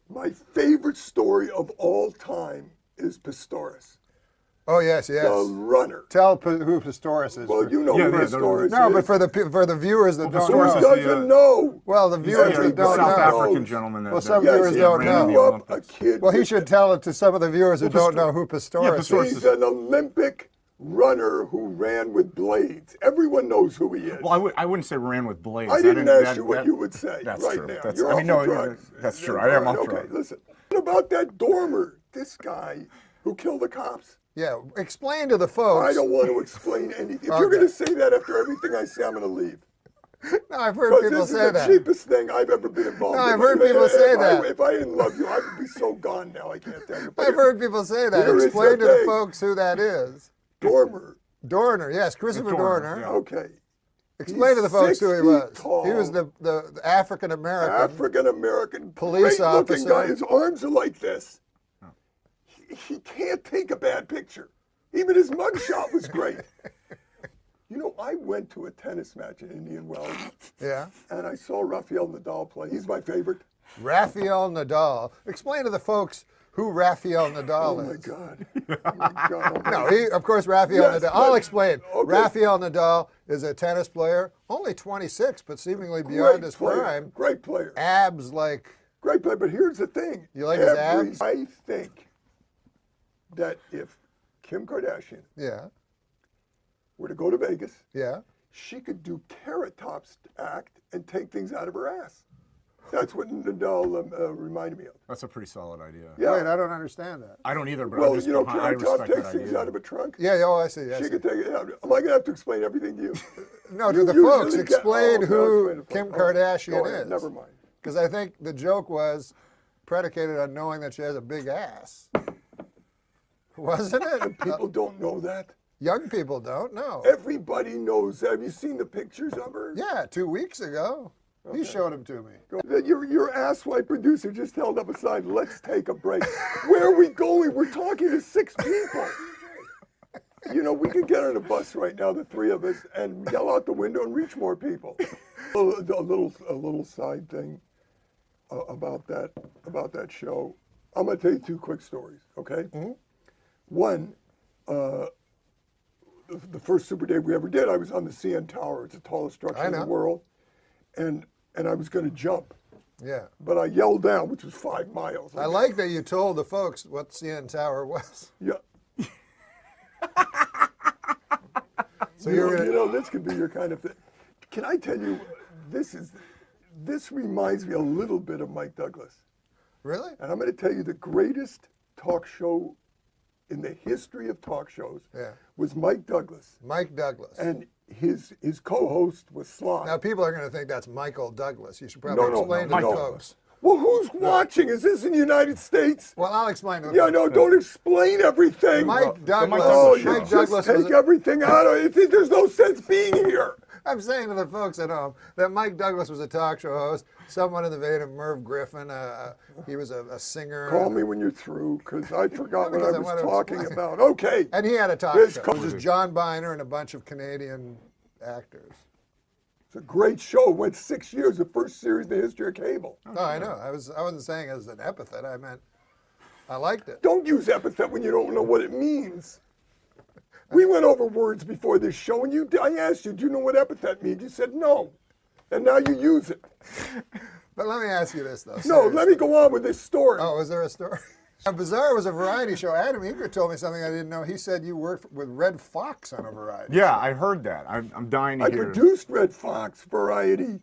My favorite story of all time is Pistorius. Oh, yes. The runner. Tell who Pistorius is. Well, you know who Pistorius is. No, but for the viewers that don't know. Who doesn't know? Well, the viewers that don't know. South African gentleman. Well, some viewers don't know. A kid. Well, he should tell it to some of the viewers who don't know who Pistorius is. He's an Olympic runner who ran with blades. Everyone knows who he is. Well, I wouldn't say ran with blades. I didn't ask you what you would say that's right true. now. That's, You're I mean, off no, drugs. That's true. I am off drugs. Okay, listen. About that Dormer, this guy who killed the cops. Yeah, explain to the folks. I don't want to explain anything. If you're going to say that after everything I say, I'm going to leave. No, I've heard people say that. This is the cheapest thing I've ever been involved in. No, I've heard people say that. If I didn't love you, I would be so gone now. I can't tell you. I've heard people say that. Explain to the folks who that is. Dormer. Dorner, yes, Christopher Dorner. Yeah. Okay. Explain to the folks who he was. Tall. He was the African-American police officer. Guy. His arms are like this. He can't take a bad picture. Even his mugshot was great. You know, I went to a tennis match in Indian Wells. Yeah. And I saw Rafael Nadal play. He's my favorite. Rafael Nadal. Explain to the folks who Rafael Nadal Oh my is. God. Oh my God. No, of course, Rafael Yes, Nadal. I'll but- explain. okay. Rafael Nadal is a tennis player, only 26, but seemingly beyond his player. prime. Great player. Abs like. Great player. But here's the thing. You like his abs? I think that if Kim Kardashian Yeah. were to go to Vegas, Yeah. she could do Carrot Top's act and take things out of her ass. That's what Nadal reminded me of. That's a pretty solid idea. Yeah. Wait, I don't understand that. I don't either, but Well, I'm just you know, behind, I Carrot Top respect takes that things idea. out of a trunk. Yeah, oh, I see. She could take it out. Am I going to have to explain everything to you? No, to You the usually folks, get- explain oh, who explain it. Kim Oh, Kardashian go ahead, is. Never mind. Because I think the joke was predicated on knowing that she has a big ass. Wasn't it? People don't know that. Young people don't know. Everybody knows. Have you seen the pictures of her? Yeah, 2 weeks ago. He showed them to me. Your asswipe producer just held up a sign, let's take a break. Where are we going? We're talking to 6 people. You know, we could get on a bus right now, the 3 of us, and yell out the window and reach more people. A little side thing about that show. I'm going to tell you 2 quick stories, okay? Mm-hmm. One, the first Super Day we ever did, I was on the CN Tower. It's the tallest structure in the world. And I was going to jump. Yeah. But I yelled down, which was 5 miles. I like that you told the folks what CN Tower was. Yeah. So you know, this could be your kind of thing. Can I tell you, this reminds me a little bit of Mike Douglas. Really? And I'm going to tell you the greatest talk show in the history of talk shows was Mike Douglas. Mike Douglas. And his co-host was Sly. Now, people are going to think that's Michael Douglas. You should probably explain to the folks. Well, who's watching? Is this in the United States? Well, I'll explain to them. Yeah, no, don't explain everything. Mike Douglas. Oh, Mike Douglas just take everything out of it. There's no sense being here. I'm saying to the folks at home that Mike Douglas was a talk show host, someone in the vein of Merv Griffin. He was a singer. Call me when you're through, because I forgot what I Because I was wanted to talking explain. about. Okay. And he had a talk This show. It comes- was just John Biner and a bunch of Canadian actors. It's a great show. It went 6 years, the first series in the history of cable. Oh, I know. I wasn't saying it as an epithet. I meant I liked it. Don't use epithet when you don't know what it means. We went over words before this show, and I asked you, do you know what epithet means? You said no. And now you use it. But let me ask you this, though. No, seriously. let me go on with this story. Oh, is there a story? Bizarre was a variety show. Adam Eager told me something I didn't know. He said you worked with Red Fox on a variety Yeah, show. I heard that. I'm dying to I hear. produced Red Fox Variety.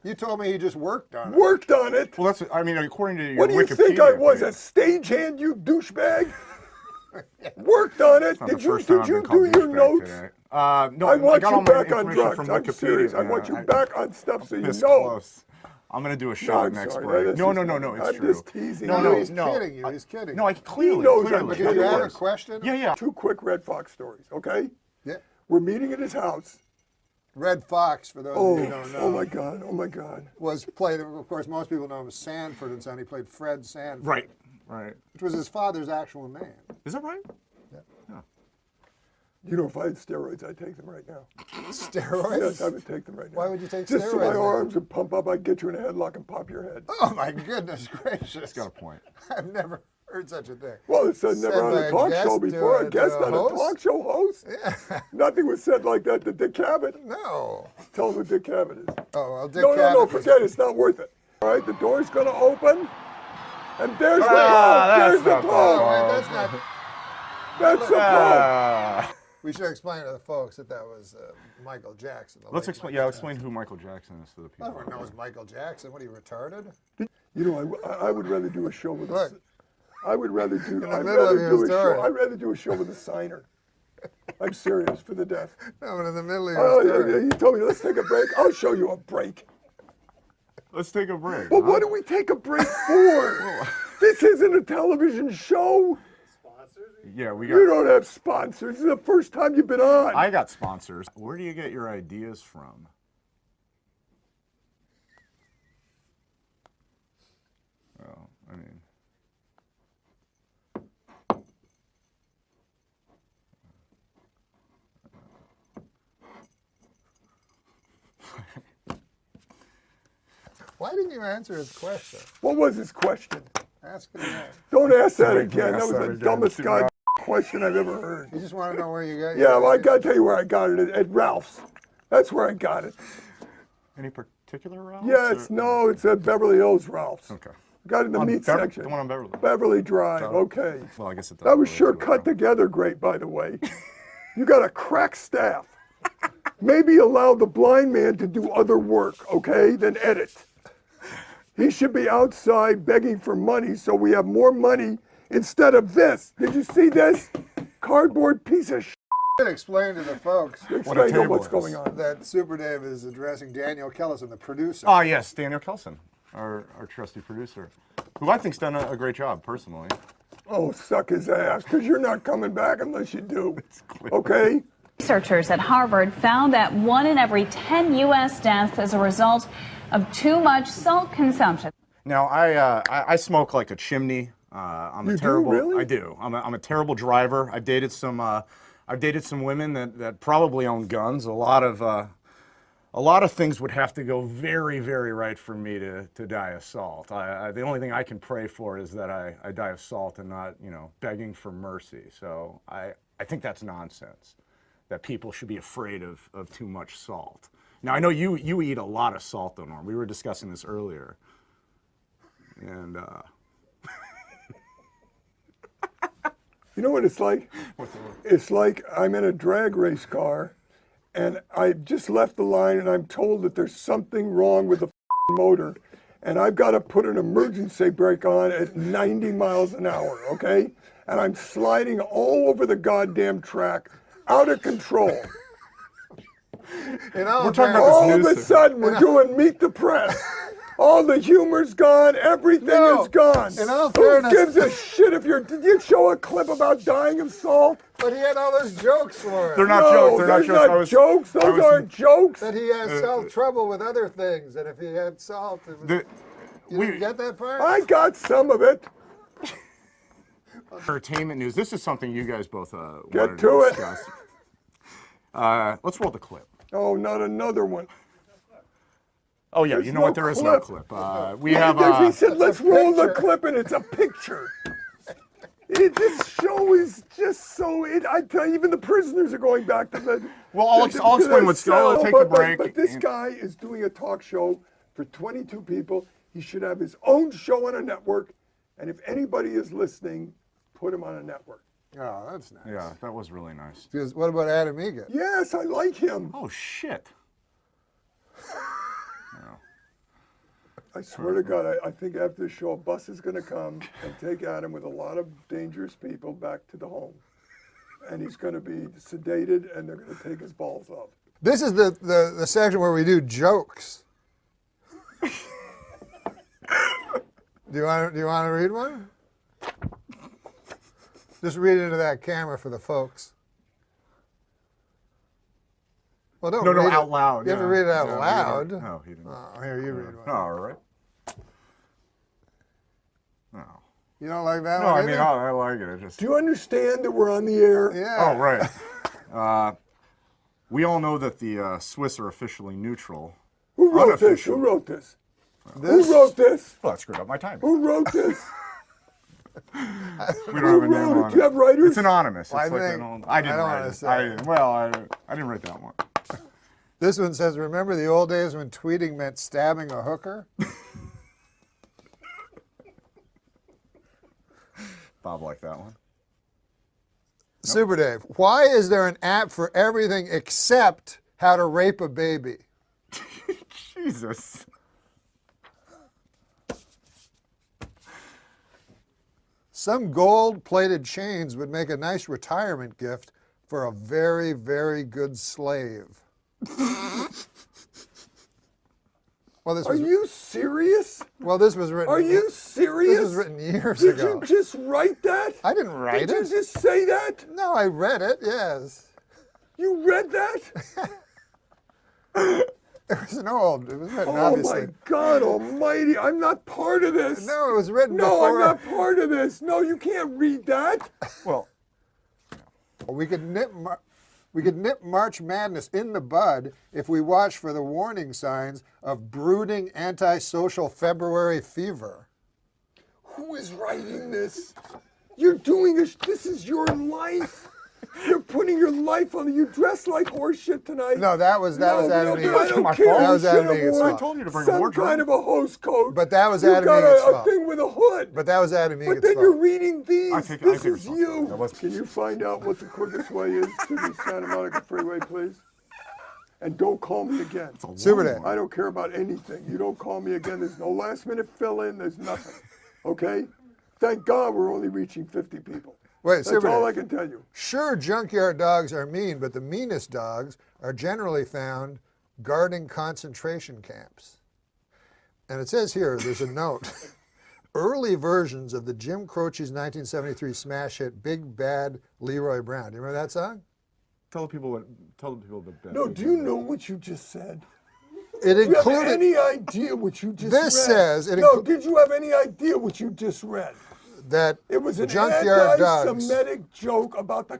You told me he just worked on it. Worked on it. Well, that's. I mean, according to your What do you Wikipedia think I was, page, a stagehand, you douchebag? Worked on it. it's not the Did you first time I've do been called your douchebag notes? today. No, I want got you all my back on information drugs. from I'm Wikipedia. serious. I want you back on stuff so you know. Close. I'm gonna do a No, shot I'm next sorry. break. That's No, just- it's I'm true. just teasing No, you. no, He's no. kidding you. He's kidding No, I you. clearly. He knows clearly, I'm But kidding. did you have a Yes. question? Yeah. 2 quick Red Fox stories, okay? Yeah. We're meeting at his house. Red Fox, for those of you who don't know. Oh my God, oh my God. Was played, of course, most people know him as Sanford and Son. He played Fred Sanford. Right. Which was his father's actual name. Is that right? You know, if I had steroids, I'd take them right now. Steroids? Yes, I would take them right now. Why would you take Just steroids? so my then? arms would pump up, I'd get you in a headlock and pop your head. Oh my goodness gracious! He's got a point. I've never heard such a thing. Well, it's said Said never on by a a talk guest show to before. a- A guest to a on a host? talk show host? Yeah. Nothing was said like that to Dick Cavett. No. Tell him who Dick Cavett is. Oh well, Dick No, Cavett. forget it. It's not worth it. All right, the door's going to open. And there's the Ah, Pope. There's that's the not Pope. Wait, that's not. That's the Pope. Ah. We should explain to the folks that was Michael Jackson. the Let's late explain. Michael Yeah, explain who Michael Jackson is to the people. Everyone knows Michael Jackson. What are you, retarded? You know, I would rather do a show with Look. I would rather do. the I'd middle of rather your do a story. show. I'd rather do a show with a signer. I'm serious, for the deaf. No, but in the middle of Oh, your story. he told me, let's take a break. I'll show you a break. Let's take a break. But what do we take a break for? This isn't a television show. Yeah, we You got. don't have sponsors. This is the first time you've been on. I got sponsors. Where do you get your ideas from? Well, I mean. Why didn't you answer his question? What was his question? Ask it again. Don't ask that Sorry, again. That ask was that the again. dumbest Too god wrong. question I've ever heard. You just want to know where you got Yeah, your well, I got to tell you where I got it, at Ralph's. That's where I got it. Any particular Ralph's? Yes, no, it's at Beverly Hills Ralph's. Okay. Got it in the On meat Bever- section. the one on Beverly. Beverly Drive, So- okay. Well, I guess it That was doesn't sure really cut together great, by the way. You got a crack staff. Maybe allow the blind man to do other work, okay, than edit. He should be outside begging for money so we have more money instead of this. Did you see this? Cardboard piece of shit. Explain to the folks Explain to them what's going on. that Super Dave is addressing Daniel Kellison, the producer. Ah, yes, Daniel Kelson, our trusty producer, who I think's done a great job personally. Oh, suck his ass, because you're not coming back unless you do. Okay? Researchers at Harvard found that 1 in every 10 U.S. deaths is a result of too much salt consumption. Now, I smoke like a chimney. I'm You a do, terrible. really? I do. I'm a terrible driver. I've dated some women that probably own guns. A lot of things would have to go very, very right for me to die of salt. The only thing I can pray for is that I die of salt and not, begging for mercy. So I think that's nonsense, that people should be afraid of too much salt. Now, I know you eat a lot of salt, though, Norm. We were discussing this earlier. And, You know what it's like? It's like I'm in a drag race car, and I just left the line, and I'm told that there's something wrong with the motor, and I've got to put an emergency brake on at 90 miles an hour, okay? And I'm sliding all over the goddamn track, out of control. You know, We're talking about all this of a news. sudden, we're doing Meet the Press. All the humor's gone. Everything is gone. in all Who fairness- gives a shit if you're? Did you show a clip about dying of salt? But he had all those jokes for it. They're not No, jokes. They're not there's jokes. not jokes. I Those was- aren't jokes. That he has trouble with other things, and if he had salt, it was, you didn't get that part? I got some of it. Entertainment news. This is something you guys both wanted Get to it. discuss. Let's roll the clip. Oh, not another one. Oh yeah, There's you know no what? There is no clip. clip. We have. He said, "Let's roll the picture." clip," and it's a picture. This show is just so. I tell you, even the prisoners are going back to the. Well, I'll explain their what's going on. cell. Take a break. But this guy is doing a talk show for 22 people. He should have his own show on a network. And if anybody is listening, put him on a network. Oh, that's nice. Yeah, that was really nice. Because what about Adam Egan? Yes, I like him. Oh shit. I swear to God, I think after the show, a bus is going to come and take Adam with a lot of dangerous people back to the home. And he's going to be sedated, and they're going to take his balls off. This is the section where we do jokes. Do you want to read one? Just read into that camera for the folks. Well, don't No, read it out loud. You have to yeah. read it out No, loud. No, he didn't. Oh, here, you read one. All right. No. You don't like that No, one I either? mean, I like it. I just. Do you understand that we're on the air? Yeah. Oh, right. We all know that the Swiss are officially neutral. Who wrote this? Unofficial. Who wrote this? Who wrote this? Well, that screwed up my time. Who wrote this? We don't have a name wrote it? on Do you have writers? It's anonymous. Well, It's I like think- an old, I didn't I don't write wanna it. say I didn't write that one. This one says, remember the old days when tweeting meant stabbing a hooker? Bob liked that one. Super Dave, why is there an app for everything except how to rape a baby? Jesus. Some gold-plated chains would make a nice retirement gift for a very, very good slave. Well, this Are was, you serious? well, this was written. Are you serious? This was written years Did ago. you just write that? I didn't write Did it. you just say that? No, I read it. Yes. You read that? It was it was written Oh obviously. my God Almighty! I'm not part of this. No, it was written No, before. I'm not part of this. No, you can't read that. Well, We could nip. We could nip March Madness in the bud if we watch for the warning signs of brooding antisocial February fever. Who is writing this? You're doing this. This is your life. You're putting your life on it. You dress like horse shit tonight. No, that was Adam Egan's I don't care. That was Adam You should Egan's have worn fault. told you to bring a some wardrobe. kind of a host coat. But that was You Adam got Egan's a fault. thing with a hood. But that was Adam Egan's But then fault. you're reading these. take This is responsibility. That you. was- Can you find out what the quickest way is to the Santa Monica Freeway, please? And don't call me again. Super Dave. I don't care about anything. You don't call me again. There's no last minute fill in. There's nothing. Okay? Thank God we're only reaching 50 people. Wait, That's Super all Dave. I can tell you. Sure, junkyard dogs are mean, but the meanest dogs are generally found guarding concentration camps. And it says here, there's a note. Early versions of the Jim Croce's 1973 smash hit Big Bad Leroy Brown. Do you remember that song? Tell the people the No, do you know what you just said? It Do you have included. any idea what you just read? This says it No, did you have any idea what you just read? that It was an junkyard dogs. anti-Semitic joke about the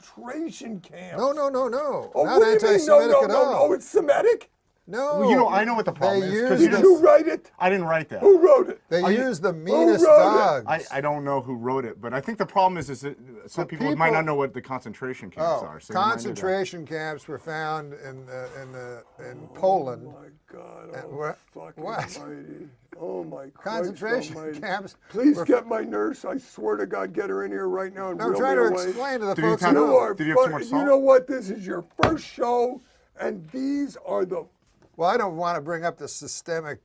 concentration camp. No. Oh, Not what do you mean? anti-Semitic no, at no, all. No, it's Semitic? No. Well, I know what the problem They is. use 'cause Did you write it? I didn't write that. Who wrote it? They Are you- use the meanest wrote it? dogs. I don't know who wrote it, but I think the problem is that some people might not know what the concentration camps are. So you might need to- Concentration camps were found in Poland. Oh, my God. And Oh, what? fucking What? almighty. Oh, my Christ Concentration almighty. camps. Please were- get my nurse. I swear to God, get her in here right now and I'm reel trying me to away. explain to the Did you folks have who to- know. are Did you have too much you salt? know what? This is your first show, and these are the. Well, I don't want to bring up the systemic,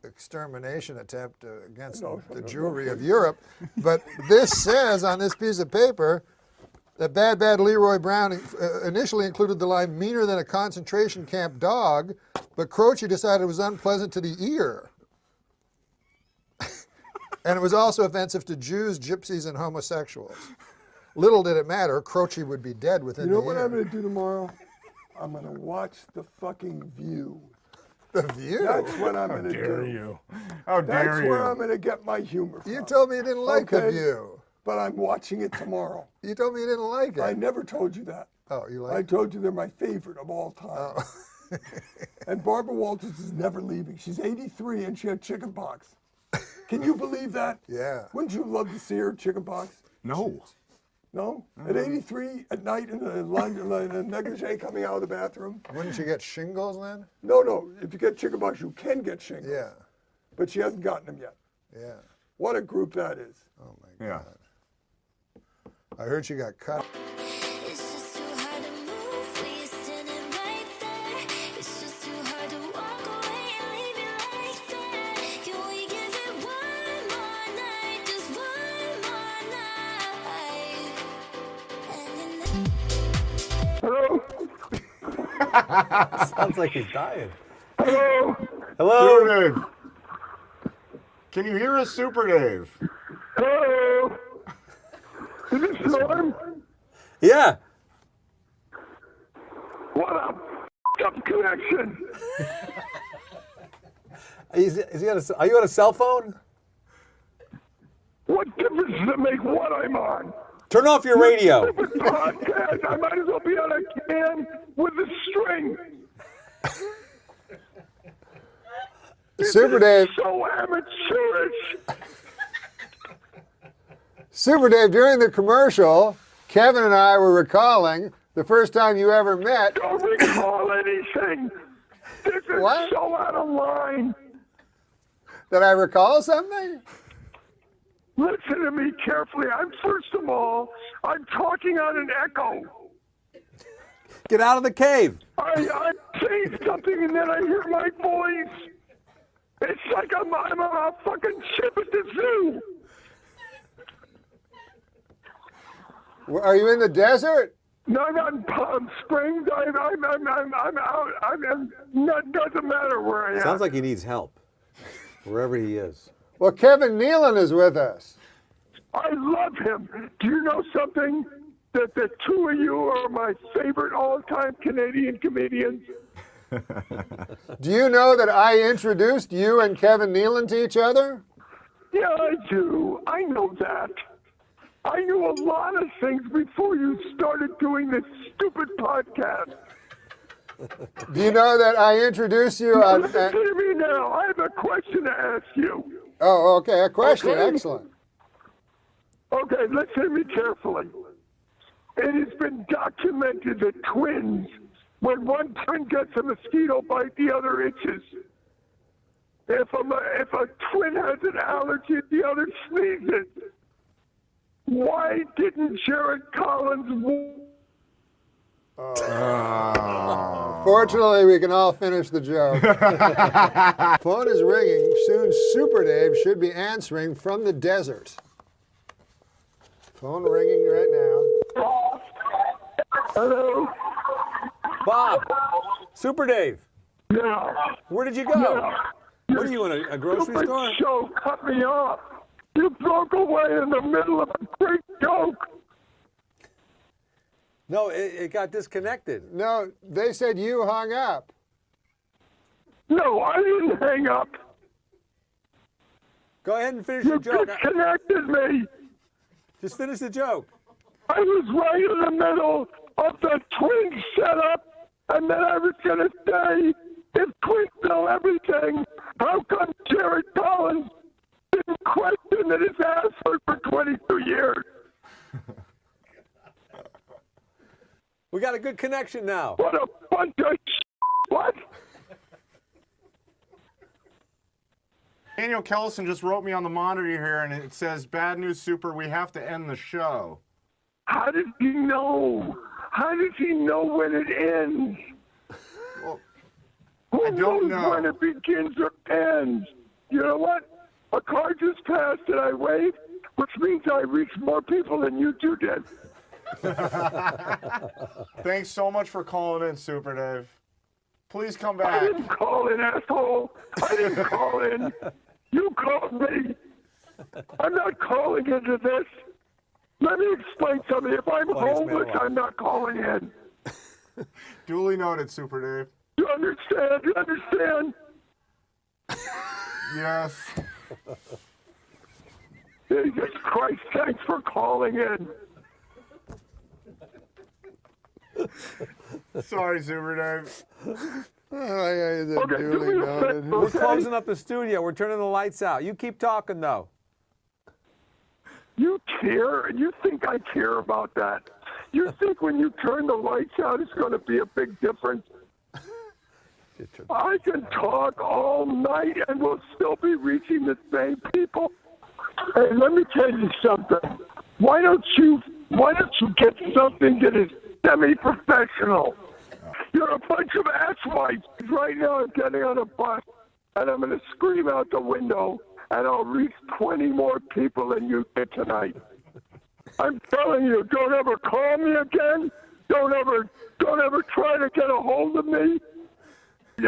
extermination attempt against the Jewry of Europe, but this says on this piece of paper that Bad Leroy Brown initially included the line "meaner than a concentration camp dog," but Croce decided it was unpleasant to the ear. And it was also offensive to Jews, gypsies, and homosexuals. Little did it matter, Croce would be dead within You know the what year. I'm going to do tomorrow? I'm going to watch the fucking View. The View? That's what I'm going to do. How dare you? How dare That's you? where I'm going to get my humor from. You told me you didn't like The Okay, View. But I'm watching it tomorrow. You told me you didn't like it. I never told you that. Oh, you I like it? told you they're my favorite of all time. Oh. And Barbara Walters is never leaving. She's 83 and she had chicken pox. Can you believe that? Yeah. Wouldn't you love to see her chicken pox? No. No? At 83 at night in the negligee coming out of the bathroom? Wouldn't you get shingles then? No. If you get chicken pox, you can get shingles. Yeah. But she hasn't gotten them yet. Yeah. What a group that is. Oh my Yeah. God. I heard you got cut. It's just too hard to move when you're standing right there. It's just too hard to walk away and leave it like that. Can we give it one more night, just one more night? And then Sounds like he's dying. Hello? Hello? Super Dave. Can you hear us, Super Dave? Hello? Is this Norm? Yeah. What a up connection. Are you on a cell phone? What difference does it make what I'm on? Turn off your radio. Stupid podcast. I might as well be on a can with a string. Super Dave. So amateurish. Super Dave, during the commercial, Kevin and I were recalling the first time you ever met. Don't recall anything. This is What? so out of line. Did I recall something? Listen to me carefully. First of all, I'm talking on an echo. Get out of the cave. I say something and then I hear my voice. It's like I'm on a fucking ship at the zoo. Are you in the desert? No, I'm not in Palm Springs. I'm out. Doesn't matter where I am. Sounds like he needs help, wherever he is. Well, Kevin Nealon is with us. I love him. Do you know something? That the two of you are my favorite all-time Canadian comedians. Do you know that I introduced you and Kevin Nealon to each other? Yeah, I do. I know that. I knew a lot of things before you started doing this stupid podcast. Do you know that I introduced you on... Listen to me now. I have a question to ask you. Oh, okay, a question. Okay? Excellent. Okay, listen to me carefully. It has been documented that twins, when one twin gets a mosquito bite, the other itches. If a twin has an allergy, the other sneezes. Why didn't Jared Collins... Fortunately, we can all finish the joke. Phone is ringing. Soon Super Dave should be answering from the desert. Phone ringing right now. Hello? Bob. Super Dave. Yeah. Where did you go? Yeah. What are you in a grocery Stupid store? show cut me off. You broke away in the middle of a great joke. No, it got disconnected. No, they said you hung up. No, I didn't hang up. Go ahead and finish You your joke. disconnected me. Just finish the joke. I was right in the middle of the twin setup, and then I was going to say, if twins know everything, how come Jared Collins didn't question that his ass hurt for 22 years? We got a good connection now. What a bunch of what? Daniel Kellison just wrote me on the monitor here, and it says, "Bad news, Super. We have to end the show." How does he know? How does he know when it ends? Well, Who I don't knows know. when it begins or ends? You know what? A car just passed and I waved, which means I reached more people than you two did. Thanks so much for calling in, Super Dave. Please come I back. didn't call in, asshole. I didn't call in. You called me. I'm not calling into this. Let me explain something. If I'm homeless, I'm not calling in. Duly noted, Super Dave. You understand? You understand? Yes. Jesus Christ, thanks for calling in. Sorry, Super Dave. Okay, do me a favor, We're okay? closing up the studio. We're turning the lights out. You keep talking, though. You care? You think I care about that? You think when you turn the lights out, it's going to be a big difference? I can talk all night and we'll still be reaching the same people. Hey, let me tell you something. Why don't you get something that is semi-professional? You're a bunch of asswipes. Right now I'm getting on a bus and I'm going to scream out the window and I'll reach 20 more people than you did tonight. I'm telling you, don't ever call me again. Don't ever try to get a hold of me.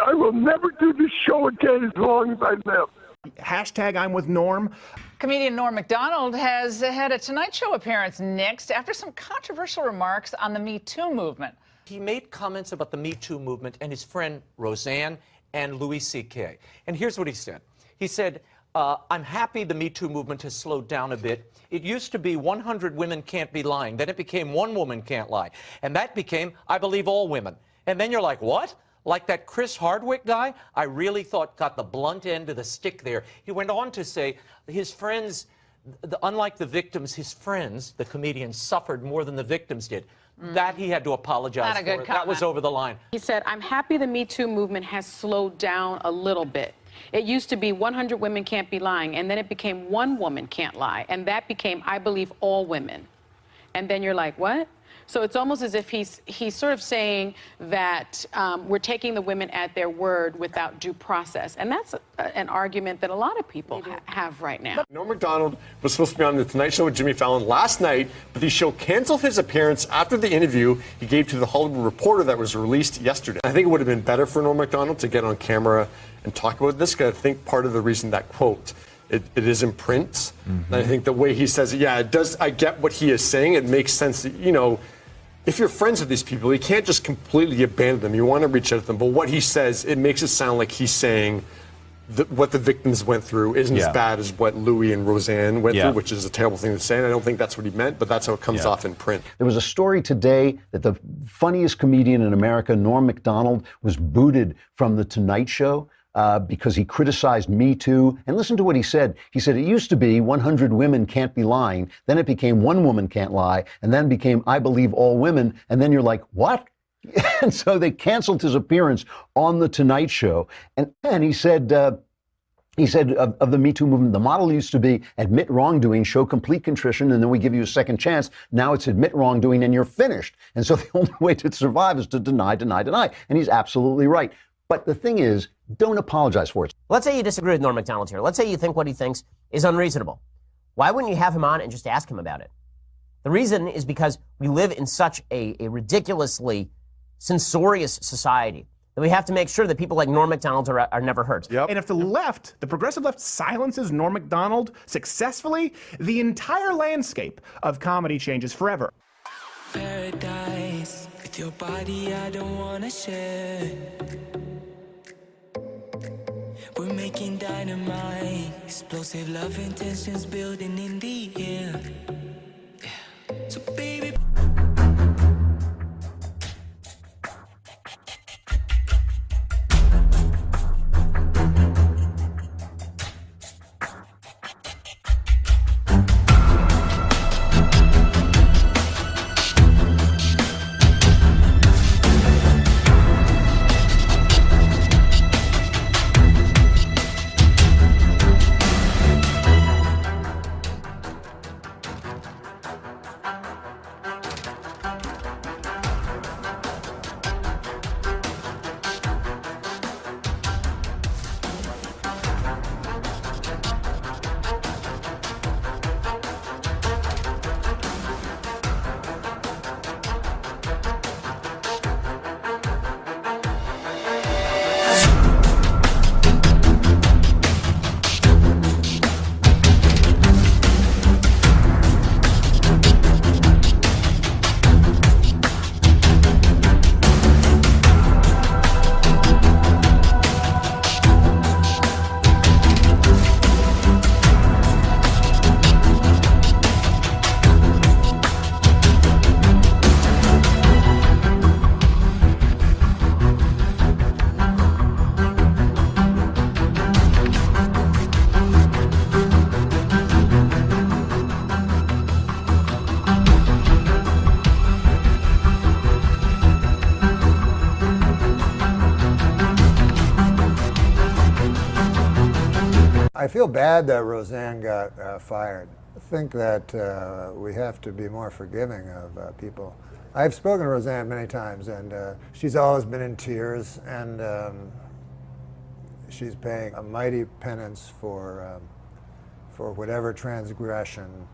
I will never do this show again as long as I live. Hashtag I'm with Norm. Comedian Norm MacDonald has had a Tonight Show appearance next after some controversial remarks on the Me Too movement. He made comments about the Me Too movement and his friend Roseanne and Louis C.K. And here's what he said. He said, I'm happy the Me Too movement has slowed down a bit. It used to be 100 women can't be lying. Then it became one woman can't lie. And that became, I believe all women. And then you're like, what? Like that Chris Hardwick guy, I really thought got the blunt end of the stick there. He went on to say his friends, unlike the victims, his friends, the comedians, suffered more than the victims did. That he had to apologize Not a good for. That was comment. over the line. He said, I'm happy the Me Too movement has slowed down a little bit. It used to be 100 women can't be lying, and then it became one woman can't lie, and that became, I believe, all women. And then you're like, what? So it's almost as if he's sort of saying that we're taking the women at their word without due process. And that's an argument that a lot of people have right now. Norm MacDonald was supposed to be on The Tonight Show with Jimmy Fallon last night, but the show canceled his appearance after the interview he gave to the Hollywood Reporter that was released yesterday. I think it would have been better for Norm MacDonald to get on camera and talk about this, because I think part of the reason that quote, it is in print. And I think the way he says it, yeah, it does. I get what he is saying. It makes sense that, you know, if you're friends with these people, you can't just completely abandon them. You want to reach out to them. But what he says, it makes it sound like he's saying, what the victims went through isn't as bad as what Louis and Roseanne went through, which is a terrible thing to say, and I don't think that's what he meant, but that's how it comes off in print. There was a story today that the funniest comedian in America, Norm MacDonald, was booted from The Tonight Show because he criticized Me Too. And listen to what he said. He said, it used to be 100 women can't be lying, then it became one woman can't lie, and then became I believe all women, and then you're like, what? And so they canceled his appearance on The Tonight Show. And he said of the Me Too movement, the model used to be admit wrongdoing, show complete contrition, and then we give you a second chance. Now it's admit wrongdoing and you're finished. And so the only way to survive is to deny, deny, deny. And he's absolutely right. But the thing is, don't apologize for it. Let's say you disagree with Norm MacDonald here. Let's say you think what he thinks is unreasonable. Why wouldn't you have him on and just ask him about it? The reason is because we live in such a ridiculously censorious society that we have to make sure that people like Norm MacDonald are never heard. And if the left, the progressive left, silences Norm MacDonald successfully, the entire landscape of comedy changes forever. Paradise with your body, I don't wanna share. We're making dynamite, explosive love intentions building in the air. Yeah. So baby. I feel bad that Roseanne got fired. I think that we have to be more forgiving of people. I've spoken to Roseanne many times, and she's always been in tears, and she's paying a mighty penance for whatever transgression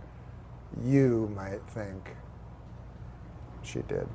you might think she did.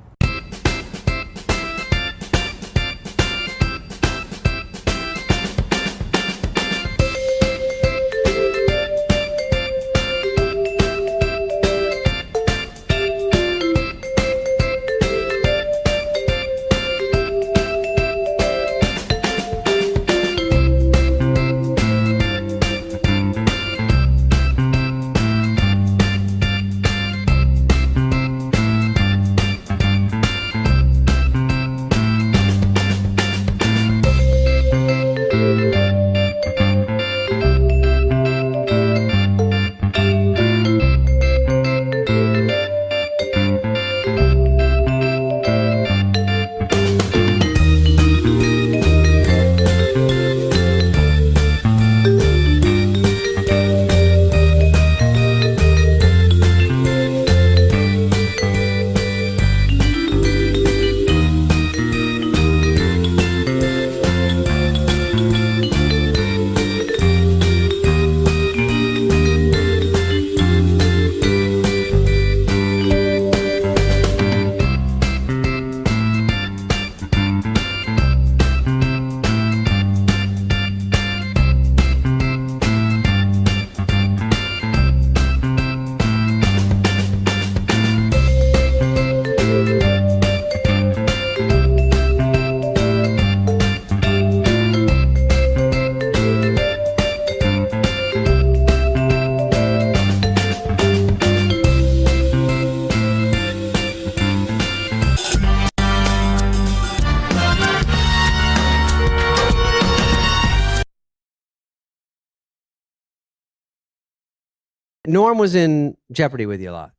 Norm was in Jeopardy with you a lot.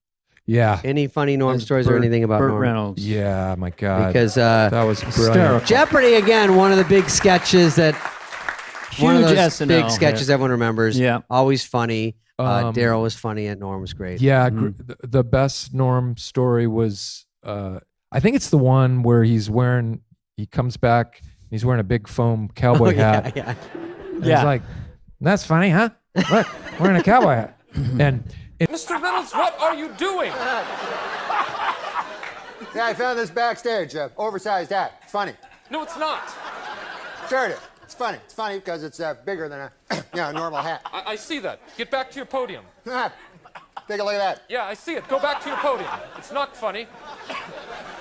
Yeah. Any funny Norm stories or anything about Burt Norm? Reynolds. Yeah, my God. Because that was brilliant. Jeopardy, again, one of the big sketches that... one of Huge those SNL big sketches hit. everyone remembers. Yeah. Always funny. Daryl was funny and Norm was great. Yeah, the best Norm story was, I think it's the one where he comes back, he's wearing a big foam cowboy hat. Yeah. And he's like, that's funny, huh? Look, wearing a cowboy hat. And Mr. Reynolds, what are you doing? Yeah, I found this backstage. Oversized hat. It's funny. No, it's not. Sure it is. It's funny. It's funny because it's bigger than a normal hat. I see that. Get back to your podium. Take a look at that. Yeah, I see it. Go back to your podium. It's not funny.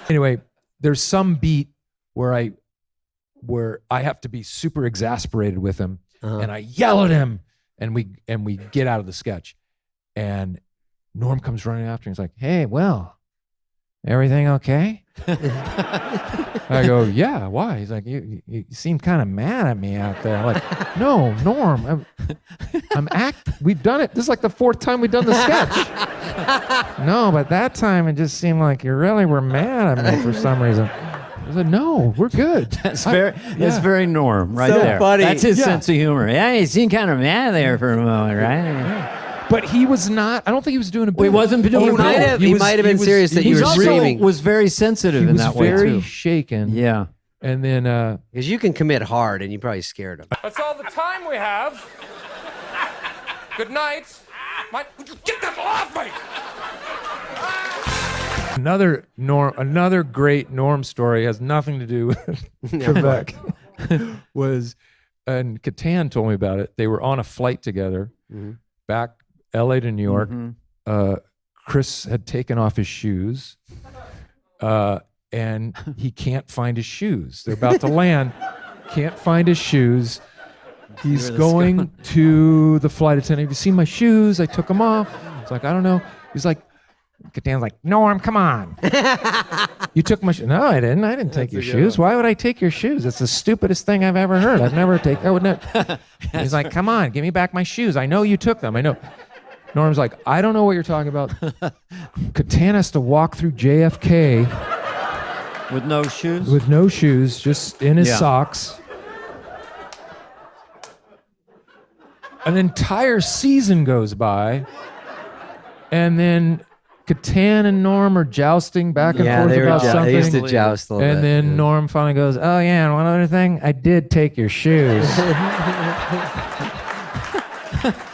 anyway, there's some beat where I have to be super exasperated with him, and I yell at him, and we get out of the sketch, and Norm comes running after, and he's like, "Hey, well, everything okay?" I go, "Yeah, why?" He's like, you seem kind of mad at me out there. I'm like, "No, Norm, we've done it. This is like the 4th time we've done the sketch." "No, but that time it just seemed like you really were mad at me for some reason." I said, "No, we're good." That's very Norm right So there. funny. That's his Yeah. sense of humor. Yeah, you seemed kind of mad there for a moment, right? But he was not. I don't think he was doing a bit. He wasn't doing He might have been serious that you were screaming. Was very sensitive in that way He was very too. shaken. Yeah. And then because you can commit hard, and you probably scared him. That's all the time we have. Good night. Would you get that off me? Another great Norm story has nothing to do with Trebek. Was, and Catan told me about it. They were on a flight together, back LA to New York. Chris had taken off his shoes, and he can't find his shoes. They're about to land, can't find his shoes. He's going to the flight attendant. "Have you seen my shoes? I took them off." It's like, "I don't know." He's like, Catan's like, "Norm, come on. You took my shoes." "No, I didn't. I didn't take your shoes. Why would I take your shoes? It's the stupidest thing I've ever heard. I would never." He's like, "Come on, give me back my shoes. I know you took them. I know." Norm's like, "I don't know what you're talking about." Catan has to walk through JFK with no shoes. With no shoes, just in his socks. An entire season goes by, and then Catan and Norm are jousting back and forth about something. They used to joust a little bit. And then Norm finally goes, "Oh yeah, and one other thing, I did take your shoes."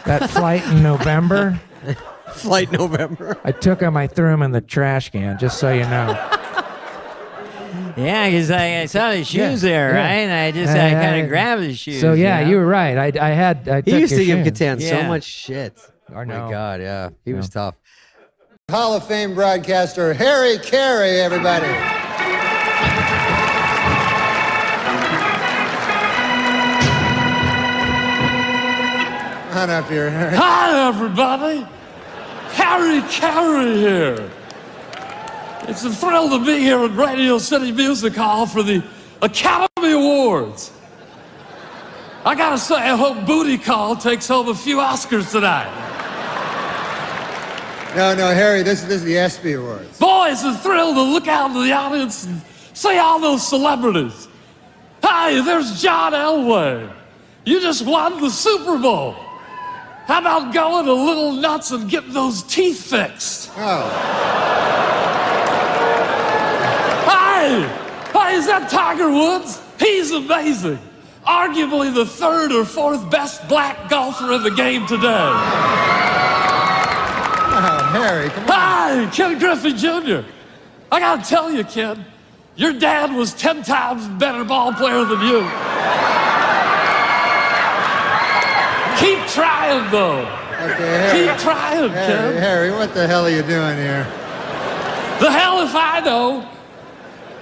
That flight in November. Flight November. I took them, I threw them in the trash can, just so you know. Yeah, because I saw his shoes there, right? And I kind of grabbed his shoes. So yeah, you know? you were right. I He took used your to give shoes. Catan so Yeah. much shit. I Oh know. my God, yeah. He was tough. Hall of Fame broadcaster Harry Carey, everybody. Come on up here, Harry. Hi, everybody. Harry Carey here. It's a thrill to be here at Radio City Music Hall for the Academy Awards. I gotta say, I hope Booty Call takes home a few Oscars tonight. No, Harry, this is the ESPY Awards. Boy, it's a thrill to look out into the audience and see all those celebrities. Hi, there's John Elway. You just won the Super Bowl. How about going a little nuts and getting those teeth fixed? Oh. Hi, is that Tiger Woods? He's amazing. Arguably the 3rd or 4th best black golfer in the game today. Oh, Harry, come on. Hi, Ken Griffey Jr. I gotta tell you, Ken, your dad was 10 times better ball player than you. Keep trying, though. Okay, Harry. Keep trying, Ken. Harry, what the hell are you doing here? The hell if I know.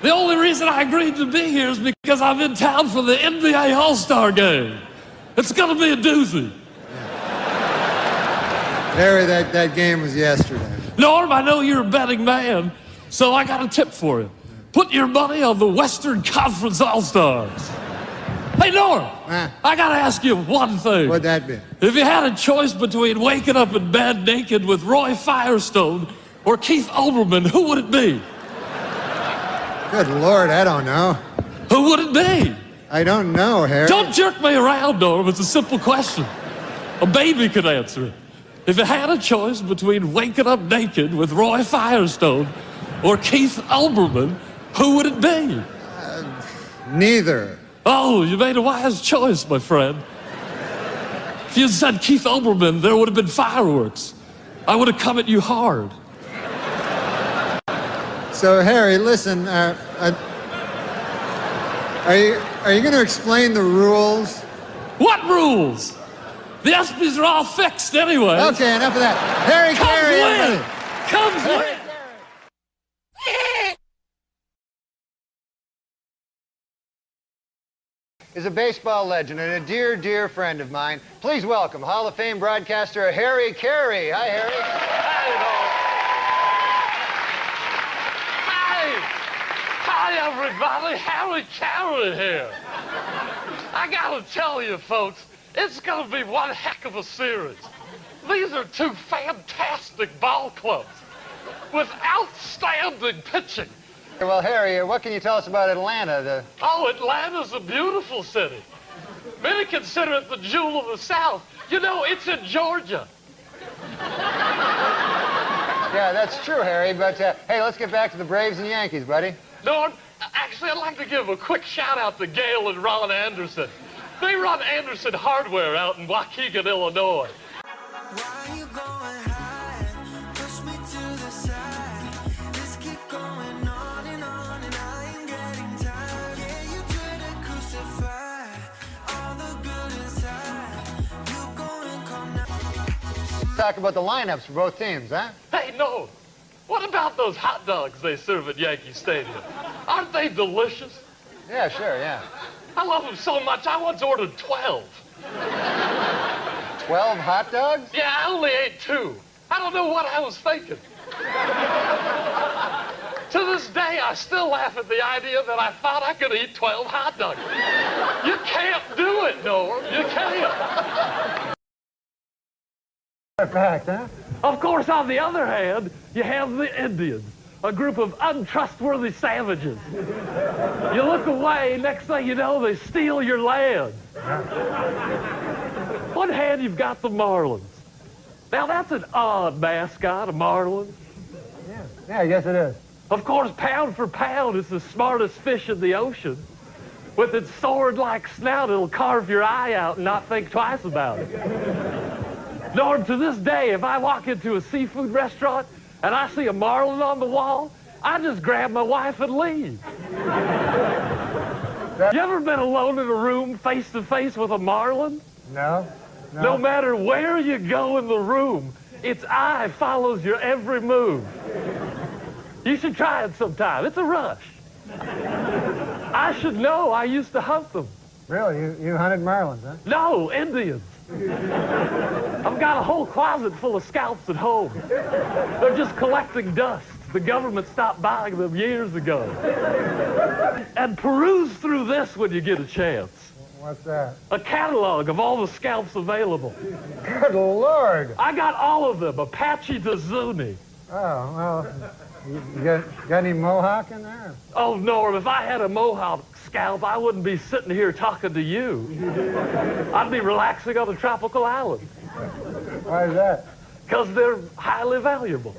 The only reason I agreed to be here is because I'm in town for the NBA All-Star Game. It's gonna be a doozy. Harry, that game was yesterday. Norm, I know you're a betting man, so I got a tip for you. Put your money on the Western Conference All-Stars. Hey, Norm, I gotta ask you one thing. What'd that be? If you had a choice between waking up in bed naked with Roy Firestone or Keith Olbermann, who would it be? Good Lord, I don't know. Who would it be? I don't know, Harry. Don't jerk me around, Norm. It's a simple question. A baby could answer it. If you had a choice between waking up naked with Roy Firestone or Keith Olbermann, who would it be? Neither. Oh, you made a wise choice, my friend. If you had said Keith Olbermann, there would have been fireworks. I would have come at you hard. So, Harry, listen, are you going to explain the rules? What rules? The ESPYs are all fixed anyway. Okay, enough of that. Harry Carey, everybody. Comes with. Is a baseball legend and a dear, dear friend of mine. Please welcome Hall of Fame broadcaster Harry Carey. Hi, Harry. Hi, everybody. Harry Carey here. I gotta tell you, folks, it's gonna be one heck of a series. These are two fantastic ball clubs with outstanding pitching. Well, Harry, what can you tell us about Atlanta? Oh, Atlanta's a beautiful city. Many consider it the jewel of the South. You know, it's in Georgia. Yeah, that's true, Harry, but hey, let's get back to the Braves and Yankees, buddy. Norm, actually, I'd like to give a quick shout-out to Gail and Ron Anderson. They run Anderson Hardware out in Waukegan, Illinois. Talk about the lineups for both teams, huh? Hey, no. What about those hot dogs they serve at Yankee Stadium? Aren't they delicious? Yeah, sure, yeah. I love them so much, I once ordered 12. 12 hot dogs? Yeah, I only ate 2. I don't know what I was thinking. To this day, I still laugh at the idea that I thought I could eat 12 hot dogs. You can't do it, Norm. You can't. Fact, huh? Of course, on the other hand, you have the Indians, a group of untrustworthy savages. You look away, next thing you know, they steal your land. One hand, you've got the Marlins. Now, that's an odd mascot, a Marlin. Yeah, I guess it is. Of course, pound for pound, it's the smartest fish in the ocean. With its sword-like snout, it'll carve your eye out and not think twice about it. Norm, to this day, if I walk into a seafood restaurant and I see a marlin on the wall, I just grab my wife and leave. You ever been alone in a room face to face with a marlin? No. No matter where you go in the room, its eye follows your every move. You should try it sometime. It's a rush. I should know. I used to hunt them. Really? You hunted marlins, huh? No, Indians. I've got a whole closet full of scalps at home. They're just collecting dust. The government stopped buying them years ago. And peruse through this when you get a chance. What's that? A catalog of all the scalps available. Good Lord. I got all of them, Apache to Zuni. Oh, well, you got any mohawk in there? Oh, Norm, if I had a mohawk scalp, I wouldn't be sitting here talking to you. I'd be relaxing on a tropical island. Why is that? Because they're highly valuable.